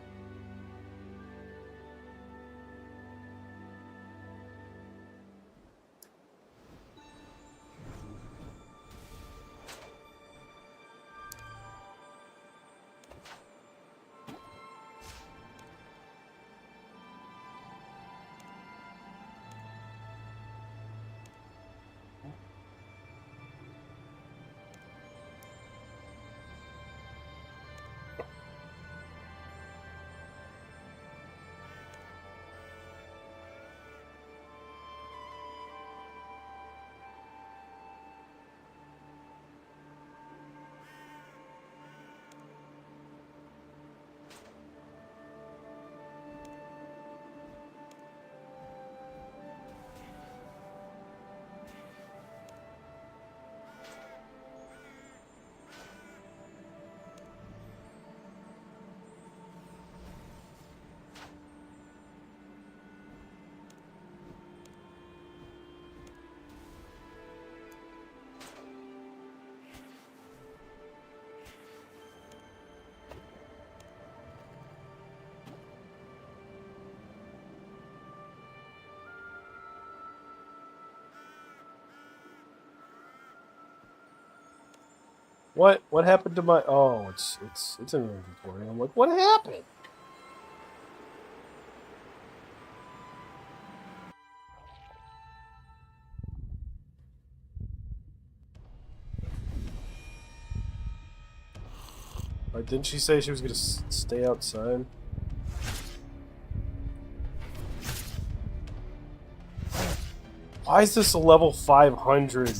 What happened to my... Oh, it's in inventory. I'm like, what happened? Like, didn't she say she was gonna stay outside? Why is this a level 500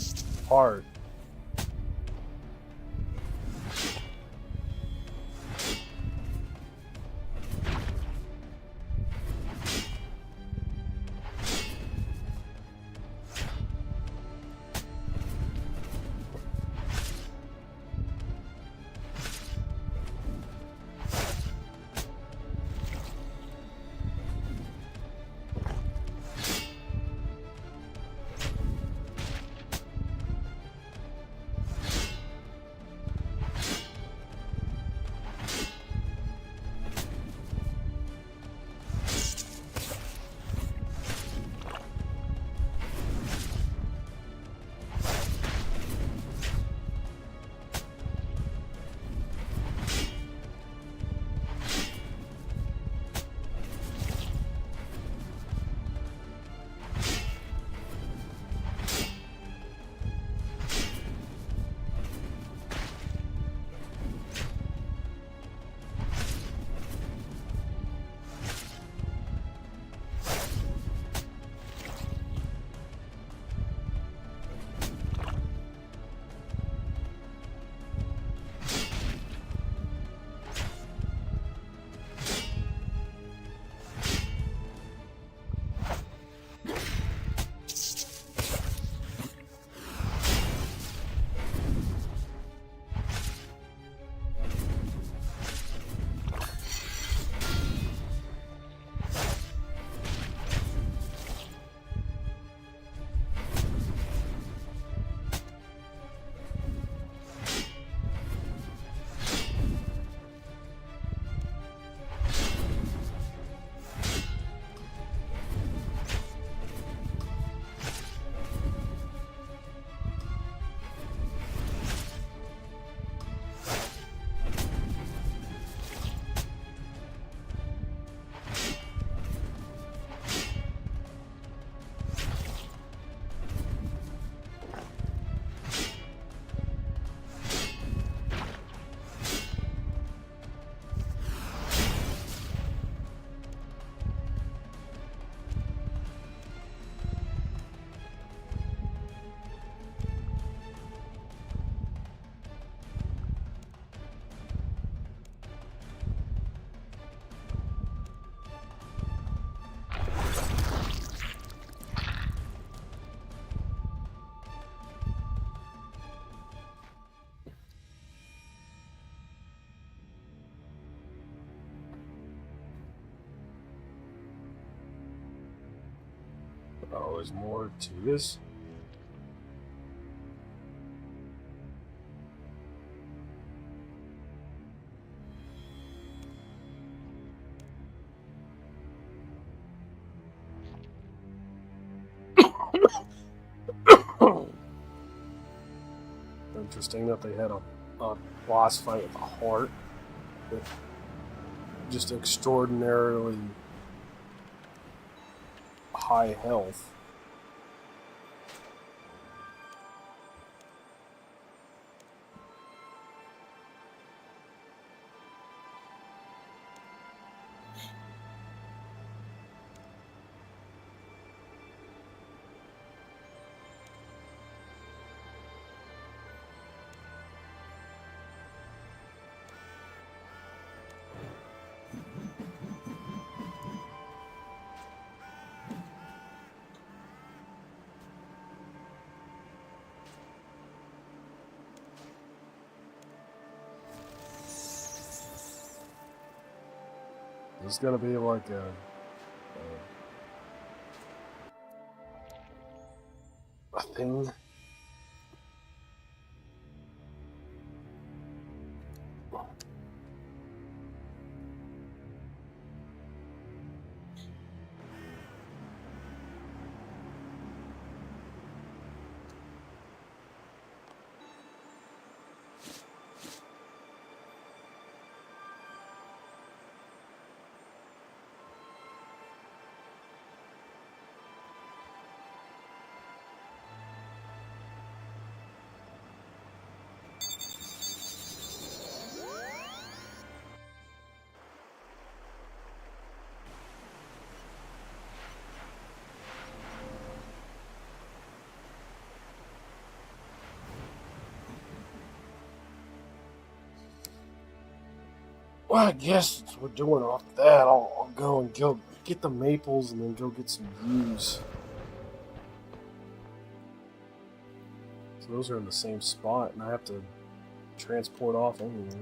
part? Oh, there's more to this? Interesting that they had a boss fight with a heart with just extraordinarily high health. There's gonna be like a thing. Well, I guess since we're doing off that, I'll go and get the maples and then go get some views. So those are in the same spot, and I have to transport off anyway.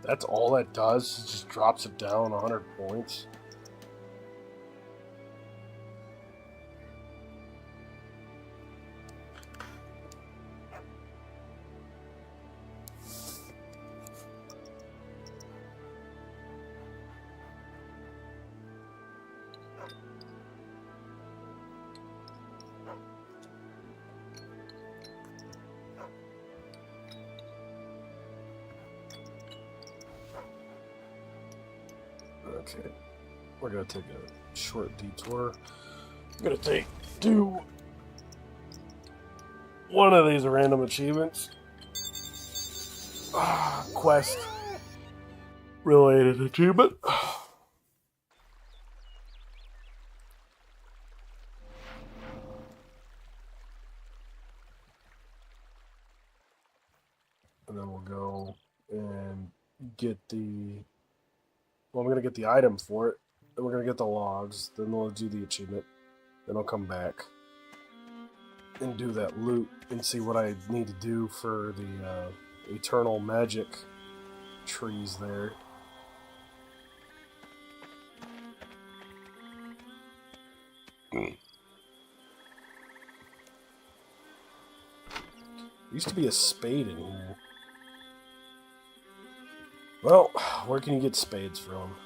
That's all that does? It just drops it down 100 points? Okay, we're gonna take a short detour. I'm gonna do one of these random achievements. Quest related achievement. And then we'll go and get the... Well, I'm going to get the item for it. Then we're going to get the logs. Then we'll do the achievement. Then I'll come back and do that loot and see what I need to do for the eternal magic trees there. Used to be a spade in here. Well, where can you get spades from?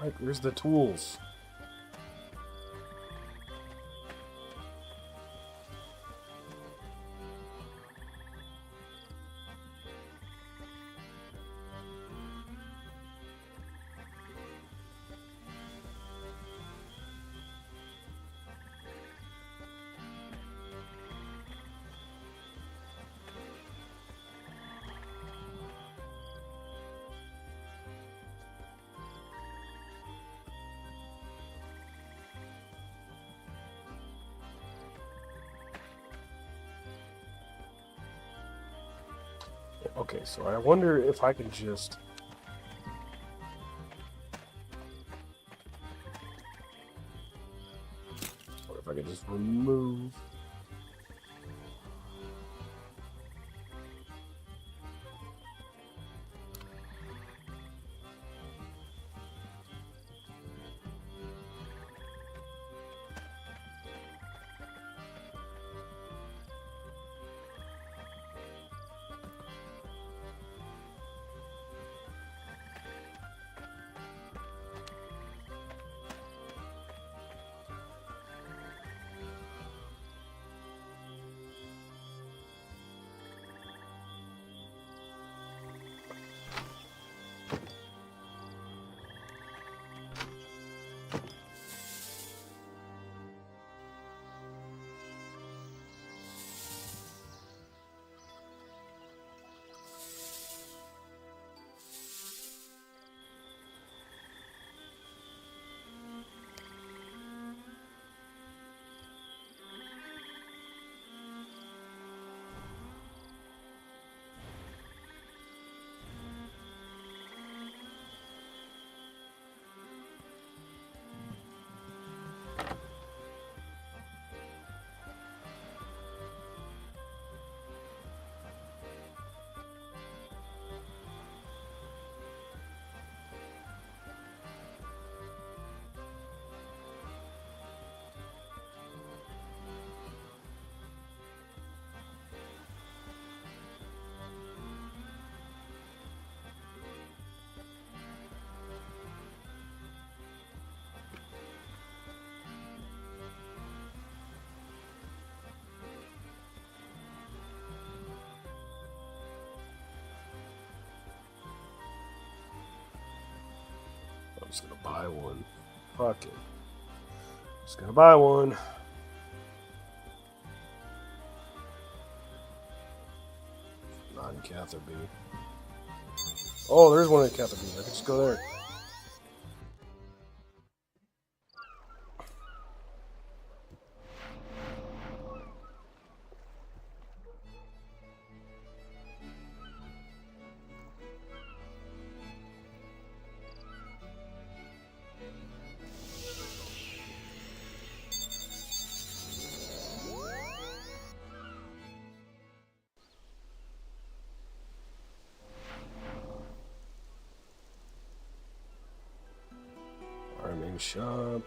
Right, where's the tools? Okay, so I wonder if I can just... Or if I could just remove... I'm just gonna buy one. Fuck it. Just gonna buy one. Non-Cather bee. Oh, there's one in Cather bee. I can just go there. Our main shop.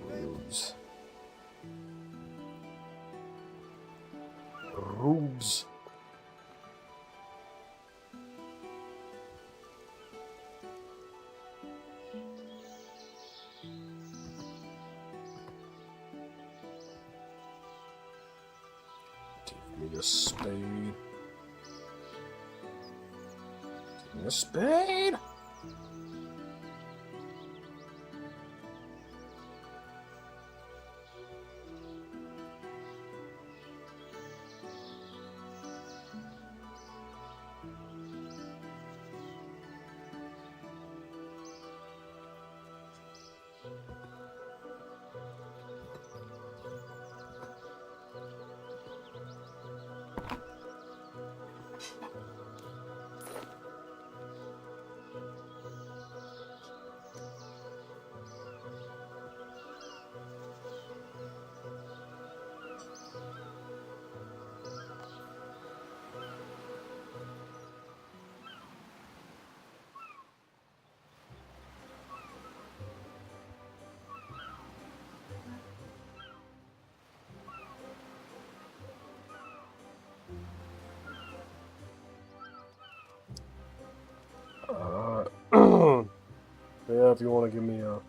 Robes. Robes. Give me a spade. Give me a spade. Yeah, if you want to give me a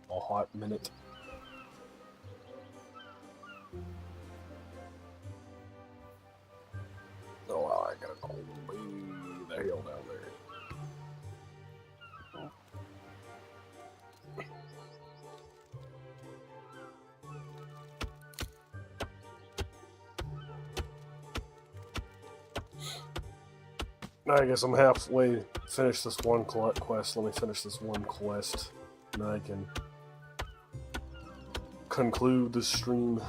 hot minute. Oh, wow, I gotta go way the hell down there. I guess I'm halfway finished this one quest. Let me finish this one quest, and I can conclude the stream.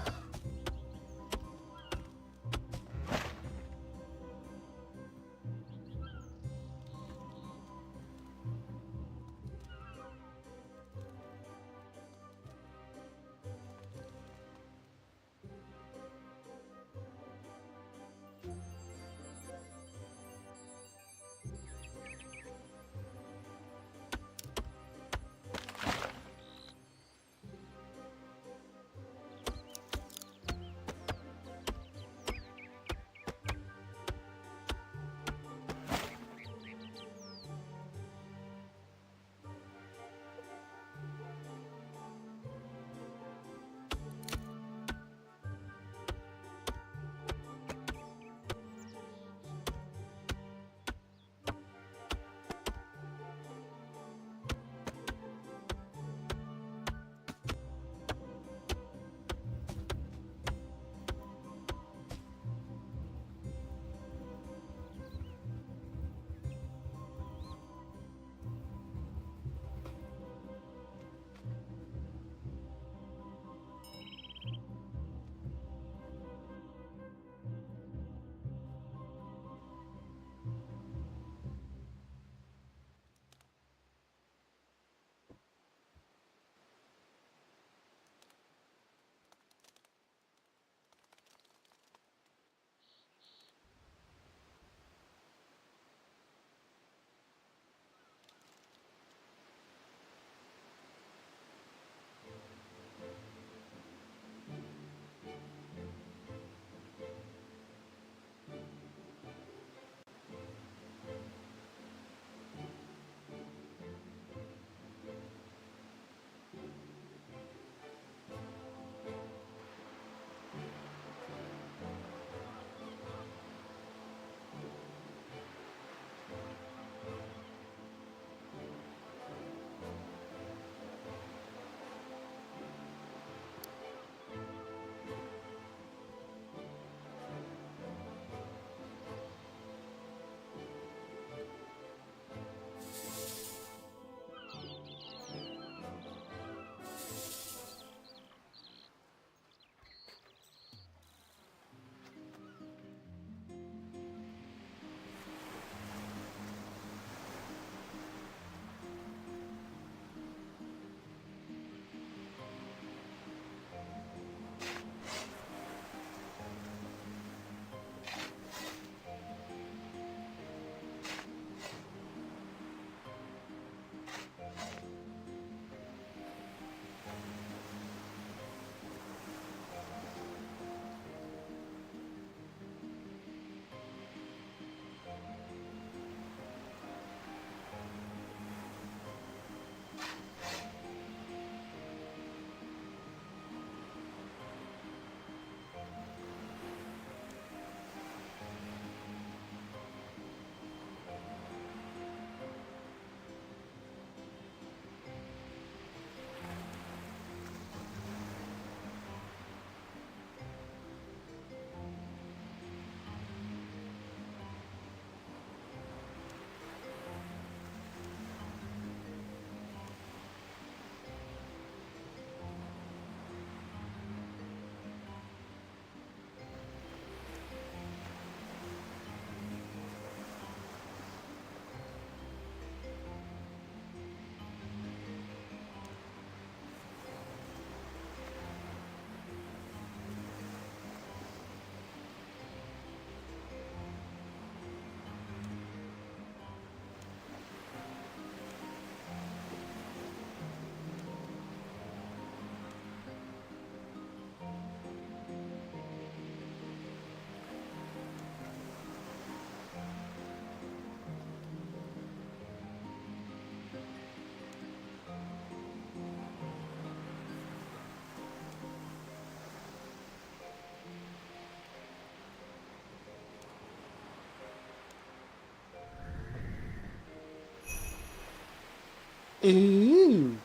Ooh.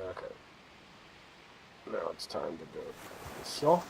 Okay. Now it's time to go. So.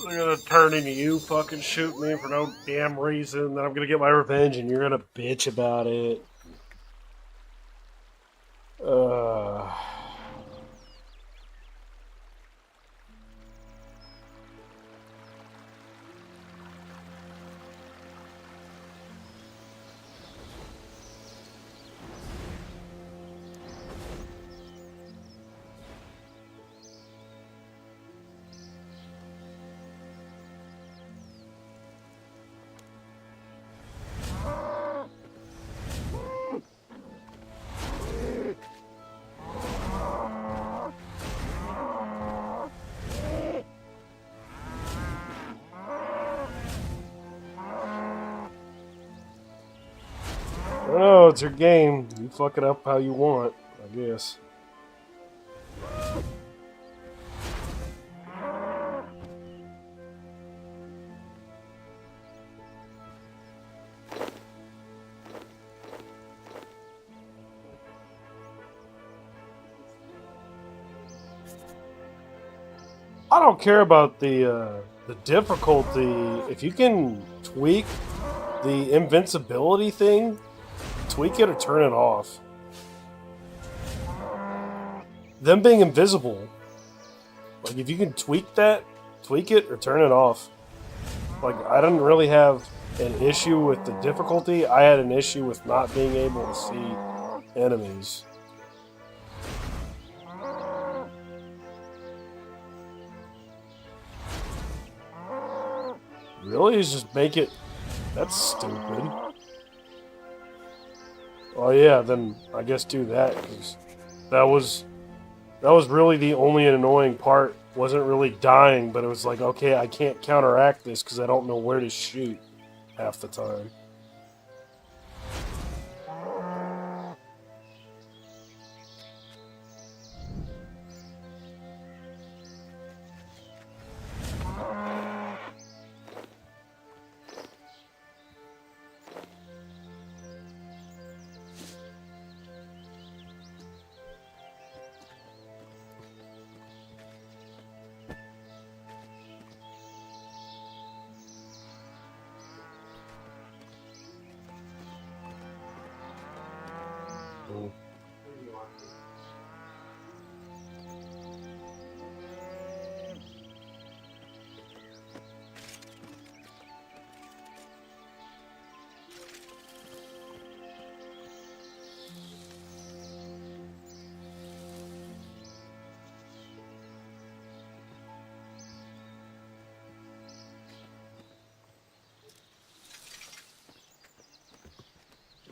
They're gonna turn into you fucking shoot me for no damn reason. Then I'm gonna get my revenge and you're gonna bitch about it. Oh, it's your game. You fuck it up how you want, I guess. I don't care about the difficulty. If you can tweak the invincibility thing, tweak it or turn it off. Them being invisible, like if you can tweak that, tweak it or turn it off. Like I didn't really have an issue with the difficulty. I had an issue with not being able to see enemies. Really? Just make it... That's stupid. Oh yeah, then I guess do that, because that was really the only annoying part. Wasn't really dying, but it was like, okay, I can't counteract this because I don't know where to shoot half the time.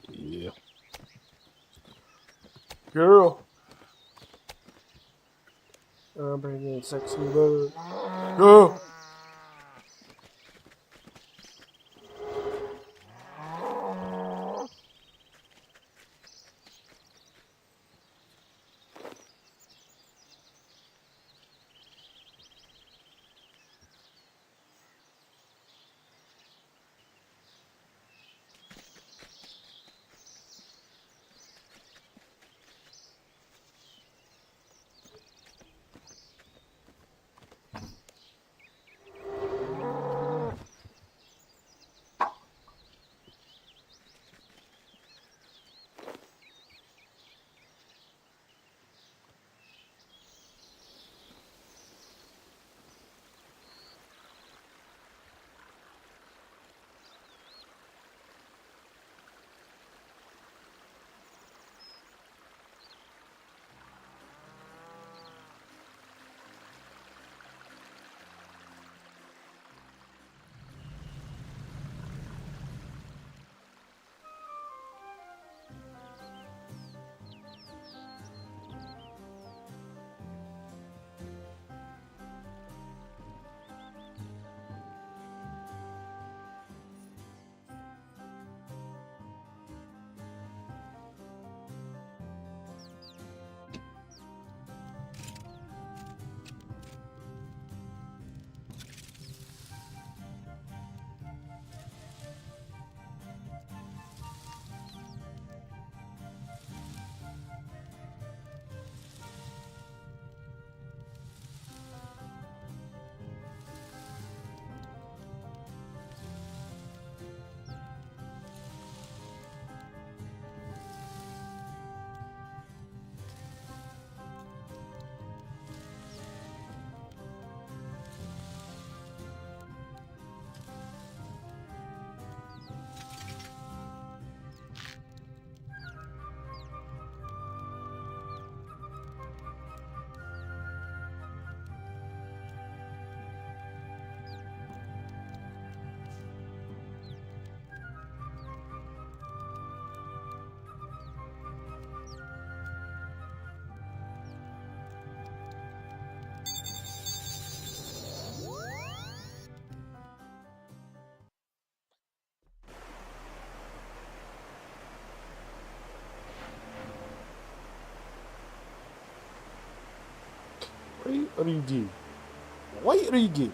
Yeah. Girl. I'm bringing sexy love. Go. Why are you?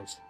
Coast.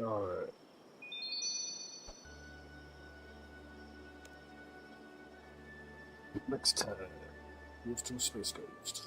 Alright. Next time, move to Space Ghost.